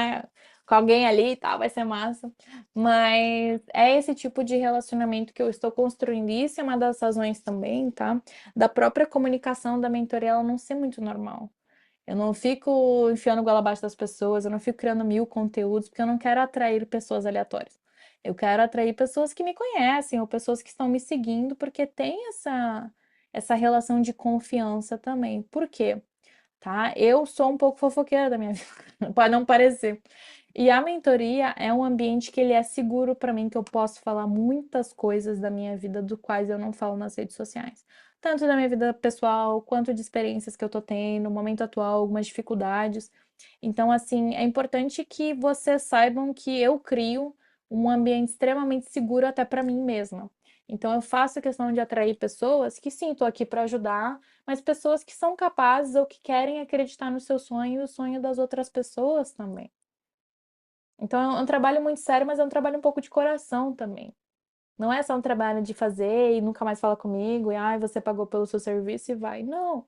alguém ali e tal, vai ser massa. Mas é esse tipo de relacionamento que eu estou construindo. E isso é uma das razões também, tá? Da própria comunicação da mentoria, ela não ser muito normal. Eu não fico enfiando goela abaixo das pessoas, eu não fico criando mil conteúdos, porque eu não quero atrair pessoas aleatórias. Eu quero atrair pessoas que me conhecem ou pessoas que estão me seguindo, porque tem essa relação de confiança também. Por quê? Tá? Eu sou um pouco fofoqueira da minha vida, pode não parecer. E a mentoria é um ambiente que ele é seguro para mim, que eu posso falar muitas coisas da minha vida do quais eu não falo nas redes sociais. Tanto da minha vida pessoal, quanto de experiências que eu tô tendo, no momento atual, algumas dificuldades. Então, assim, é importante que vocês saibam que eu crio um ambiente extremamente seguro até para mim mesma. Então, eu faço questão de atrair pessoas que sim, estou aqui para ajudar, mas pessoas que são capazes ou que querem acreditar no seu sonho e o sonho das outras pessoas também. Então é um trabalho muito sério, mas é um trabalho um pouco de coração também. Não é só um trabalho de fazer e nunca mais fala comigo e ai, você pagou pelo seu serviço e vai. Não.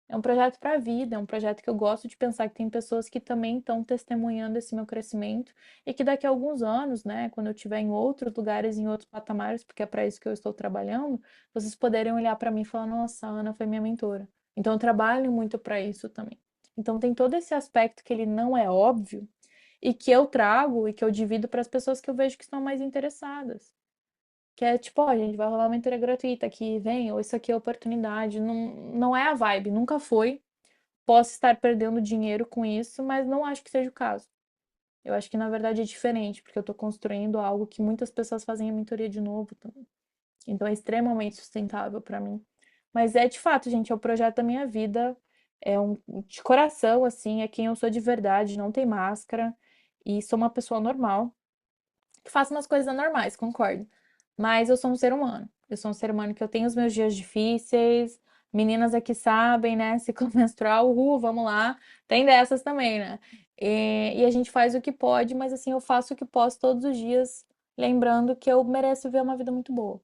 É um projeto para a vida, é um projeto que eu gosto de pensar que tem pessoas que também estão testemunhando esse meu crescimento e que daqui a alguns anos, né, quando eu estiver em outros lugares, em outros patamares, porque é para isso que eu estou trabalhando, vocês poderem olhar para mim e falar: nossa, a Ana foi minha mentora. Então eu trabalho muito para isso também. Então tem todo esse aspecto que ele não é óbvio e que eu trago e que eu divido para as pessoas que eu vejo que estão mais interessadas. Que é tipo, ó, a gente vai rolar uma mentoria gratuita aqui, vem, ou isso aqui é oportunidade. Não, não é a vibe, nunca foi. Posso estar perdendo dinheiro com isso, mas não acho que seja o caso. Eu acho que na verdade é diferente, porque eu tô construindo algo que muitas pessoas fazem a mentoria de novo também. Então é extremamente sustentável para mim. Mas é de fato, gente, é o projeto da minha vida. É um de coração, assim, é quem eu sou de verdade, não tem máscara. E sou uma pessoa normal, que faço umas coisas anormais, concordo. Mas eu sou um ser humano. Eu sou um ser humano que eu tenho os meus dias difíceis. Meninas aqui sabem, né? Ciclo menstrual, vamos lá. Tem dessas também, né? E a gente faz o que pode, mas assim, eu faço o que posso todos os dias, lembrando que eu mereço viver uma vida muito boa,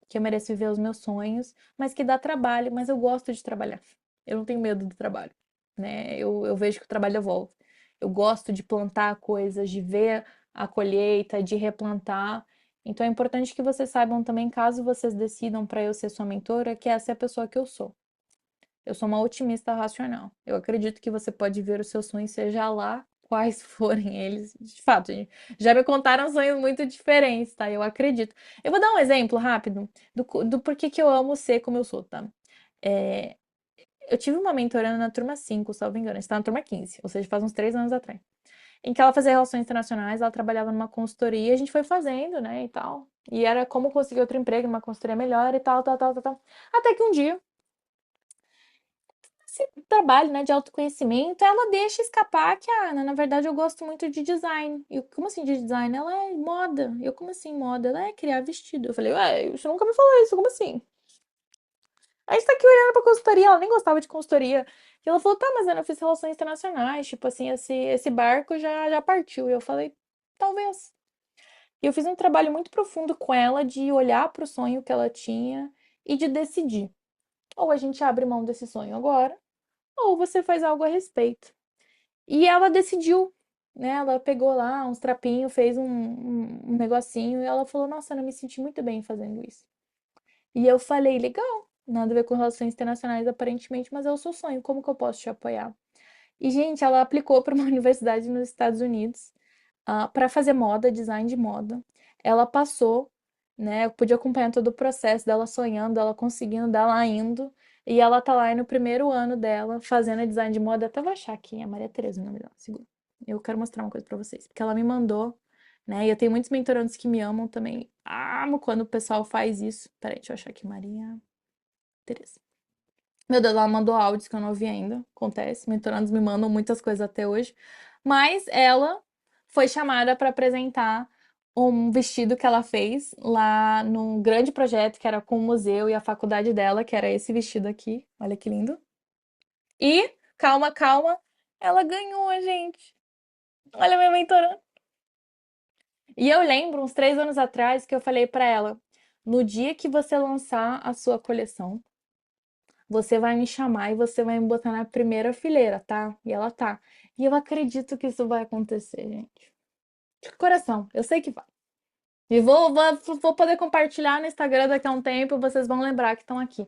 que eu mereço viver os meus sonhos, mas que dá trabalho, mas eu gosto de trabalhar. Eu não tenho medo do trabalho, né? Eu vejo que o trabalho volta. Eu gosto de plantar coisas, de ver a colheita, de replantar. Então é importante que vocês saibam também, caso vocês decidam para eu ser sua mentora, que essa é a pessoa que eu sou. Eu sou uma otimista racional. Eu acredito que você pode ver os seus sonhos, seja lá quais forem eles. De fato, gente, já me contaram sonhos muito diferentes, tá? Eu acredito. Eu vou dar um exemplo rápido do porquê que eu amo ser como eu sou, tá? É, eu tive uma mentoranda na turma 5, se não me engano, está na turma 15, ou seja, faz uns 3 anos atrás. Em que ela fazia relações internacionais, ela trabalhava numa consultoria, a gente foi fazendo, né, e tal. E era como conseguir outro emprego numa consultoria melhor e tal, tal, tal, tal, tal. Até que um dia esse trabalho, né, de autoconhecimento, ela deixa escapar que, na verdade, eu gosto muito de design. E eu, como assim de design? Ela é moda. Eu, como assim moda? Ela é criar vestido. Eu falei, ué, você nunca me falou isso, como assim? Aí a gente tá aqui olhando pra consultoria, ela nem gostava de consultoria. E ela falou, tá, mas eu fiz relações internacionais, tipo assim, esse barco já partiu. E eu falei, talvez. E eu fiz um trabalho muito profundo com ela de olhar pro sonho que ela tinha e de decidir. Ou a gente abre mão desse sonho agora, ou você faz algo a respeito. E ela decidiu, né? Ela pegou lá uns trapinhos, fez um negocinho e ela falou: nossa, eu não me senti muito bem fazendo isso. E eu falei: legal. Nada a ver com relações internacionais, aparentemente, mas é o seu sonho. Como que eu posso te apoiar? E, gente, ela aplicou para uma universidade nos Estados Unidos, para fazer moda, design de moda. Ela passou, né? Eu pude acompanhar todo o processo dela sonhando, ela conseguindo, dela indo. E ela tá lá no primeiro ano dela, fazendo design de moda. Até vou achar aqui, é Maria Tereza o nome dela, segura. Eu quero mostrar uma coisa pra vocês, porque ela me mandou, né? E eu tenho muitos mentorandos que me amam também. Amo quando o pessoal faz isso. Peraí, deixa eu achar aqui, Maria Tereza. Meu Deus, ela mandou áudios que eu não ouvi ainda. Acontece, mentorandos me mandam muitas coisas até hoje. Mas ela foi chamada para apresentar um vestido que ela fez lá num grande projeto que era com o museu e a faculdade dela, que era esse vestido aqui. Olha que lindo. E, calma, calma, ela ganhou, gente. Olha a minha mentoranda. E eu lembro, uns 3 anos atrás, que eu falei para ela: no dia que você lançar a sua coleção, você vai me chamar e você vai me botar na primeira fileira, tá? E ela tá. E eu acredito que isso vai acontecer, gente. De coração, eu sei que vai. E vou poder compartilhar no Instagram daqui a um tempo, vocês vão lembrar que estão aqui.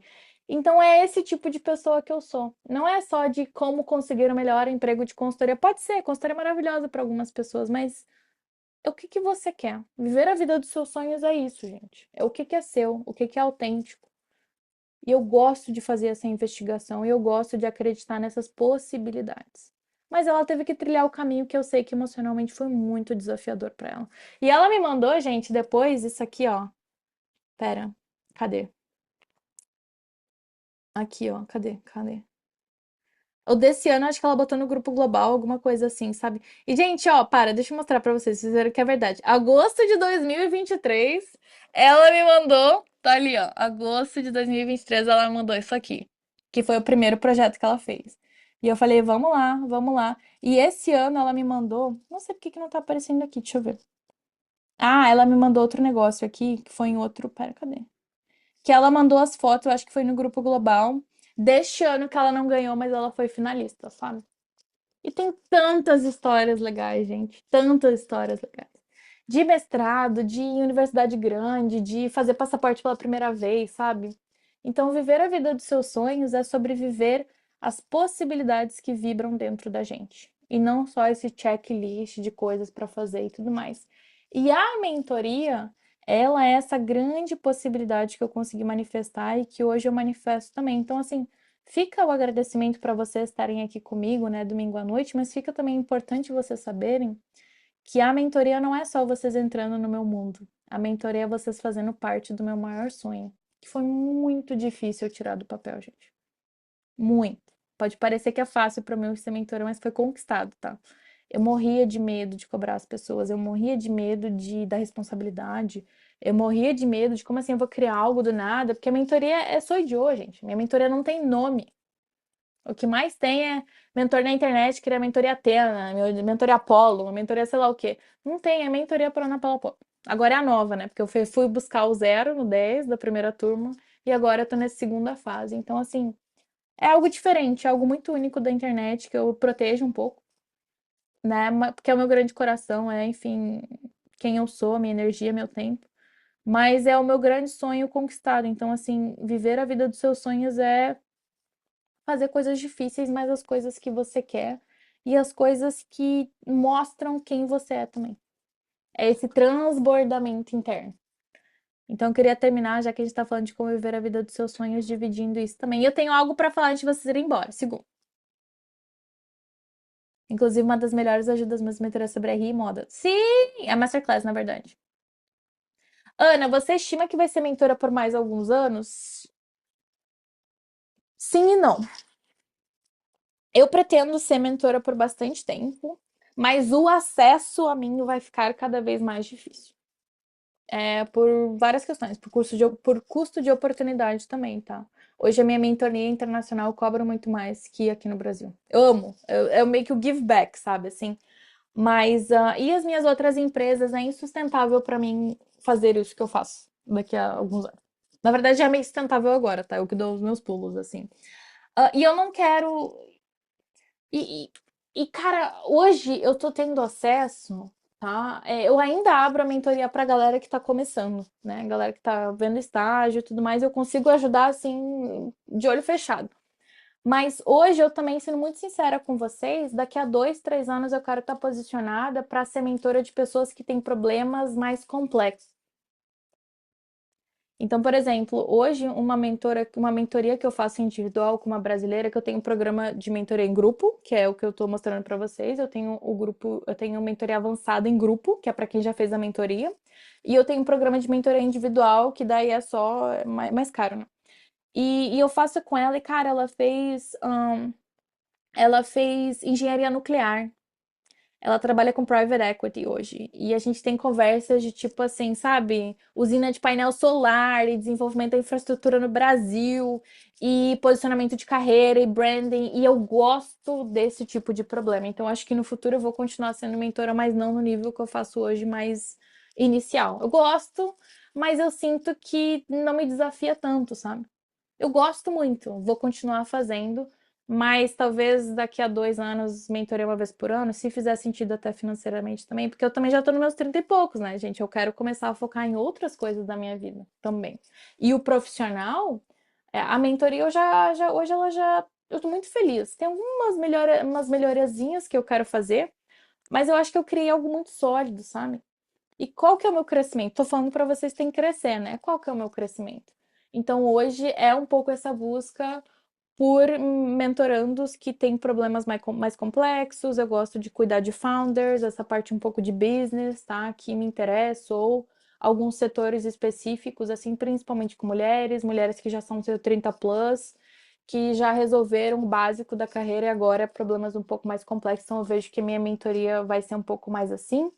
Então é esse tipo de pessoa que eu sou. Não é só de como conseguir o melhor emprego de consultoria. Pode ser, consultoria é maravilhosa para algumas pessoas, mas é o que que você quer? Viver a vida dos seus sonhos é isso, gente. É o que que é seu, o que que é autêntico. E eu gosto de fazer essa investigação e eu gosto de acreditar nessas possibilidades. Mas ela teve que trilhar o caminho que eu sei que emocionalmente foi muito desafiador para ela. E ela me mandou, gente, depois isso aqui, ó. Pera, cadê? Aqui, ó, cadê? Cadê? O desse ano, acho que ela botou no grupo global, alguma coisa assim, sabe? E, gente, ó, deixa eu mostrar pra vocês verem que é verdade. Agosto de 2023, ela me mandou, tá ali, ó. Agosto de 2023, ela me mandou isso aqui, que foi o primeiro projeto que ela fez. E eu falei, vamos lá, vamos lá. E esse ano ela me mandou, não sei por que que não tá aparecendo aqui, deixa eu ver. Ah, ela me mandou outro negócio aqui, que foi em outro. Pera, cadê? Que ela mandou as fotos, eu acho que foi no grupo global, deste ano que ela não ganhou, mas ela foi finalista, sabe? E tem tantas histórias legais, gente. Tantas histórias legais. De mestrado, de universidade grande, de fazer passaporte pela primeira vez, sabe? Então, viver a vida dos seus sonhos é sobreviver às possibilidades que vibram dentro da gente. E não só esse checklist de coisas para fazer e tudo mais. E a mentoria, ela é essa grande possibilidade que eu consegui manifestar e que hoje eu manifesto também. Então, assim, fica o agradecimento para vocês estarem aqui comigo, né, domingo à noite, mas fica também importante vocês saberem que a mentoria não é só vocês entrando no meu mundo. A mentoria é vocês fazendo parte do meu maior sonho, que foi muito difícil eu tirar do papel, gente. Muito. Pode parecer que é fácil para mim ser mentora, mas foi conquistado, tá? Eu morria de medo de cobrar as pessoas, eu morria de medo da responsabilidade, eu morria de medo de como assim eu vou criar algo do nada, porque a mentoria sou eu, gente. Minha mentoria não tem nome. O que mais tem é mentor na internet, que é mentoria Atena, mentoria Apollo, mentoria sei lá o quê. Não tem, é mentoria por Ana Paula Pop. Agora é a nova, né? Porque eu fui buscar o zero no 10 da primeira turma e agora eu tô nessa segunda fase. Então, assim, é algo diferente, é algo muito único da internet que eu protejo um pouco, né? Porque é o meu grande coração, é, enfim, quem eu sou, minha energia, meu tempo. Mas é o meu grande sonho conquistado. Então, assim, viver a vida dos seus sonhos é fazer coisas difíceis, mas as coisas que você quer e as coisas que mostram quem você é também. É esse transbordamento interno. Então, eu queria terminar, já que a gente tá falando de como viver a vida dos seus sonhos, dividindo isso também. E eu tenho algo para falar antes de vocês irem embora. Segundo. Inclusive, uma das melhores ajudas meus mentores sobre RI e moda. Sim! É a Masterclass, na verdade. Ana, você estima que vai ser mentora por mais alguns anos? Sim e não. Eu pretendo ser mentora por bastante tempo, mas o acesso a mim vai ficar cada vez mais difícil. É por várias questões, por custo de oportunidade também, tá? Hoje a minha mentoria internacional cobra muito mais que aqui no Brasil. Eu amo, é meio que o give back, sabe, assim. Mas, e as minhas outras empresas, é insustentável para mim fazer isso que eu faço daqui a alguns anos. Na verdade, já é meio sustentável agora, tá? Eu que dou os meus pulos, assim. E eu não quero. E, cara, hoje eu tô tendo acesso. tá? Eu ainda abro a mentoria pra galera que tá começando, né? Galera que tá vendo estágio e tudo mais, eu consigo ajudar assim, de olho fechado. Mas hoje eu também, sendo muito sincera com vocês, daqui a 2, 3 anos eu quero estar posicionada para ser mentora de pessoas que têm problemas mais complexos. Então, por exemplo, hoje uma mentoria que eu faço individual com uma brasileira, que eu tenho um programa de mentoria em grupo, que é o que eu estou mostrando para vocês. Eu tenho o grupo, eu tenho mentoria avançada em grupo, que é para quem já fez a mentoria, e eu tenho um programa de mentoria individual, que daí é só mais caro, né? E eu faço com ela, e cara, ela fez engenharia nuclear. Ela trabalha com private equity hoje. E a gente tem conversas de tipo assim, sabe? Usina de painel solar e desenvolvimento da infraestrutura no Brasil e posicionamento de carreira e branding. E eu gosto desse tipo de problema. Então acho que no futuro eu vou continuar sendo mentora, mas não no nível que eu faço hoje, mais inicial. Eu gosto, mas eu sinto que não me desafia tanto, sabe? Eu gosto muito, vou continuar fazendo, mas talvez daqui a 2 anos mentorei uma vez por ano, se fizer sentido até financeiramente também, porque eu também já tô nos meus 30 e poucos, né, gente? Eu quero começar a focar em outras coisas da minha vida também. E o profissional, a mentoria hoje ela já, eu tô muito feliz. Tem umas melhoriazinhas que eu quero fazer, mas eu acho que eu criei algo muito sólido, sabe? E qual que é o meu crescimento? Tô falando para vocês que tem que crescer, né? Qual que é o meu crescimento? Então hoje é um pouco essa busca por mentorandos que têm problemas mais complexos. Eu gosto de cuidar de founders, essa parte um pouco de business, tá? Que me interessa, ou alguns setores específicos, assim, principalmente com mulheres, mulheres que já são seu 30 plus, que já resolveram o básico da carreira e agora problemas um pouco mais complexos. Então eu vejo que minha mentoria vai ser um pouco mais assim.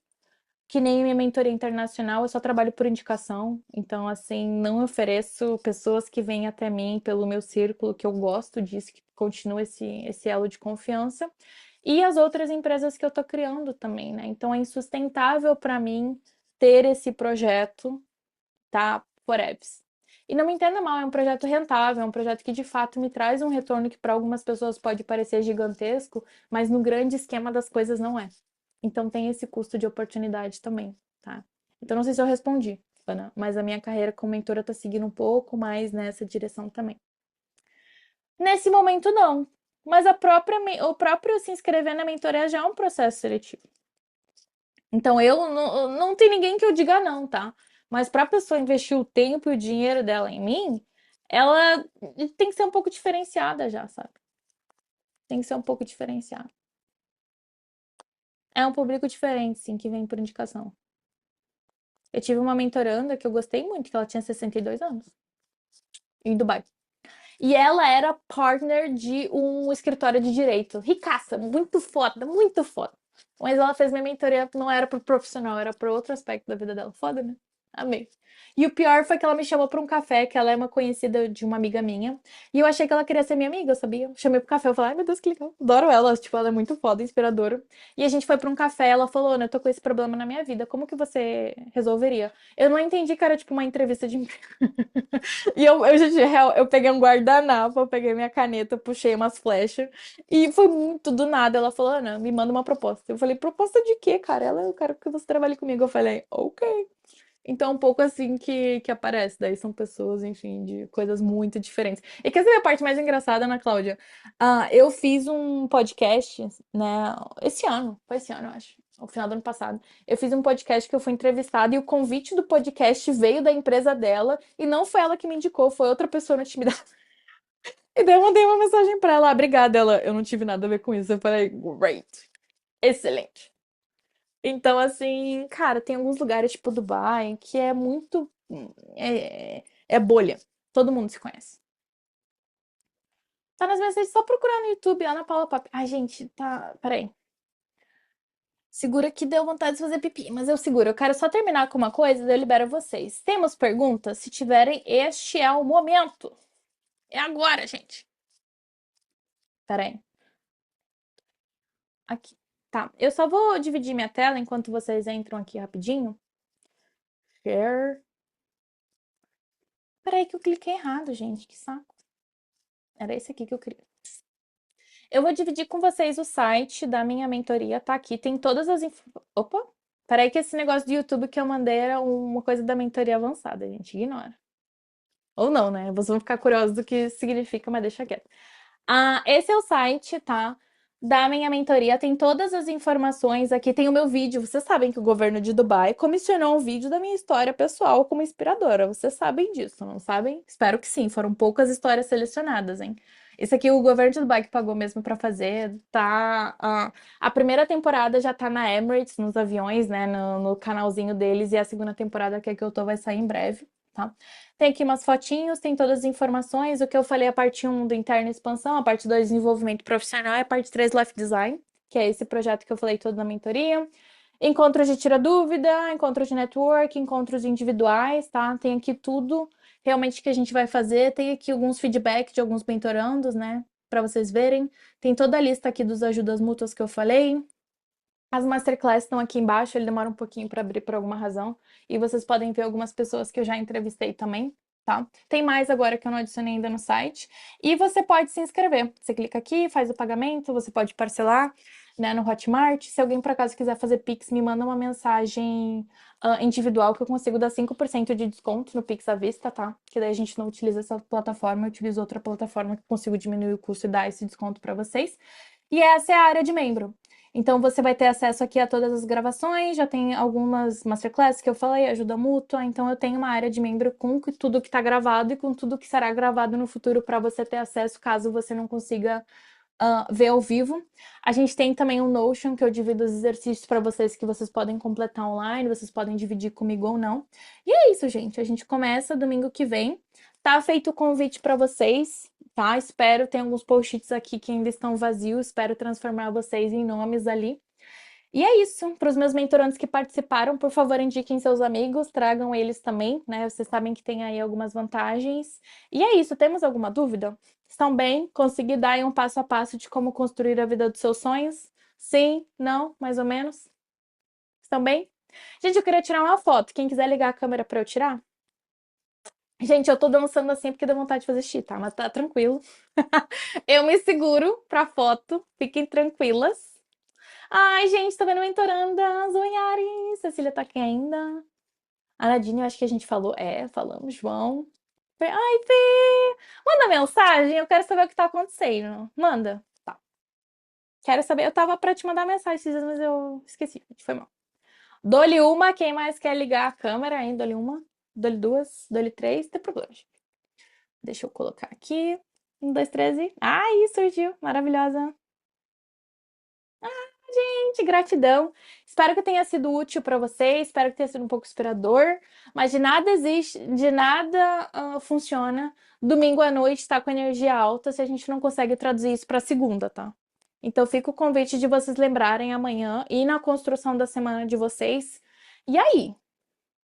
Que nem minha mentoria internacional, eu só trabalho por indicação. Então, assim, não ofereço pessoas que vêm até mim pelo meu círculo, que eu gosto disso, que continua esse elo de confiança. E as outras empresas que eu tô criando também, né? Então, é insustentável para mim ter esse projeto, tá? Forever. E não me entenda mal, é um projeto rentável, é um projeto que de fato me traz um retorno que para algumas pessoas pode parecer gigantesco, mas no grande esquema das coisas não é. Então tem esse custo de oportunidade também, tá? Então não sei se eu respondi, Ana, mas a minha carreira como mentora tá seguindo um pouco mais nessa direção também. Nesse momento não, mas o próprio se inscrever na mentoria já é um processo seletivo. Então eu não tem ninguém que eu diga não, tá? Mas para a pessoa investir o tempo e o dinheiro dela em mim, ela tem que ser um pouco diferenciada já, sabe? Tem que ser um pouco diferenciada. É um público diferente, sim, que vem por indicação. Eu tive uma mentoranda que eu gostei muito, que ela tinha 62 anos, em Dubai. E ela era partner de um escritório de direito. Ricaça, muito foda, muito foda. Mas ela fez minha mentoria, não era pro profissional, era pro outro aspecto da vida dela. Foda, né? Amei. E o pior foi que ela me chamou pra um café, que ela é uma conhecida de uma amiga minha. E eu achei que ela queria ser minha amiga, sabia? Chamei pro café, eu falei, ai meu Deus, que legal. Adoro ela, tipo, ela é muito foda, inspiradora. E a gente foi pra um café, ela falou, Ana, eu tô com esse problema na minha vida, como que você resolveria? Eu não entendi que era tipo uma entrevista de emprego. E gente, real, eu peguei um guardanapo, eu peguei minha caneta, puxei umas flechas. E foi muito do nada. Ela falou, Ana, me manda uma proposta. Eu falei, proposta de quê, cara? Ela, eu quero que você trabalhe comigo. Eu falei, ok. Então, é um pouco assim que aparece. Daí são pessoas, enfim, de coisas muito diferentes. E quer saber a parte mais engraçada, Ana Cláudia? Eu fiz um podcast, né? Esse ano, eu acho. No final do ano passado. Eu fiz um podcast que eu fui entrevistada e o convite do podcast veio da empresa dela e não foi ela que me indicou, foi outra pessoa na intimidade. E daí eu mandei uma mensagem pra ela, obrigada, ela, eu não tive nada a ver com isso. Eu falei, great, excelente. Então, assim, cara, tem alguns lugares, tipo Dubai, que é muito. É bolha. Todo mundo se conhece. Tá nas mensagens, só procurar no YouTube, Ana Paula Pop. Ai, gente, tá. Peraí. Segura que deu vontade de fazer pipi, mas eu seguro. Eu quero só terminar com uma coisa, daí eu libero vocês. Temos perguntas? Se tiverem, este é o momento. É agora, gente. Peraí. Aqui. Tá. Eu só vou dividir minha tela enquanto vocês entram aqui rapidinho. Share. Peraí que eu cliquei errado, gente. Que saco. Era esse aqui que eu queria. Eu vou dividir com vocês o site da minha mentoria, tá aqui. Tem todas as Opa! Peraí que esse negócio do YouTube que eu mandei era uma coisa da mentoria avançada, gente. Ignora. Ou não, né? Vocês vão ficar curiosos do que significa, mas deixa quieto. Esse é o site, tá? Da minha mentoria. Tem todas as informações aqui. Tem o meu vídeo. Vocês sabem que o governo de Dubai comissionou um vídeo da minha história pessoal como inspiradora. Vocês sabem disso, não sabem? Espero que sim. Foram poucas histórias selecionadas, hein? Esse aqui o governo de Dubai que pagou mesmo pra fazer, tá? A primeira temporada já tá na Emirates, nos aviões, né? No canalzinho deles. E a segunda temporada, que é que eu tô, vai sair em breve, tá? Tem aqui umas fotinhos, tem todas as informações. O que eu falei, a parte 1 do interno expansão, a parte 2 desenvolvimento profissional e a parte 3 life design, que é esse projeto que eu falei todo na mentoria. Encontros de tira dúvida, encontros de network, encontros individuais, tá? Tem aqui tudo realmente que a gente vai fazer. Tem aqui alguns feedbacks de alguns mentorandos, né? Para vocês verem. Tem toda a lista aqui dos ajudas mútuas que eu falei. As masterclass estão aqui embaixo, ele demora um pouquinho para abrir por alguma razão. E vocês podem ver algumas pessoas que eu já entrevistei também, tá? Tem mais agora que eu não adicionei ainda no site. E você pode se inscrever. Você clica aqui, faz o pagamento, você pode parcelar, né, no Hotmart. Se alguém por acaso quiser fazer Pix, me manda uma mensagem individual que eu consigo dar 5% de desconto no Pix à vista, tá? Que daí a gente não utiliza essa plataforma, eu utilizo outra plataforma que consigo diminuir o custo e dar esse desconto para vocês. E essa é a área de membro. Então você vai ter acesso aqui a todas as gravações, já tem algumas masterclasses que eu falei, ajuda mútua, então eu tenho uma área de membro com tudo que está gravado e com tudo que será gravado no futuro para você ter acesso caso você não consiga ver ao vivo. A gente tem também um Notion que eu divido os exercícios para vocês que vocês podem completar online, vocês podem dividir comigo ou não. E é isso, gente. A gente começa domingo que vem. Tá feito o convite para vocês, tá? Espero, tem alguns post-its aqui que ainda estão vazios, espero transformar vocês em nomes ali. E é isso. Para os meus mentorandos que participaram, por favor, indiquem seus amigos, tragam eles também, né? Vocês sabem que tem aí algumas vantagens. E é isso. Temos alguma dúvida? Estão bem? Consegui dar aí um passo a passo de como construir a vida dos seus sonhos? Sim? Não? Mais ou menos? Estão bem? Gente, eu queria tirar uma foto. Quem quiser ligar a câmera para eu tirar? Gente, eu tô dançando assim porque deu vontade de fazer xixi, tá? Mas tá tranquilo. Eu me seguro pra foto. Fiquem tranquilas. Ai, gente, tô vendo mentoranda. Zoiari. Cecília tá aqui ainda. A Nadine, eu acho que a gente falou. É, falamos, João. Ai, Fê! Manda mensagem, eu quero saber o que tá acontecendo. Manda. Tá. Quero saber. Eu tava pra te mandar mensagem esses dias, mas eu esqueci. Foi mal. Dou-lhe uma. Quem mais quer ligar a câmera, hein? Dou-lhe uma. Dou-lhe duas. Dou-lhe três. Não tem problema, gente. Deixa eu colocar aqui. 1, 2, 3 e... Ai, surgiu. Maravilhosa. Gente, gratidão. Espero que tenha sido útil para vocês. Espero que tenha sido um pouco inspirador. Mas de nada existe, de nada funciona domingo à noite estar com energia alta se a gente não consegue traduzir isso para segunda, tá? Então fica o convite de vocês lembrarem amanhã e na construção da semana de vocês. E aí? O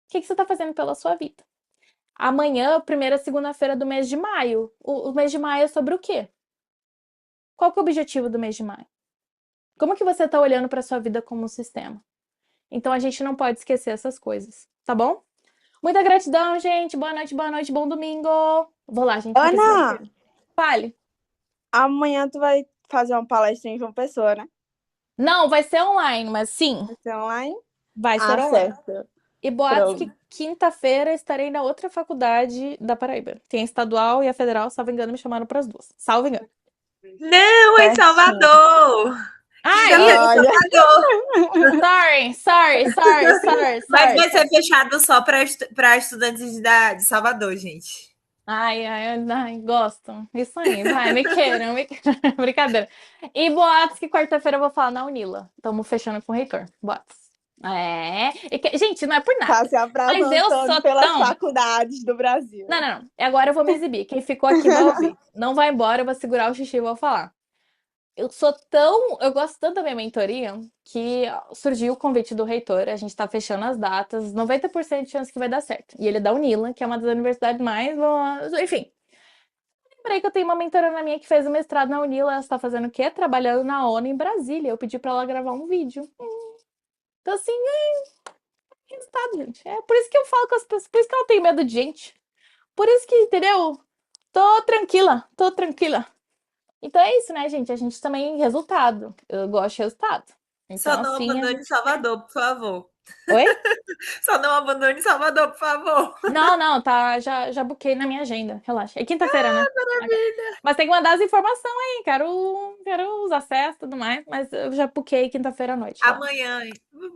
que você está fazendo pela sua vida? Amanhã, primeira segunda-feira do mês de maio. O mês de maio é sobre o quê? Qual que é o objetivo do mês de maio? Como que você está olhando para sua vida como um sistema? Então a gente não pode esquecer essas coisas, tá bom? Muita gratidão, gente. Boa noite, bom domingo. Vou lá, gente, rapidinho. Ana, Fale. amanhã tu vai fazer uma palestra em João Pessoa, né? Não, vai ser online, mas sim, Vai ser online? vai ser Ah, online. certo. E boatos que Pronto. quinta-feira estarei na outra faculdade da Paraíba. Tem a estadual e a federal, salvo engano, me chamaram para as duas. Salvo engano. Não, em Certinho. Salvador. Ai, Quinta-feira em Olha, Salvador. Mas vai ser Sorry. fechado só para estudantes de Salvador, gente. Ai, gosto. Isso aí, vai, me queiram, me queiram. Brincadeira. E boatos que quarta-feira eu vou falar na Unila. Estamos fechando com o reitor. Boatos. Gente, não é por tá nada. se Mas eu apresentando sou pelas tão. faculdades do Brasil. Não. Agora eu vou me exibir. Quem ficou aqui vai ouvir. Não vai embora, eu vou segurar o xixi e vou falar. Eu sou tão. Eu gosto tanto da minha mentoria que surgiu o convite do reitor. A gente tá fechando as datas, 90% de chance que vai dar certo. E ele é da Unila, que é uma das universidades mais. Enfim. Lembrei que eu tenho uma mentorana minha que fez o mestrado na Unila. Ela está fazendo o quê? Trabalhando na ONU em Brasília. Eu pedi pra ela gravar um vídeo. Então, assim, resultado, gente. É por isso que eu falo com as pessoas. Por isso que eu não tenho medo de gente. Por isso que, entendeu? Tô tranquila. Então é isso, né, gente? A gente também, resultado. Eu gosto de resultado. Só Então, não assim, a abandone gente quer. Salvador, por favor. Oi? Só não abandone Salvador, por favor. Não, não, tá, já buquei na minha agenda, relaxa. É quinta-feira, né? Ok. Maravilha. Mas tem que mandar as informações aí, quero os acessos e tudo mais, mas eu já buquei quinta-feira à noite, relaxa. Amanhã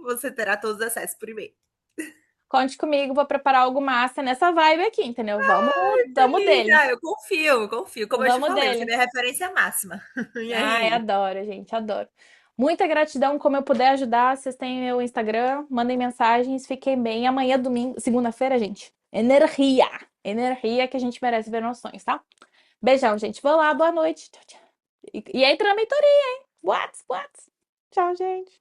você terá todos os acessos por e-mail. Conte comigo, vou preparar algo massa nessa vibe aqui, entendeu? Vamos, vamos Feliz. dele, Ah, eu confio. Como eu te vamos falei, você é dele. minha referência máxima. E Ai, aí? adoro, gente, adoro. Muita gratidão, como eu puder ajudar, vocês têm meu Instagram, mandem mensagens, fiquem bem. Amanhã, domingo, segunda-feira, gente, energia, energia que a gente merece ver noções, tá? Beijão, gente. Vou lá, boa noite. Tchau, tchau. E entra na mentoria, hein? Boatos, boatos. Tchau, gente.